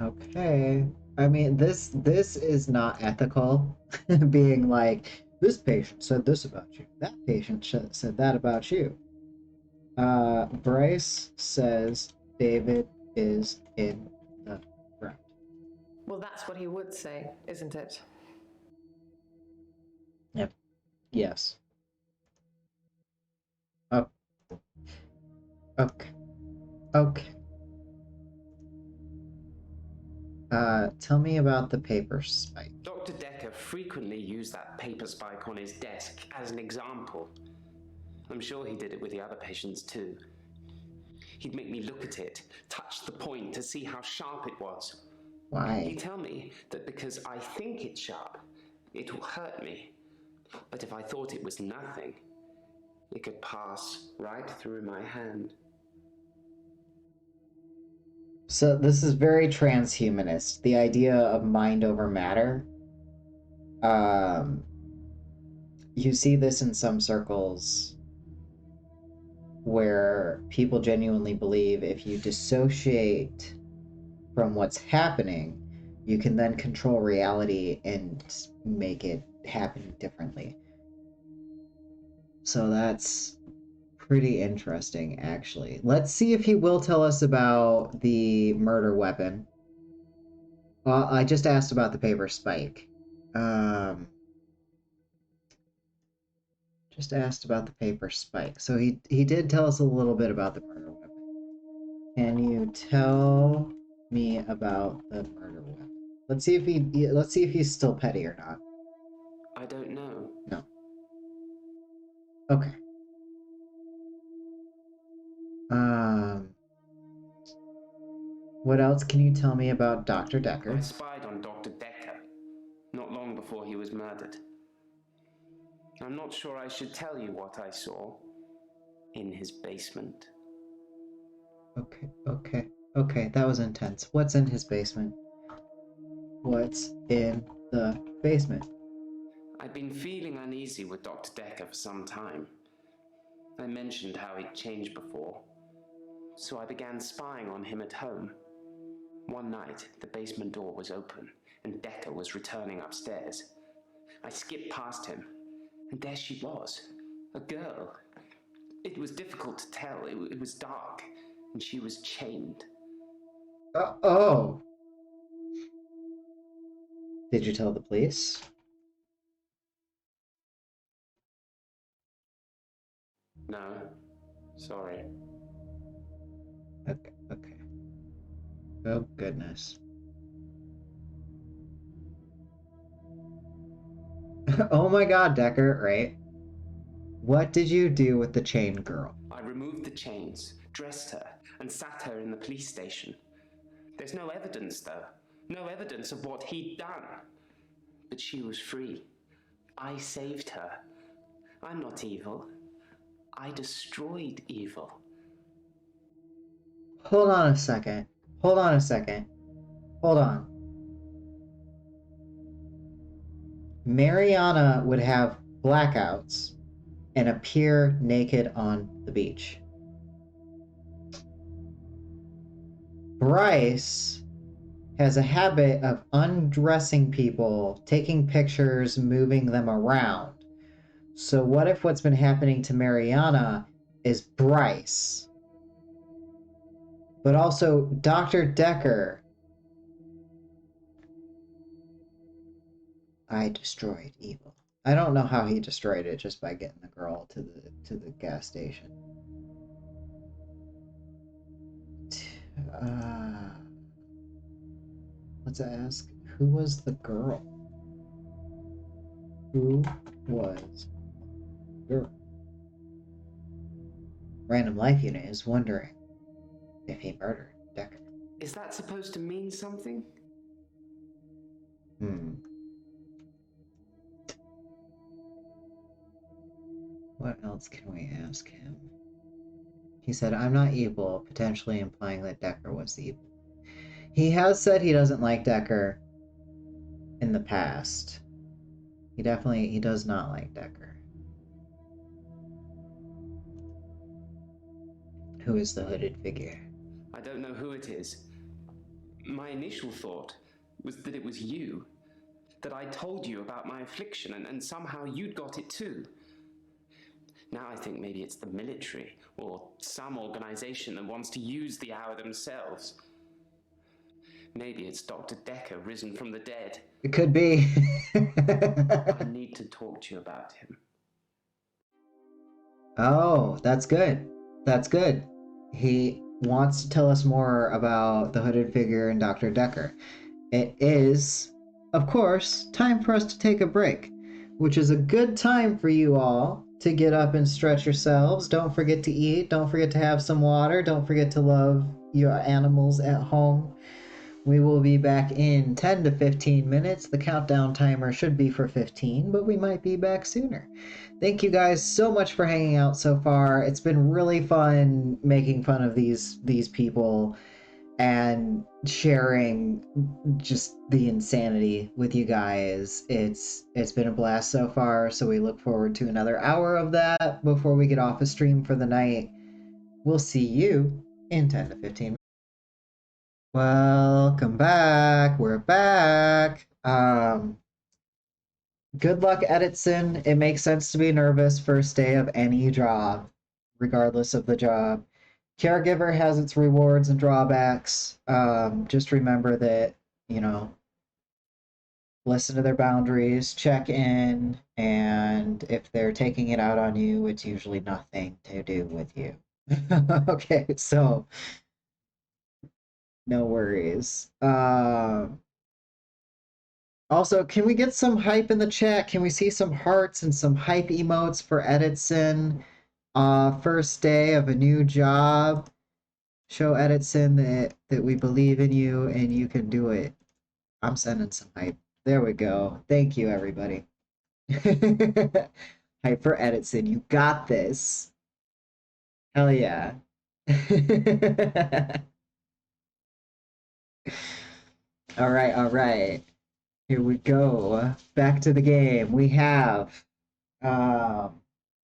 A: Okay. I mean, this is not ethical. Being like, this patient said this about you. That patient said that about you. Bryce says David is in the ground.
H: Well, that's what he would say, isn't it?
A: Yes. Oh. Okay. Okay. Tell me about the paper spike.
F: Dr. Dekker frequently used that paper spike on his desk as an example. I'm sure he did it with the other patients too. He'd make me look at it, touch the point to see how sharp it was.
A: Why?
F: He'd tell me that because I think it's sharp, it will hurt me. But if I thought it was nothing, it could pass right through my hand.
A: So this is very transhumanist, the idea of mind over matter. You see this in some circles where people genuinely believe if you dissociate from what's happening, you can then control reality and make it happen differently. So that's pretty interesting, actually. Let's see if he will tell us about the murder weapon. Well, I just asked about the paper spike. Just asked about the paper spike. So he did tell us a little bit about the murder weapon. Can you tell me about the murder weapon? Let's see if he's still petty or not.
F: I don't know.
A: No. Okay. What else can you tell me about Dr. Dekker?
F: I spied on Dr. Dekker not long before he was murdered. I'm not sure I should tell you what I saw in his basement.
A: Okay, that was intense. What's in his basement? What's in the basement?
F: I'd been feeling uneasy with Dr. Dekker for some time. I mentioned how he'd changed before, so I began spying on him at home. One night, the basement door was open, and Dekker was returning upstairs. I skipped past him, and there she was, a girl. It was difficult to tell. It was dark, and she was chained.
A: Oh. Did you tell the police?
F: No, sorry.
A: Okay. Oh, goodness. Oh my god, Dekker, right? What did you do with the chain girl?
F: I removed the chains, dressed her, and sat her in the police station. There's no evidence, though. No evidence of what he'd done. But she was free. I saved her. I'm not evil. I destroyed evil.
A: Hold on a second. Hold on. Mariana would have blackouts and appear naked on the beach. Bryce has a habit of undressing people, taking pictures, moving them around. So what if what's been happening to Mariana is Bryce? But also Dr. Dekker. I destroyed evil. I don't know how he destroyed it just by getting the girl to the gas station. Let's ask, who was the girl? Who was the girl? Random Life Unit is wondering if he murdered Dekker.
F: Is that supposed to mean something?
A: What else can we ask him? He said, I'm not evil, potentially implying that Dekker was the evil. He has said he doesn't like Dekker in the past. He does not like Dekker. Who is the hooded figure?
F: I don't know who it is. My initial thought was that it was you. That I told you about my affliction and somehow you'd got it too. Now I think maybe it's the military or some organization that wants to use the hour themselves. Maybe it's Dr. Dekker risen from the dead.
A: It could be.
F: I need to talk to you about him.
A: Oh, that's good. That's good. He wants to tell us more about the hooded figure and Dr. Dekker. It is, of course, time for us to take a break, which is a good time for you all to get up and stretch yourselves. Don't forget to eat. Don't forget to have some water. Don't forget to love your animals at home. We will be back in 10 to 15 minutes. The countdown timer should be for 15, but we might be back sooner. Thank you guys so much for hanging out so far. It's been really fun making fun of these people and sharing just the insanity with you guys. It's been a blast so far, so we look forward to another hour of that before we get off a stream for the night. We'll see you in 10 to 15. Welcome back. We're back. Good luck, Edison. It makes sense to be nervous first day of any job, regardless of the job. Caregiver has its rewards and drawbacks. Just remember that, you know, listen to their boundaries, check in, and if they're taking it out on you, it's usually nothing to do with you. Okay, so no worries. Also, can we get some hype in the chat? Can we see some hearts and some hype emotes for Edison? First day of a new job. Show Edison that we believe in you and you can do it. I'm sending some hype. There we go. Thank you, everybody. Hype for Edison. You got this. Hell yeah. All right, all right. Here we go. Back to the game. We have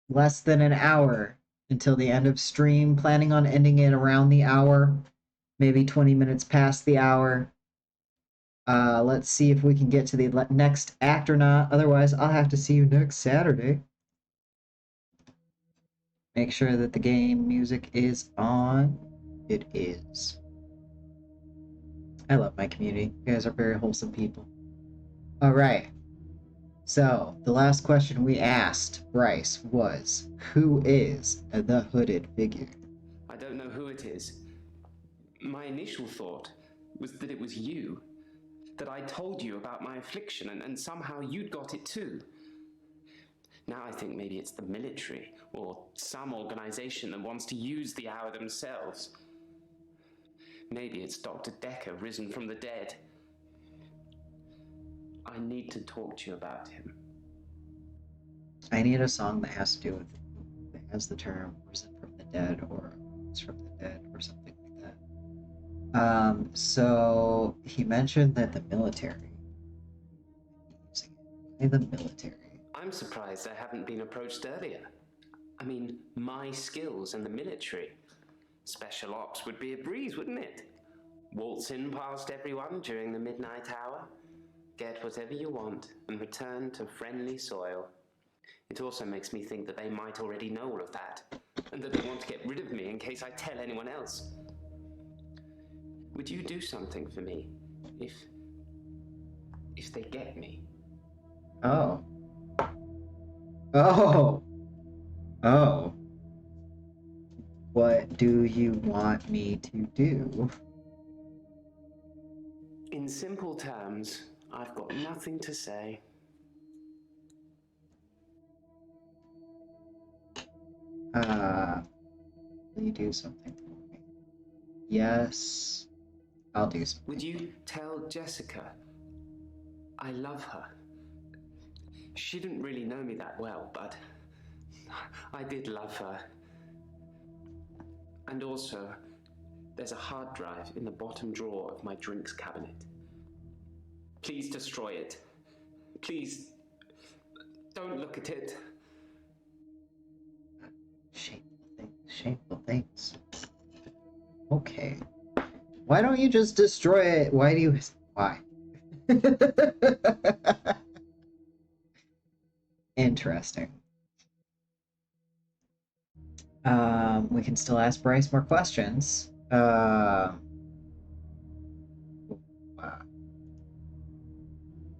A: less than an hour until the end of stream. Planning on ending it around the hour, maybe 20 minutes past the hour. Let's see if we can get to the next act or not. Otherwise, I'll have to see you next Saturday. Make sure that the game music is on. It is. I love my community. You guys are very wholesome people. All right. So, the last question we asked Bryce was, who is the hooded figure?
F: I don't know who it is. My initial thought was that it was you. That I told you about my affliction and somehow you'd got it too. Now I think maybe it's the military or some organization that wants to use the hour themselves. Maybe it's Dr. Dekker risen from the dead. I need to talk to you about him.
A: I need a song that has to do with, that has the term risen from the dead or it's from the dead or something like that. So he mentioned that the military. Why the military?
F: I'm surprised I haven't been approached earlier. I mean, my skills in the military. Special ops would be a breeze, wouldn't it? Waltz in past everyone during the midnight hour, get whatever you want, and return to friendly soil. It also makes me think that they might already know all of that, and that they want to get rid of me in case I tell anyone else. Would you do something for me if they get me?
A: Oh. Oh. Oh. What do you want me to do?
F: In simple terms, I've got nothing to say.
A: Will you do something for me? Yes, I'll do something.
F: Would you tell Jessica I love her? She didn't really know me that well, but I did love her. And also, there's a hard drive in the bottom drawer of my drinks cabinet. Please destroy it. Please, don't look at it.
A: Shameful things. Okay. Why don't you just destroy it? Why do you... Why? Interesting. We can still ask Bryce more questions.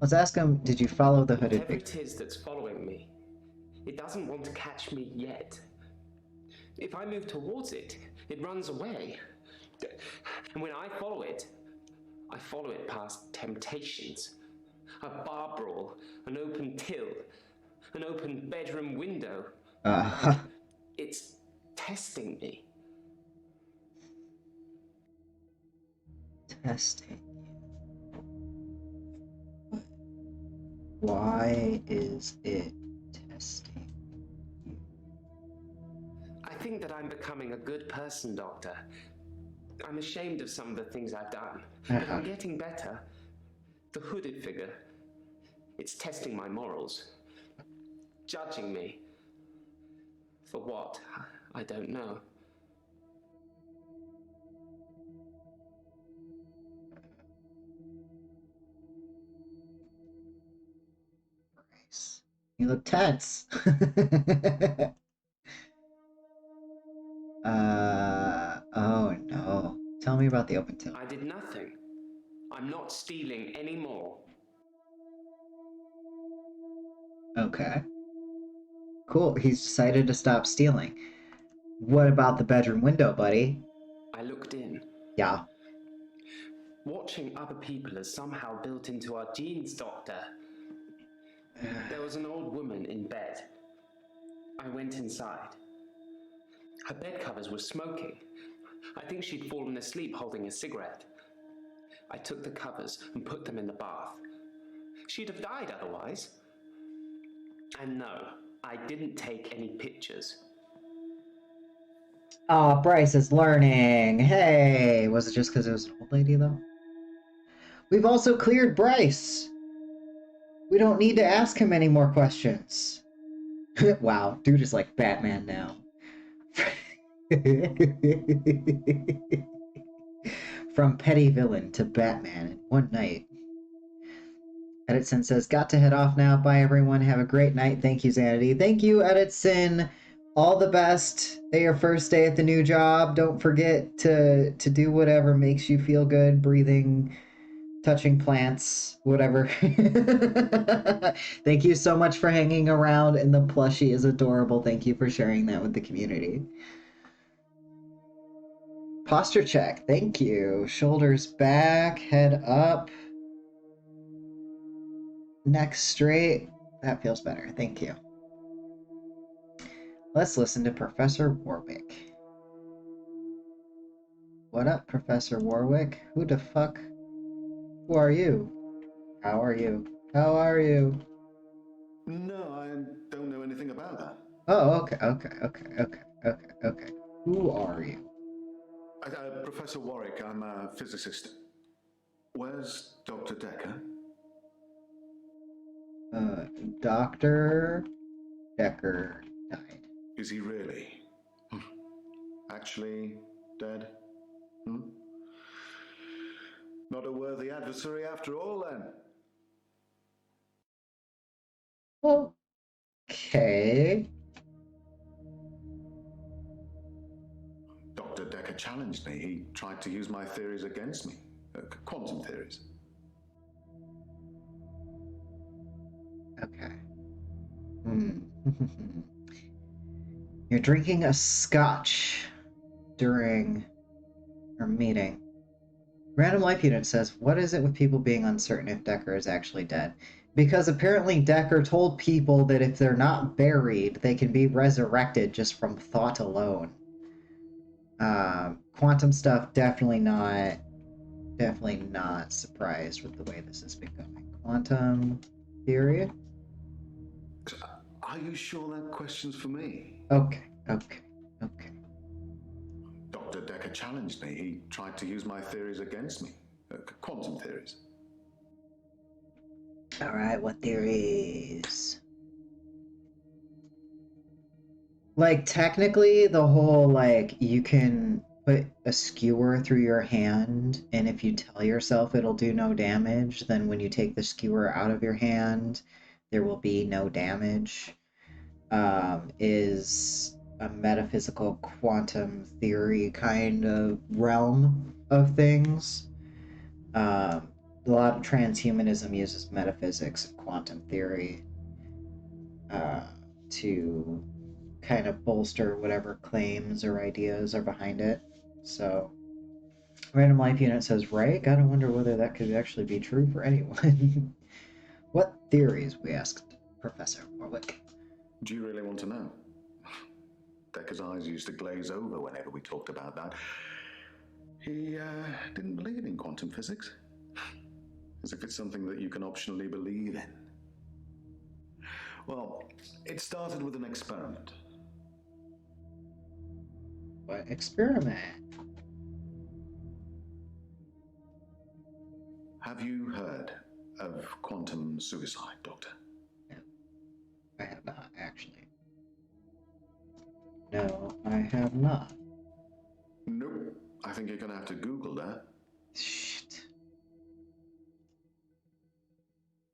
A: Let's ask him, did you follow the hooded
F: Whatever
A: figure?
F: it is that's following me, it doesn't want to catch me yet. If I move towards it, it runs away. And when I follow it past temptations. A bar brawl, an open till, an open bedroom window. Like it's testing me.
A: Testing you. Why is it testing you?
F: I think that I'm becoming a good person, Doctor. I'm ashamed of some of the things I've done, but I'm getting better. The hooded figure, it's testing my morals. Judging me. For what? I don't know.
A: Bryce, you look tense. Oh no. Tell me about the open till.
F: I did nothing. I'm not stealing anymore.
A: Okay. Cool. He's decided to stop stealing. What about the bedroom window, buddy?
F: I looked in.
A: Yeah.
F: Watching other people is somehow built into our genes, Doctor. There was an old woman in bed. I went inside. Her bed covers were smoking. I think she'd fallen asleep holding a cigarette. I took the covers and put them in the bath. She'd have died otherwise. And no, I didn't take any pictures.
A: Oh, Bryce is learning. Hey, was it just because it was an old lady, though? We've also cleared Bryce. We don't need to ask him any more questions. Wow, dude is like Batman now. From petty villain to Batman in one night. Editson says, got to head off now. Bye, everyone. Have a great night. Thank you, Xanity. Thank you, Editson. All the best at your first day at the new job. Don't forget to do whatever makes you feel good. Breathing, touching plants, whatever. Thank you so much for hanging around, and the plushie is adorable. Thank you for sharing that with the community. Posture check. Thank you. Shoulders back, head up. Neck straight. That feels better. Thank you. Let's listen to Professor Warwick. What up, Professor Warwick? Who the fuck? Who are you? How are you? How are you?
I: No, I don't know anything about that.
A: Oh, okay. Who are you?
I: Professor Warwick, I'm a physicist. Where's Dr. Dekker?
A: Dr. Dekker died.
I: Is he really? Actually dead? Not a worthy adversary after all, then.
A: Okay.
I: Dr. Dekker challenged me. He tried to use my theories against me. Quantum theories.
A: Okay. You're drinking a scotch during our meeting. Random Life Unit says, what is it with people being uncertain if Dekker is actually dead? Because apparently Dekker told people that if they're not buried, they can be resurrected just from thought alone. Quantum stuff, definitely not surprised with the way this has been going. Quantum theory?
I: Are you sure that question's for me?
A: Okay.
I: Dr. Dekker challenged me. He tried to use my theories against me. Quantum theories.
A: Alright, what theories? Like, technically, the whole, like, you can put a skewer through your hand, and if you tell yourself it'll do no damage, then when you take the skewer out of your hand, there will be no damage, is a metaphysical quantum theory kind of realm of things. A lot of transhumanism uses metaphysics and quantum theory to kind of bolster whatever claims or ideas are behind it. So, random life unit says, right? Gotta wonder whether that could actually be true for anyone. What theories? We asked Professor Warwick.
I: Do you really want to know? Dekker's eyes used to glaze over whenever we talked about that. He didn't believe in quantum physics. As if it's something that you can optionally believe in. Well, it started with an experiment.
A: What experiment?
I: Have you heard of quantum suicide, Doctor?
A: No, I have not, actually. No, I have not.
I: Nope. I think you're going to have to Google that.
A: Shit.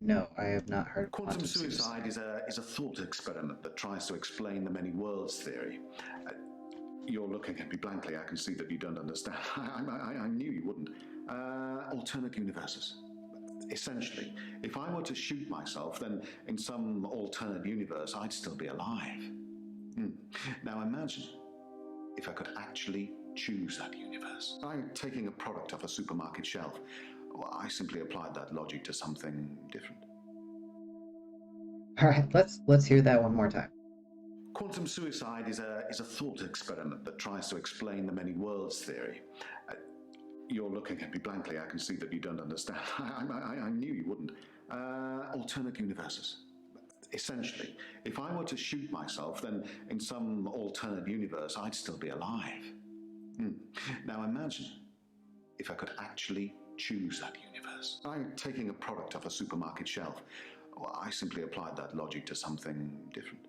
A: No, I have not heard of
I: Quantum suicide is a thought experiment that tries to explain the many worlds theory. You're looking at me blankly. I can see that you don't understand. I knew you wouldn't. Alternate universes. Essentially, if I were to shoot myself, then in some alternate universe, I'd still be alive. Now imagine if I could actually choose that universe. I'm taking a product off a supermarket shelf. Well, I simply applied that logic to something different.
A: All right, let's hear that one more time.
I: Quantum suicide is a thought experiment that tries to explain the many worlds theory. You're looking at me blankly. I can see that you don't understand. I knew you wouldn't. Alternate universes. Essentially, if I were to shoot myself, then in some alternate universe, I'd still be alive. Now imagine if I could actually choose that universe. I'm taking a product off a supermarket shelf. Well, I simply applied that logic to something different.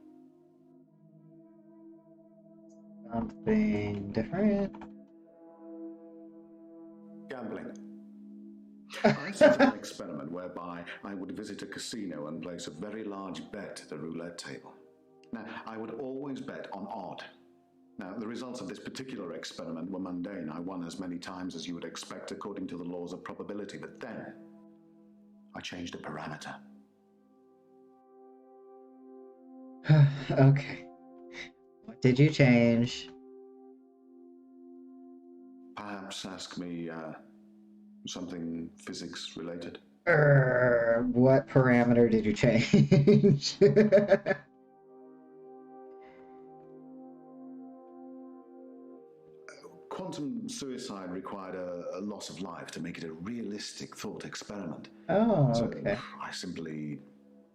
A: Something different.
I: Gambling. I set up an experiment whereby I would visit a casino and place a very large bet at the roulette table. Now, I would always bet on odd. Now, the results of this particular experiment were mundane. I won as many times as you would expect according to the laws of probability. But then, I changed a parameter.
A: Okay. What did you change?
I: Perhaps ask me something physics related.
A: What parameter did you change?
I: Quantum suicide required a loss of life to make it a realistic thought experiment.
A: Oh,
I: So
A: okay.
I: I simply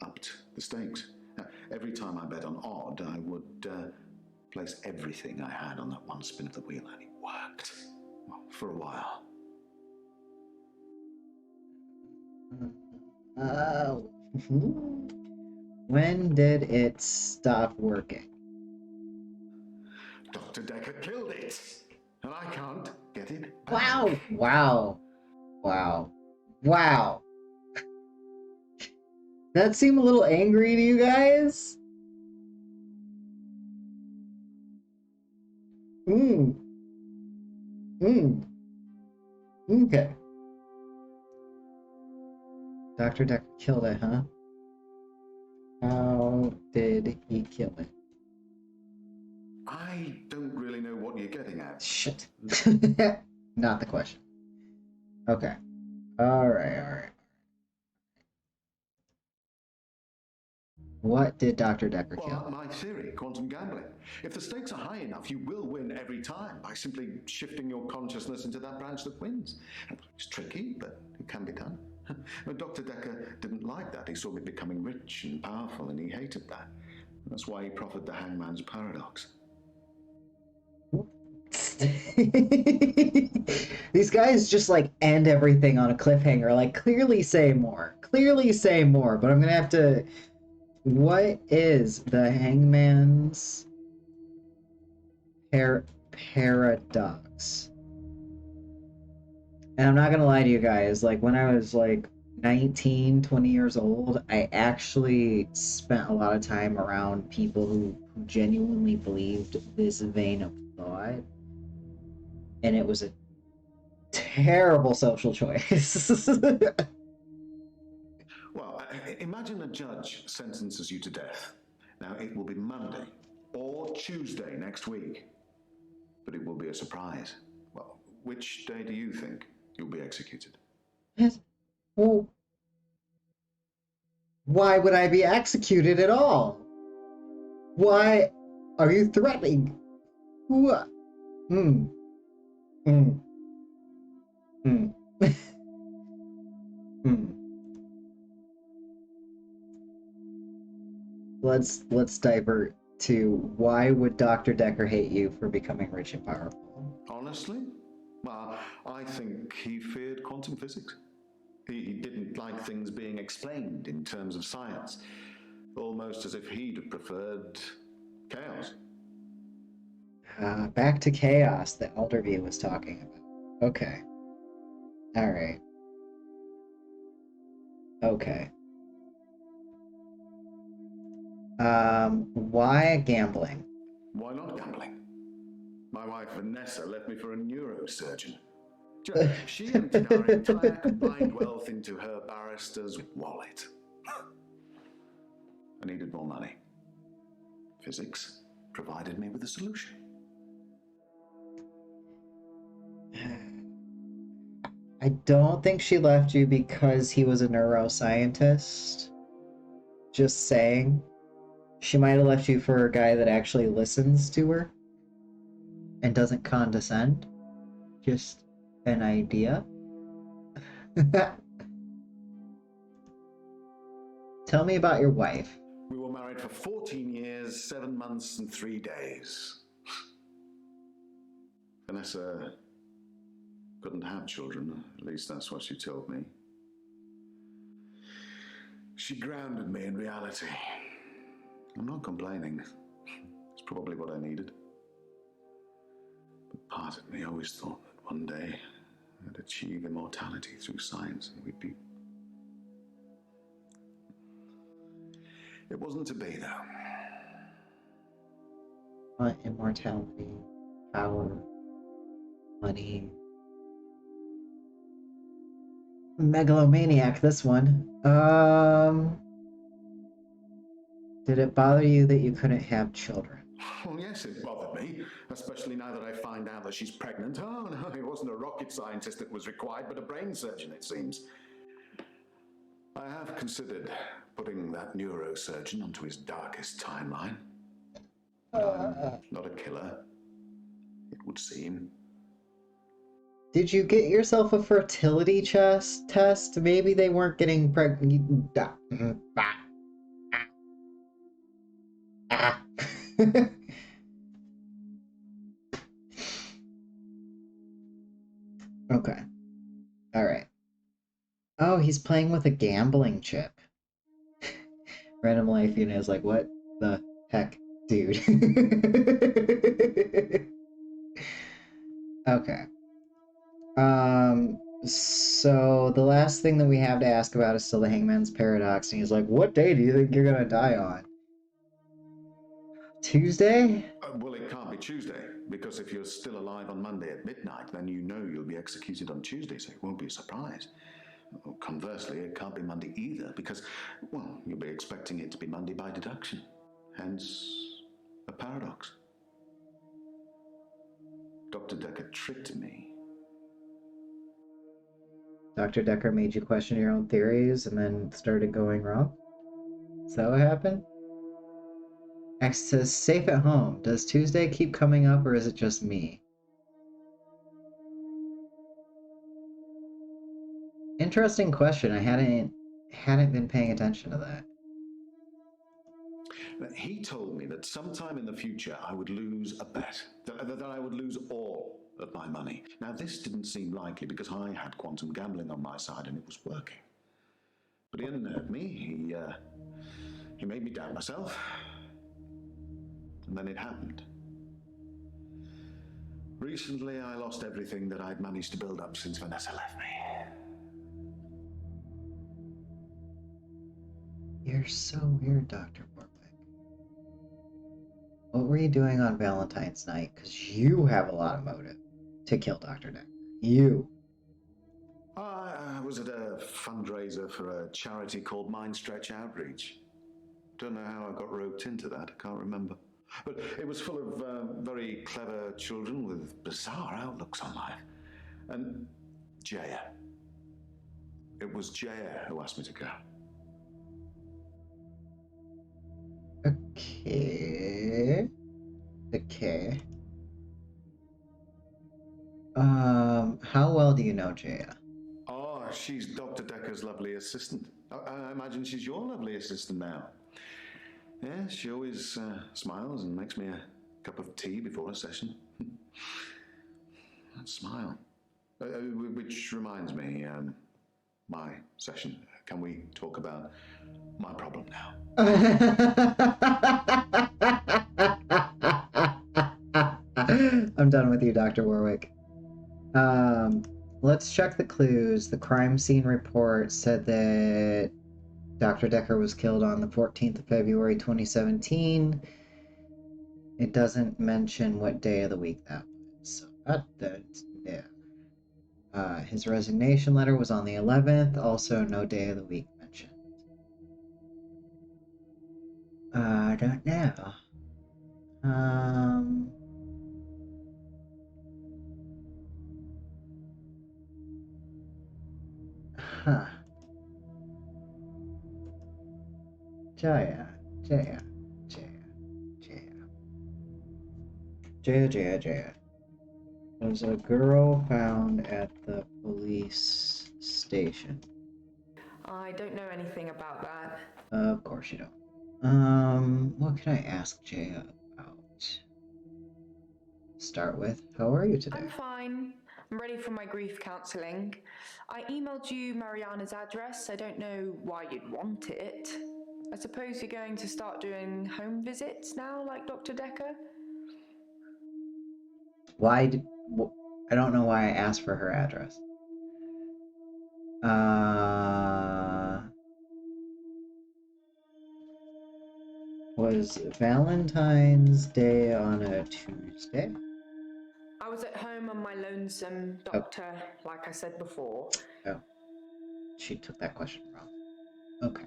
I: upped the stakes. Now, every time I bet on odd, I would place everything I had on that one spin of the wheel, and it worked. Well, for a while.
A: When did it stop working?
I: Dr. Dekker killed it, and I can't get it back.
A: Wow! Wow! Wow! Wow! That seemed a little angry to you guys? Okay. Dr. Dekker killed it, huh? How did he kill it?
I: I don't really know what you're getting at.
A: Shit. Not the question. Okay. Alright. What did Dr. Dekker
I: Well,
A: kill?
I: my theory, quantum gambling. If the stakes are high enough, you will win every time by simply shifting your consciousness into that branch that wins. It's tricky, but it can be done. But Dr. Dekker didn't like that. He saw me becoming rich and powerful, and he hated that. That's why he proffered the hangman's paradox.
A: These guys just like end everything on a cliffhanger. Like, clearly say more. Clearly say more. But I'm gonna have to. What is the hangman's paradox? And I'm not gonna lie to you guys. Like, when I was like 19, 20 years old, I actually spent a lot of time around people who genuinely believed this vein of thought. And it was a terrible social choice.
I: Well, imagine a judge sentences you to death. Now, it will be Monday, or or Tuesday next week. But it will be a surprise. Well, which day do you think you'll be executed?
A: Yes. Well, why would I be executed at all? Why are you threatening? What? Hmm. Hmm. Hmm. Hmm. Let's divert to why would Dr. Dekker hate you for becoming rich and powerful?
I: Honestly? Well, I think he feared quantum physics. He didn't like things being explained in terms of science, almost as if he'd have preferred chaos.
A: Back to chaos that Elderview was talking about. Okay. Alright. Okay. Why gambling?
I: Why not gambling? My wife Vanessa left me for a neurosurgeon. She emptied our entire combined wealth into her barrister's wallet. I needed more money. Physics provided me with a solution.
A: I don't think she left you because he was a neuroscientist. Just saying. She might have left you for a guy that actually listens to her and doesn't condescend. Just an idea. Tell me about your wife.
I: We were married for 14 years, 7 months, and 3 days. Vanessa couldn't have children, at least that's what she told me. She grounded me in reality. I'm not complaining. It's probably what I needed. But part of me always thought that one day I'd achieve immortality through science and we'd be... It wasn't to be, though.
A: Want immortality, power, money. Megalomaniac, this one. Did it bother you that you couldn't have children?
I: Well, yes, it bothered me, especially now that I find out that she's pregnant. Oh, no, it wasn't a rocket scientist that was required, but a brain surgeon, it seems. I have considered putting that neurosurgeon onto his darkest timeline. But I'm not a killer, it would seem.
A: Did you get yourself a fertility test? Maybe they weren't getting pregnant. Okay. Alright. Oh, he's playing with a gambling chip. Random Life Unit is like, what the heck, dude? Okay. So the last thing that we have to ask about is still the Hangman's Paradox, and he's like, what day do you think you're gonna die on? Tuesday?
I: Well, it can't be Tuesday, because if you're still alive on Monday at midnight, then you know you'll be executed on Tuesday, so it won't be a surprise. Conversely, it can't be Monday either, because, well, you'll be expecting it to be Monday by deduction. Hence, a paradox. Dr. Dekker tricked me.
A: Dr. Dekker made you question your own theories and then started going wrong? Is that what happened? X says, safe at home. Does Tuesday keep coming up or is it just me? Interesting question. I hadn't been paying attention to that.
I: He told me that sometime in the future I would lose a bet, that I would lose all of my money. Now, this didn't seem likely because I had quantum gambling on my side and it was working. But he unnerved me. He made me doubt myself. And then it happened. Recently, I lost everything that I'd managed to build up since Vanessa left me.
A: You're so weird, Dr. Warwick. What were you doing on Valentine's night? Because you have a lot of motive to kill Dr. Dekker. You.
I: I was at a fundraiser for a charity called Mind Stretch Outreach. Don't know how I got roped into that, I can't remember. But it was full of very clever children with bizarre outlooks on life. And Jaya. It was Jaya who asked me to go.
A: Okay. Okay. How well do you know Jaya?
I: Oh, she's Dr. Dekker's lovely assistant. I imagine she's your lovely assistant now. Yeah, she always smiles and makes me a cup of tea before a session. That smile. Which reminds me, my session. Can we talk about my problem now?
A: I'm done with you, Dr. Warwick. Let's check the clues. The crime scene report said that Dr. Dekker was killed on the 14th of February 2017. It doesn't mention what day of the week that was. So that's yeah. His resignation letter was on the 11th. Also, no day of the week mentioned. I don't know. Huh. Jaya. Jaya. Jaya. Jaya. Jaya. Jaya. Jaya. Was a girl found at the police station.
C: I don't know anything about that.
A: Of course you don't. What can I ask Jaya about? Start with, how are you today?
C: I'm fine. I'm ready for my grief counselling. I emailed you Mariana's address. I don't know why you'd want it. I suppose you're going to start doing home visits now, like Dr. Dekker?
A: I don't know why I asked for her address. Was Valentine's Day on a Tuesday?
C: I was at home on my lonesome, Doctor, like I said before.
A: Oh. She took that question wrong. Okay.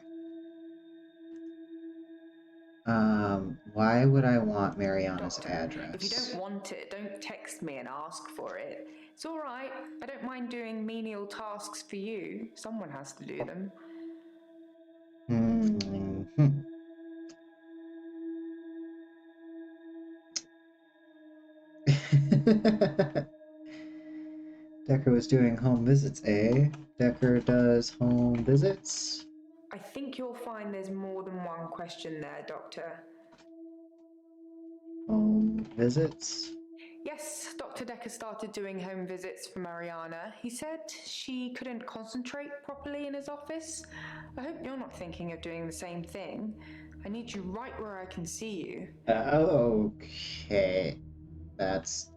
A: Why would I want Mariana's
C: Doctor,
A: address?
C: if you don't want it, don't text me and ask for it. It's all right. I don't mind doing menial tasks for you. Someone has to do them.
A: Dekker was doing home visits, eh? Dekker does home visits?
C: I think you'll find there's more than one question there, Doctor.
A: Home visits?
C: Yes, Dr. Dekker started doing home visits for Mariana. He said she couldn't concentrate properly in his office. I hope you're not thinking of doing the same thing. I need you right where I can see you.
A: Okay. That's...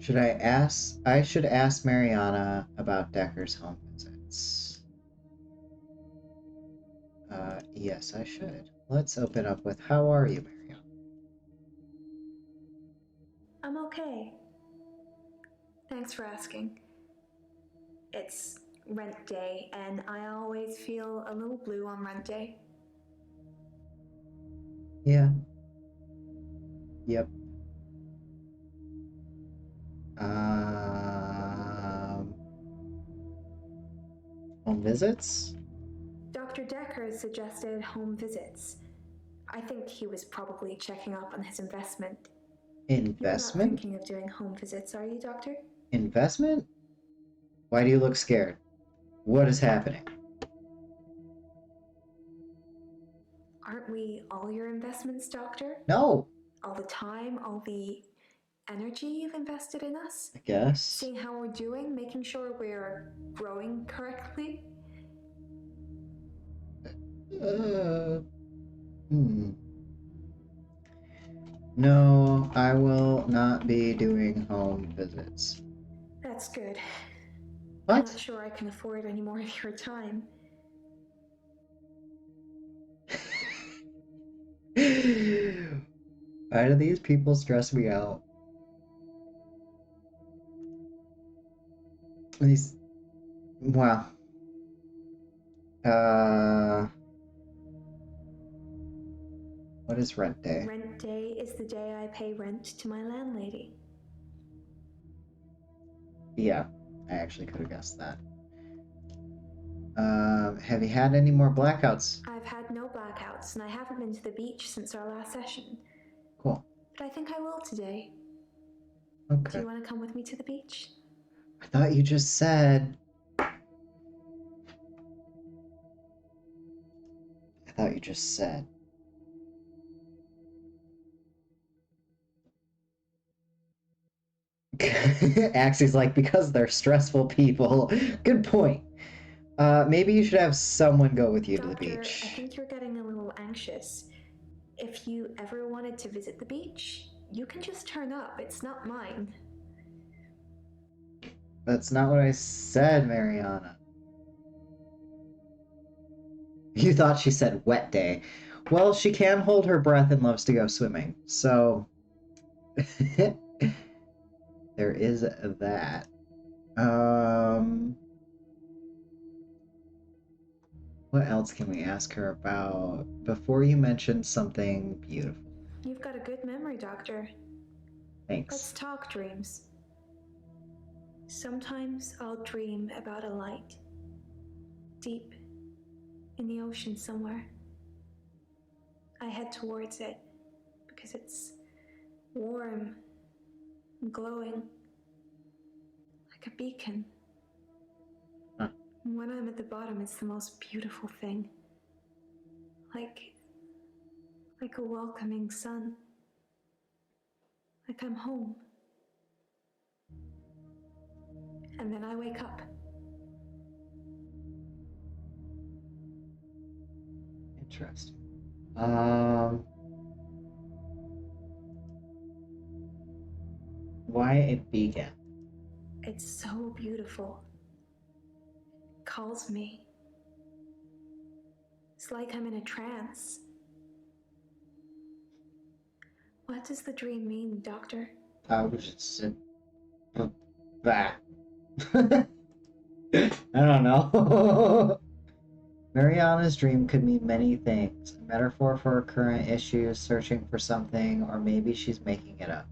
A: Should I ask... I should ask Mariana about Dekker's home visits. Yes, I should. Let's open up with, how are you, Mariana?
E: I'm okay. Thanks for asking. It's rent day, and I always feel a little blue on rent day.
A: Yeah. Yep. Home visits?
E: Dr. Dekker suggested home visits. I think he was probably checking up on his investment.
A: Investment?
E: You're not thinking of doing home visits, are you, Doctor?
A: Investment? Why do you look scared? What is happening?
E: Aren't we all your investments, Doctor?
A: No.
E: All the time, all the energy you've invested in us?
A: I guess.
E: Seeing how we're doing, making sure we're growing correctly?
A: No, I will not be doing home visits.
E: That's good.
A: What?
E: I'm not sure I can afford any more of your time.
A: Why do these people stress me out? These... Wow. What is rent day?
E: Rent day is the day I pay rent to my landlady.
A: Yeah, I actually could have guessed that. Have you had any more blackouts?
E: I've had no blackouts, and I haven't been to the beach since our last session.
A: Cool.
E: But I think I will today.
A: Okay.
E: Do you want to come with me to the beach?
A: I thought you just said... Axie's like, because they're stressful people. Good point. Maybe you should have someone go with you to the
E: Doctor,
A: beach.
E: I think you're getting a little anxious. If you ever wanted to visit the beach, you can just turn up. It's not mine.
A: That's not what I said, Mariana. You thought she said wet day. Well, she can hold her breath and loves to go swimming, so... there is that. What else can we ask her about before you mention something beautiful?
E: You've got a good memory, Doctor.
A: Thanks.
E: Let's talk dreams. Sometimes I'll dream about a light. Deep in the ocean somewhere. I head towards it because it's warm and glowing. Like a beacon.
A: Huh.
E: When I'm at the bottom, it's the most beautiful thing. Like a welcoming sun. Like I'm home. And then I wake up.
A: Interesting. Why a beacon?
E: It's so beautiful. It calls me. It's like I'm in a trance. What does the dream mean, Doctor?
A: I was just that. I don't know. Mariana's dream could mean many things. A metaphor for her current issues, searching for something, or maybe she's making it up.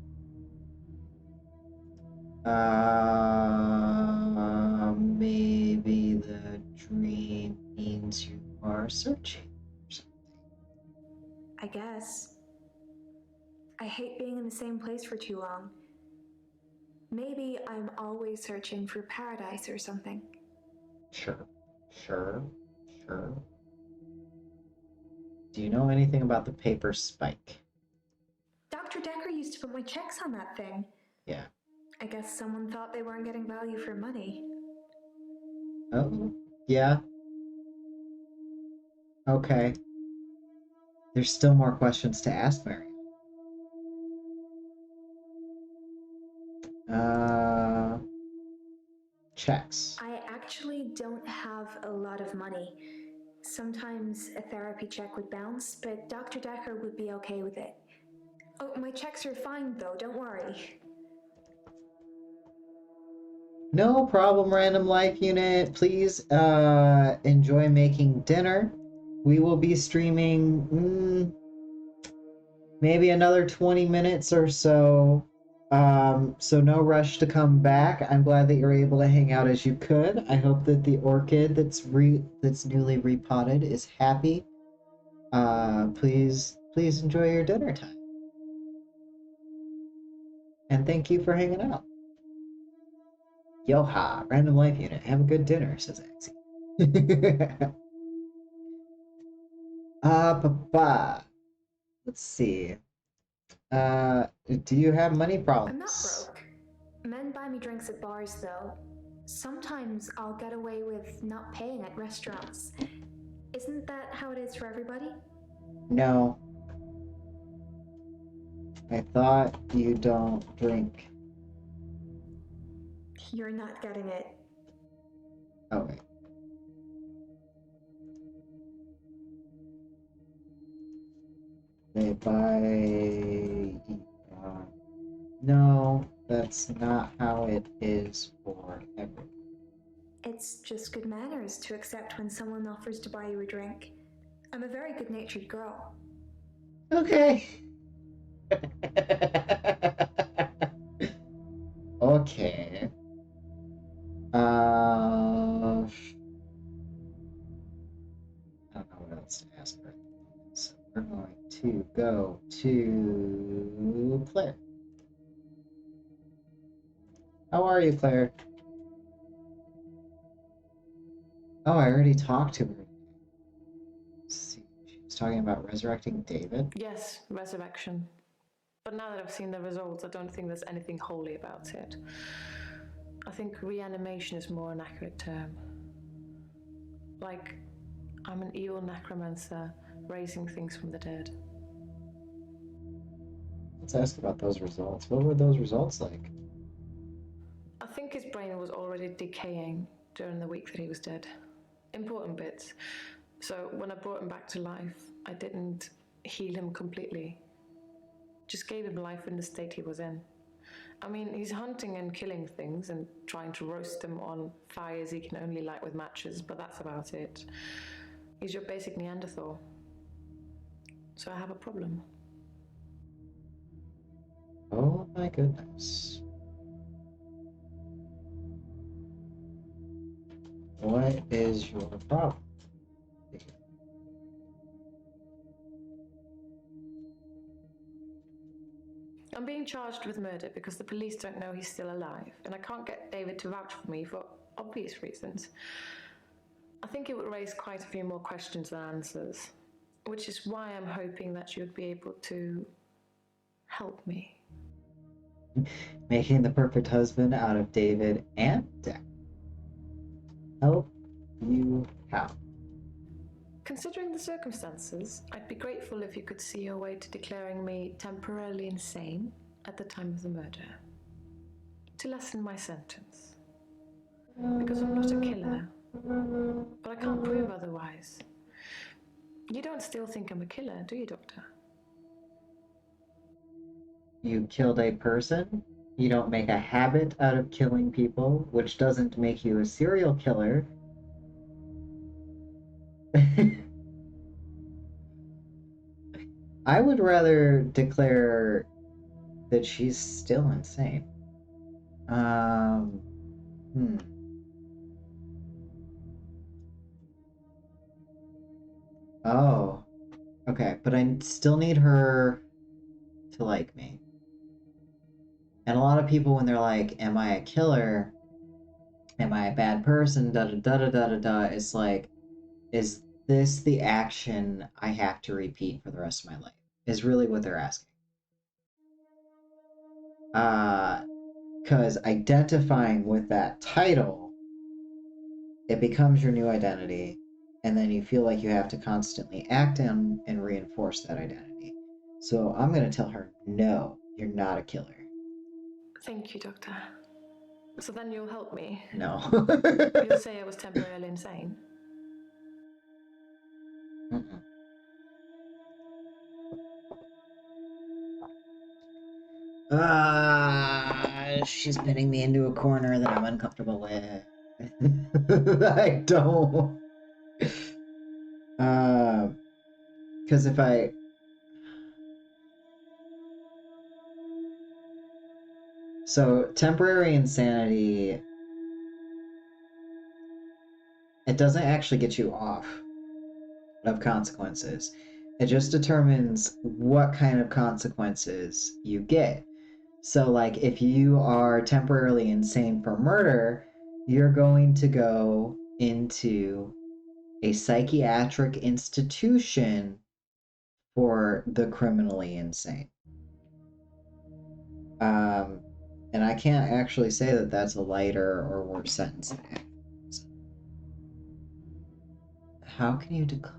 A: Maybe the dream means you are searching for something.
E: I guess. I hate being in the same place for too long. Maybe I'm always searching for paradise or something.
A: Sure. Do you know anything about the paper spike?
E: Dr. Dekker used to put my checks on that thing.
A: Yeah.
E: I guess someone thought they weren't getting value for money.
A: Oh, yeah. Okay. There's still more questions to ask, Mary. Checks.
E: I actually don't have a lot of money. Sometimes a therapy check would bounce, but Dr. Dekker would be okay with it. Oh, my checks are fine though, don't worry.
A: No problem, Random Life Unit. Please enjoy making dinner. We will be streaming maybe another 20 minutes or so. So no rush to come back. I'm glad that you're able to hang out as you could. I hope that the orchid that's newly repotted is happy. Please enjoy your dinner time. And thank you for hanging out. Yoha, Random Life Unit. Have a good dinner, says Axie. Papa. Let's see. Do you have money problems?
E: I'm not broke. Men buy me drinks at bars though. Sometimes I'll get away with not paying at restaurants. Isn't that how it is for everybody?
A: No. I thought you don't drink.
E: You're not getting it.
A: Okay. They buy... No, that's not how it is for everyone.
E: It's just good manners to accept when someone offers to buy you a drink. I'm a very good-natured girl.
A: Okay. Okay. I don't know what else to ask her. So we're going to go to Claire. How are you, Claire? Oh, I already talked to her. Let's see. She was talking about resurrecting David.
H: Yes, resurrection. But now that I've seen the results, I don't think there's anything holy about it. I think reanimation is more an accurate term. Like, I'm an evil necromancer raising things from the dead.
A: Let's ask about those results. What were those results like?
H: I think his brain was already decaying during the week that he was dead. Important bits. So when I brought him back to life, I didn't heal him completely. Just gave him life in the state he was in. I mean, he's hunting and killing things and trying to roast them on fires he can only light with matches, but that's about it. He's your basic Neanderthal. So I have a problem.
A: Oh my goodness. What is your problem?
H: I'm being charged with murder because the police don't know he's still alive, and I can't get David to vouch for me for obvious reasons. I think it would raise quite a few more questions than answers, which is why I'm hoping that you'd be able to help me.
A: Making the perfect husband out of David and Dekker. Help you how?
H: Considering the circumstances, I'd be grateful if you could see a way to declaring me temporarily insane at the time of the murder. To lessen my sentence. Because I'm not a killer, but I can't prove otherwise. You don't still think I'm a killer, do you, Doctor?
A: You killed a person? You don't make a habit out of killing people, which doesn't make you a serial killer. I would rather declare that she's still insane. Hmm. Oh. Okay, but I still need her to like me. And a lot of people, when they're like, am I a killer? Am I a bad person? Da da da da da da da. It's like, is this the action I have to repeat for the rest of my life? Is really what they're asking. Because identifying with that title, it becomes your new identity, and then you feel like you have to constantly act in and reinforce that identity. So I'm going to tell her, no, you're not a killer.
H: Thank you, Doctor. So then you'll help me?
A: No.
H: You'll say I was temporarily insane?
A: Mm-mm. She's pinning me into a corner that I'm uncomfortable with. I don't. Because if I. So, temporary insanity. It doesn't actually get you off of consequences. It just determines what kind of consequences you get. So, like, if you are temporarily insane for murder, you're going to go into a psychiatric institution for the criminally insane. And I can't actually say that that's a lighter or worse sentence than that. How can you declare?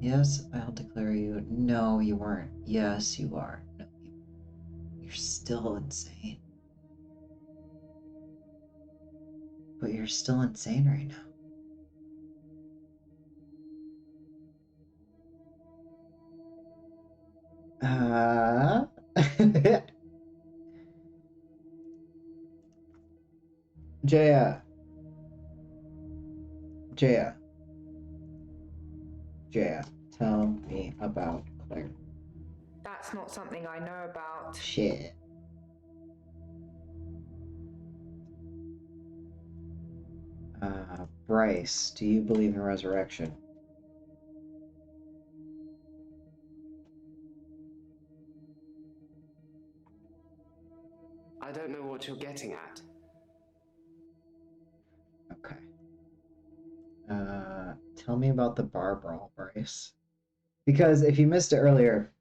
A: Yes, I'll declare you. No, you weren't. Yes, you are. No, you're still insane. But you're still insane right now. Jaya. Jaya, tell me about Claire.
C: That's not something I know about.
A: Shit. Bryce, do you believe in resurrection?
F: I don't know what you're getting at.
A: Okay. Tell me about the bar brawl, Bryce. Because if you missed it earlier,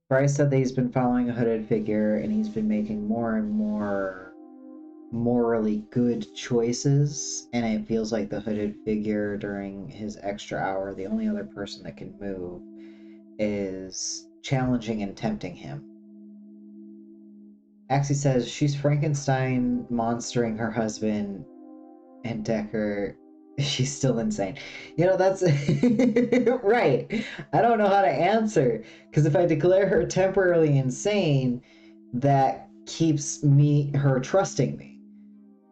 A: Bryce said that he's been following a hooded figure and he's been making more and more morally good choices, and it feels like the hooded figure during his extra hour, the only other person that can move, is challenging and tempting him. Axie says she's Frankenstein monstering her husband, and Dekker, she's still insane. You know, that's right. I don't know how to answer, because if I declare her temporarily insane, that keeps her trusting me.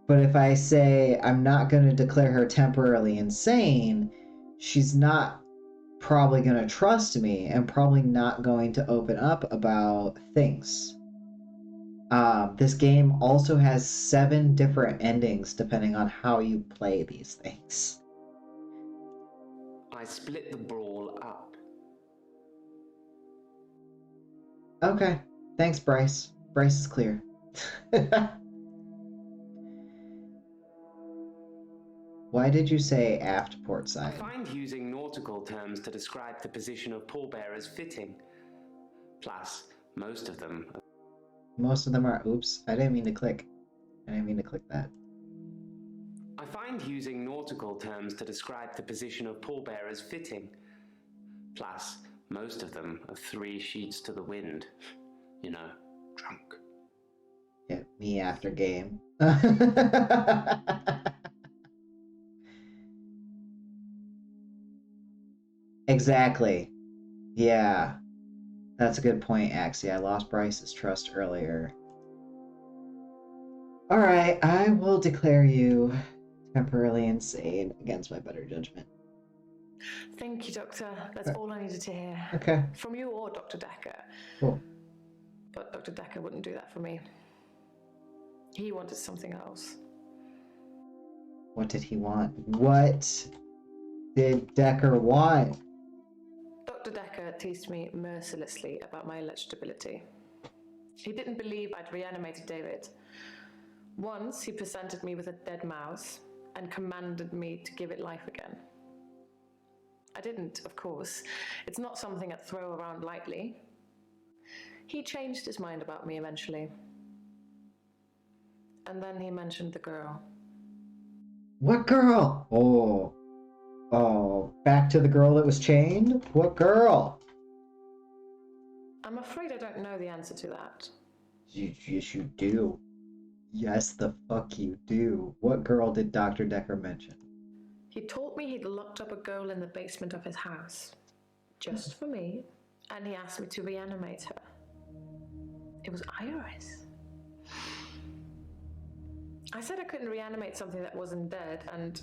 A: But if I say I'm not going to declare her temporarily insane, she's not probably going to trust me and probably not going to open up about things. This game also has 7 different endings depending on how you play these things.
F: I split the brawl up.
A: Okay, thanks, Bryce. Bryce is clear. Why did you say aft port
F: I
A: side?
F: find using nautical terms to describe the position of pallbearers fitting. Plus, most of them
A: are... Oops, I didn't mean to click. I didn't mean to click that.
F: I find using nautical terms to describe the position of pallbearers fitting. Plus, most of them are 3 sheets to the wind. You know, drunk.
A: Yeah, me after game. Exactly. Yeah. That's a good point, Axie. I lost Bryce's trust earlier. Alright, I will declare you temporarily insane against my better judgment.
H: Thank you, Doctor. That's all I needed to hear.
A: Okay.
H: From you or Dr. Dekker.
A: Cool.
H: But Dr. Dekker wouldn't do that for me. He wanted something else.
A: What did he want? What did Dekker want?
H: Dr. Dekker teased me mercilessly about my electability. He didn't believe I'd reanimated David. Once he presented me with a dead mouse and commanded me to give it life again. I didn't, of course. It's not something I'd throw around lightly. He changed his mind about me eventually. And then he mentioned the girl.
A: What girl? Oh, back to the girl that was chained? What girl?
H: I'm afraid I don't know the answer to that.
A: Yes, you do. Yes, the fuck you do. What girl did Dr. Dekker mention?
H: He told me he'd locked up a girl in the basement of his house. Just for me. And he asked me to reanimate her. It was Iris. I said I couldn't reanimate something that wasn't dead, and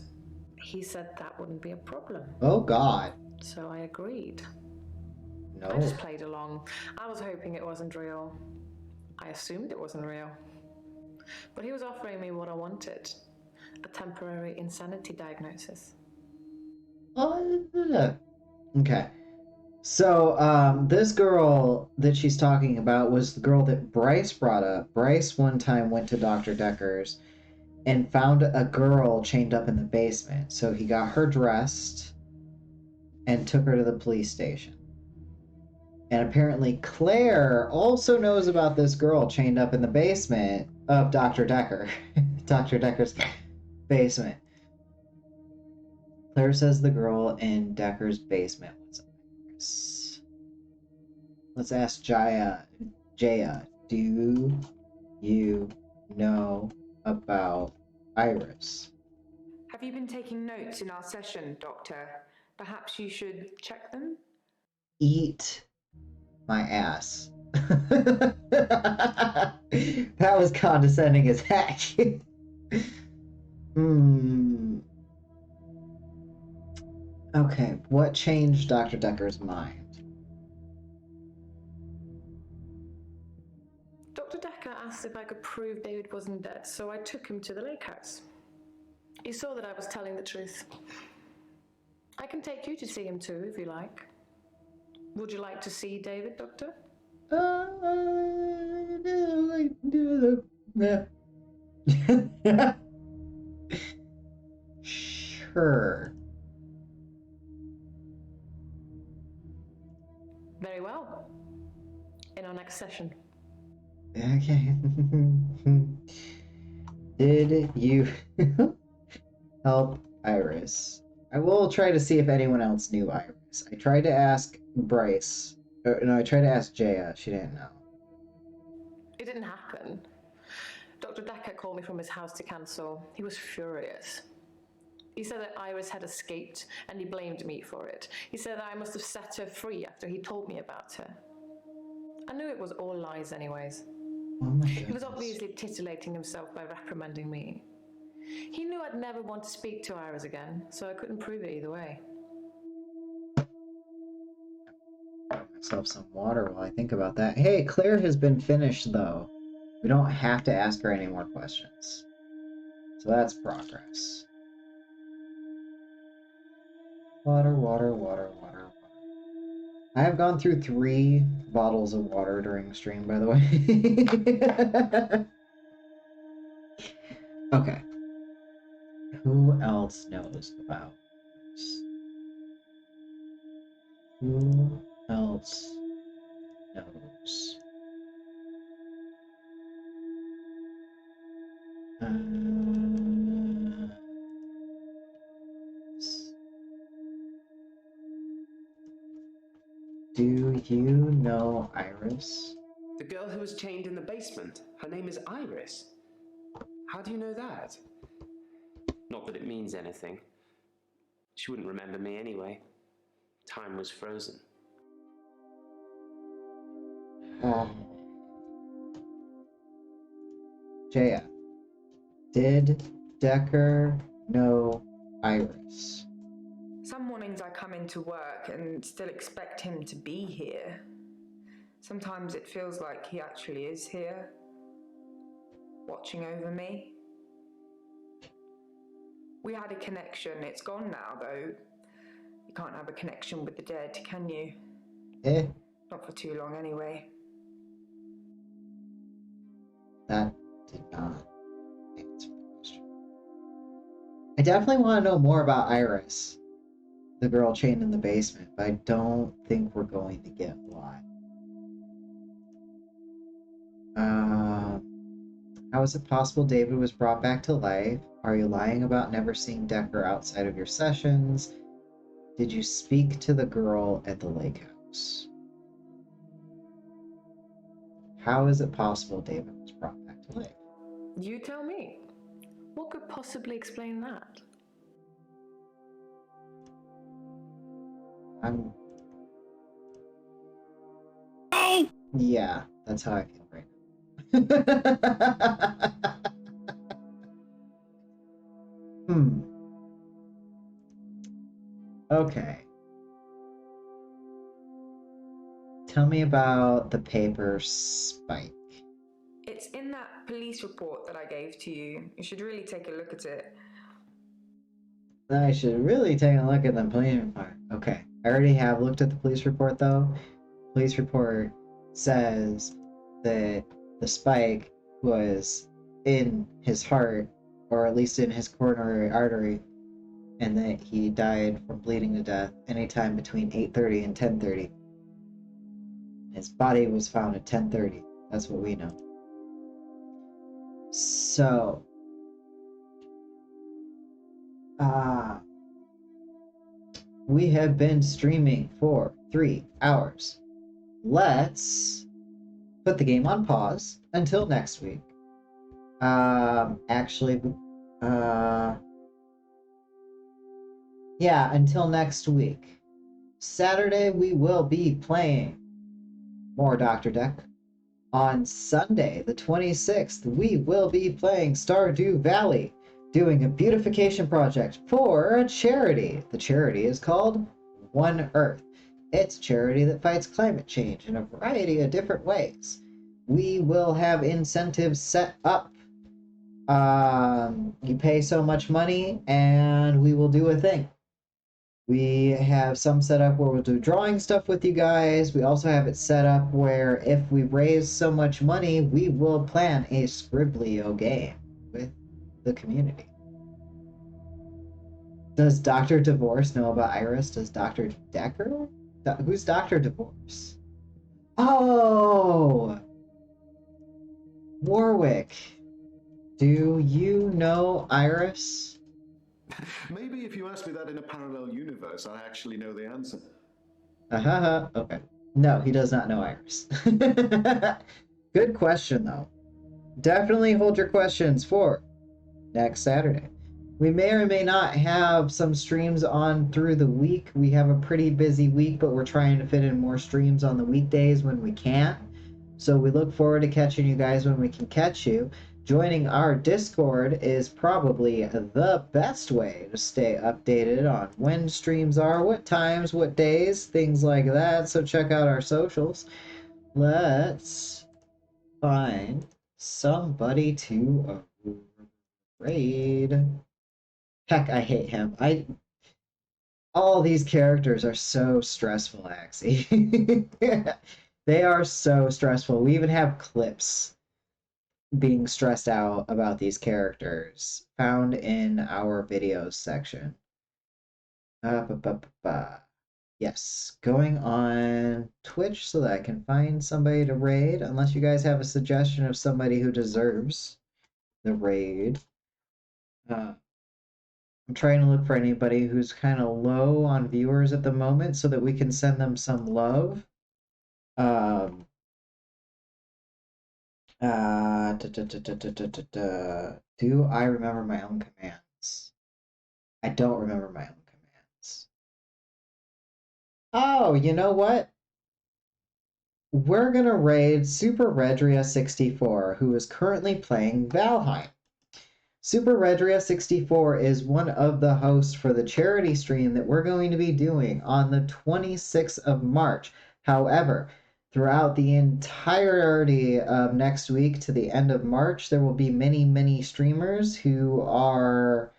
H: he said that wouldn't be a problem.
A: Oh, God.
H: So I agreed.
A: No.
H: I just played along. I was hoping it wasn't real. I assumed it wasn't real. But he was offering me what I wanted. A temporary insanity diagnosis.
A: Okay. So, this girl that she's talking about was the girl that Bryce brought up. Bryce one time went to Dr. Dekker's and found a girl chained up in the basement. So he got her dressed and took her to the police station. And apparently Claire also knows about this girl chained up in the basement of Dr. Dekker. Dr. Dekker's basement. Claire says the girl in Dekker's basement was Iris. Let's ask Jaya. Do you know about Iris?
C: Have you been taking notes in our session, Doctor? Perhaps you should check them?
A: Eat my ass. That was condescending as heck. Okay, what changed Dr. Dekker's mind?
H: asked if I could prove David wasn't dead, so I took him to the lake house. He saw that I was telling the truth. I can take you to see him too, if you like. Would you like to see David, Doctor?
A: Yeah. Sure.
H: Very well. In our next session.
A: Okay. Did you help Iris? I will try to see if anyone else knew Iris. I tried to ask Bryce. No, I tried to ask Jaya. She didn't know.
H: It didn't happen. Dr. Dekker called me from his house to cancel. He was furious. He said that Iris had escaped, and he blamed me for it. He said that I must have set her free after he told me about her. I knew it was all lies anyways.
A: Oh my
H: He was
A: goodness.
H: obviously titillating himself by reprimanding me. He knew I'd never want to speak to Iris again, so I couldn't prove it either way.
A: Myself some water while I think about that. Hey, Claire has been finished though. We don't have to ask her any more questions. So that's progress. Water, water, water, water, water. I have gone through 3 bottles of water during the stream, by the way. Okay. Who else knows about this? Who else knows? Do you know Iris?
F: The girl who was chained in the basement. Her name is Iris. How do you know that? Not that it means anything. She wouldn't remember me anyway. Time was frozen.
A: Jaya, did Dekker know Iris?
C: Some mornings I come into work and still expect him to be here. Sometimes it feels like he actually is here, watching over me. We had a connection. It's gone now, though. You can't have a connection with the dead, can you?
A: Eh?
C: Not for too long, anyway.
A: That did not answer the question. I definitely want to know more about Iris, the girl chained in the basement, but I don't think we're going to get a lot. How is it possible David was brought back to life? Are you lying about never seeing Dekker outside of your sessions? Did you speak to the girl at the lake house? How is it possible David was brought back to life?
H: You tell me. What could possibly explain that?
A: Yeah, that's how I feel right now. Okay. Tell me about the paper spike.
C: It's in that police report that I gave to you. You should really take a look at it.
A: I should really take a look at the police report. Okay. I already have looked at the police report though. Police report says that the spike was in his heart, or at least in his coronary artery, and that he died from bleeding to death anytime between 8:30 and 10:30. His body was found at 10:30. That's what we know. So, we have been streaming for 3 hours. Let's put the game on pause until next week. Yeah, until next week. Saturday, we will be playing more Dr. Deck. On Sunday, the 26th, we will be playing Stardew Valley, doing a beautification project for a charity. The charity is called One Earth. It's a charity that fights climate change in a variety of different ways. we will have incentives set up. You pay so much money and we will do a thing. We have some set up where we'll do drawing stuff with you guys. We also have it set up where if we raise so much money, we will plan a Scriblio game with the community. Does Dr. Divorce know about Iris? Does Dr. Dekker? Who's Dr. Divorce? Oh! Warwick. Do you know Iris?
I: Maybe if you ask me that in a parallel universe, I actually know the answer.
A: Okay. No, he does not know Iris. Good question, though. Definitely hold your questions for next Saturday. We may or may not have some streams on through the week. We have a pretty busy week, but we're trying to fit in more streams on the weekdays when we can. So we look forward to catching you guys when we can catch you. Joining our Discord is probably the best way to stay updated on when streams are, what times, what days, things like that. So check out our socials. Let's find somebody to raid. Heck, I hate him. All these characters are so stressful, Axie. They are so stressful. We even have clips being stressed out about these characters found in our videos section. Yes, going on Twitch so that I can find somebody to raid, unless you guys have a suggestion of somebody who deserves the raid. I'm trying to look for anybody who's kind of low on viewers at the moment so that we can send them some love. Do I remember my own commands? I don't remember my own commands. Oh, you know what? We're gonna raid Super Redria64, who is currently playing Valheim. Super Redria64 is one of the hosts for the charity stream that we're going to be doing on the 26th of March. However, throughout the entirety of next week to the end of March, there will be many, many streamers who are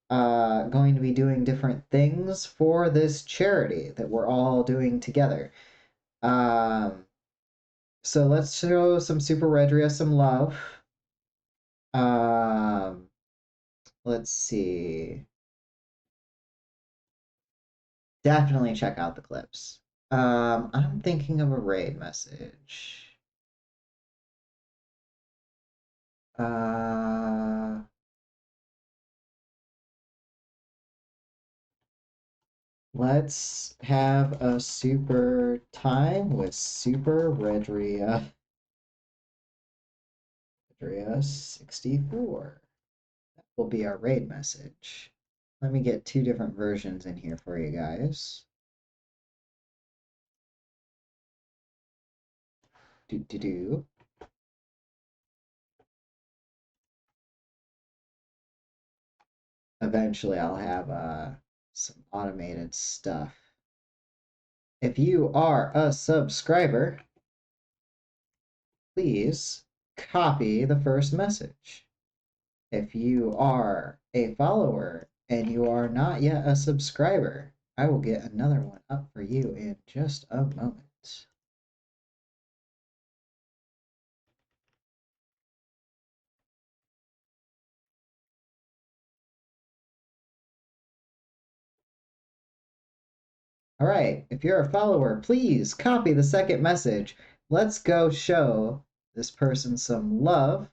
A: going to be doing different things for this charity that we're all doing together. So let's show some Super Redria some love. Let's see. Definitely check out the clips. I'm thinking of a raid message. Let's have a super time with Super Redria. Redria 64. That will be our raid message. Let me get two different versions in here for you guys. Do. Eventually I'll have some automated stuff. If you are a subscriber, please copy the first message. If you are a follower and you are not yet a subscriber, I will get another one up for you in just a moment. All right, if you're a follower, please copy the second message. Let's go show this person some love.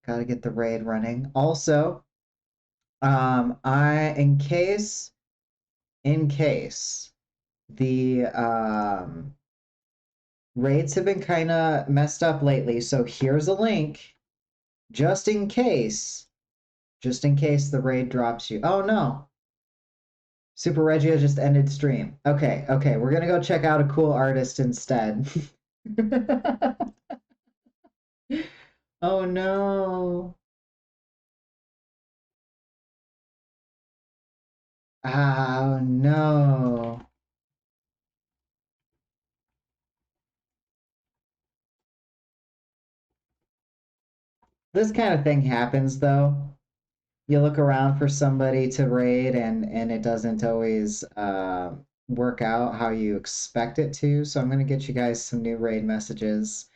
A: Gotta get the raid running. Also, in case the raids have been kind of messed up lately, so here's a link just in case the raid drops you. Oh no. Super Regia just ended stream. Okay, we're gonna go check out a cool artist instead. Oh no. Oh no. This kind of thing happens though. You look around for somebody to raid and it doesn't always work out how you expect it to. So I'm gonna get you guys some new raid messages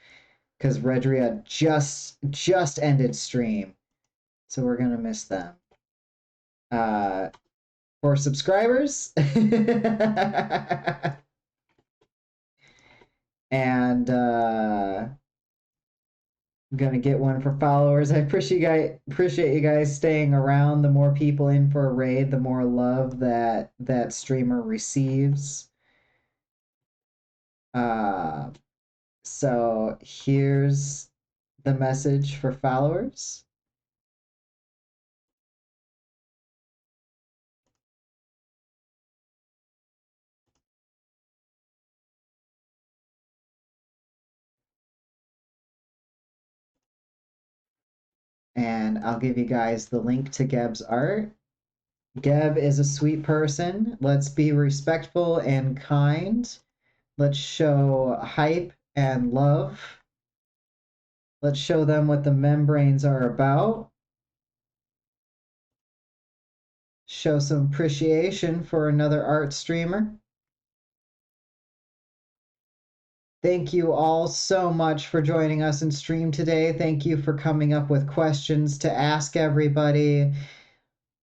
A: because Redria just ended stream, so we're gonna miss them. For subscribers, and I'm gonna get one for followers. I appreciate you guys staying around. The more people in for a raid, the more love that streamer receives. So here's the message for followers. And I'll give you guys the link to Geb's art. Geb is a sweet person. Let's be respectful and kind. Let's show hype and love. Let's show them what the membranes are about. Show some appreciation for another art streamer. Thank you all so much for joining us in stream today. Thank you for coming up with questions to ask everybody.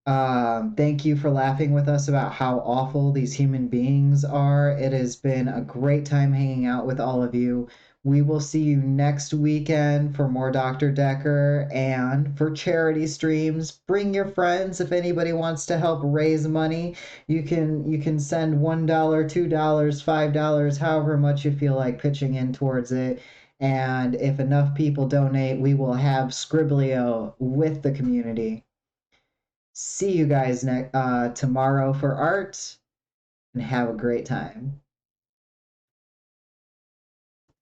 A: Thank you for laughing with us about how awful these human beings are. It has been a great time hanging out with all of you. We will see you next weekend for more Dr. Dekker and for charity streams. Bring your friends if anybody wants to help raise money. You can send $1, $2, $5, however much you feel like pitching in towards it. And if enough people donate, we will have Scriblio with the community. See you guys tomorrow for art, and have a great time.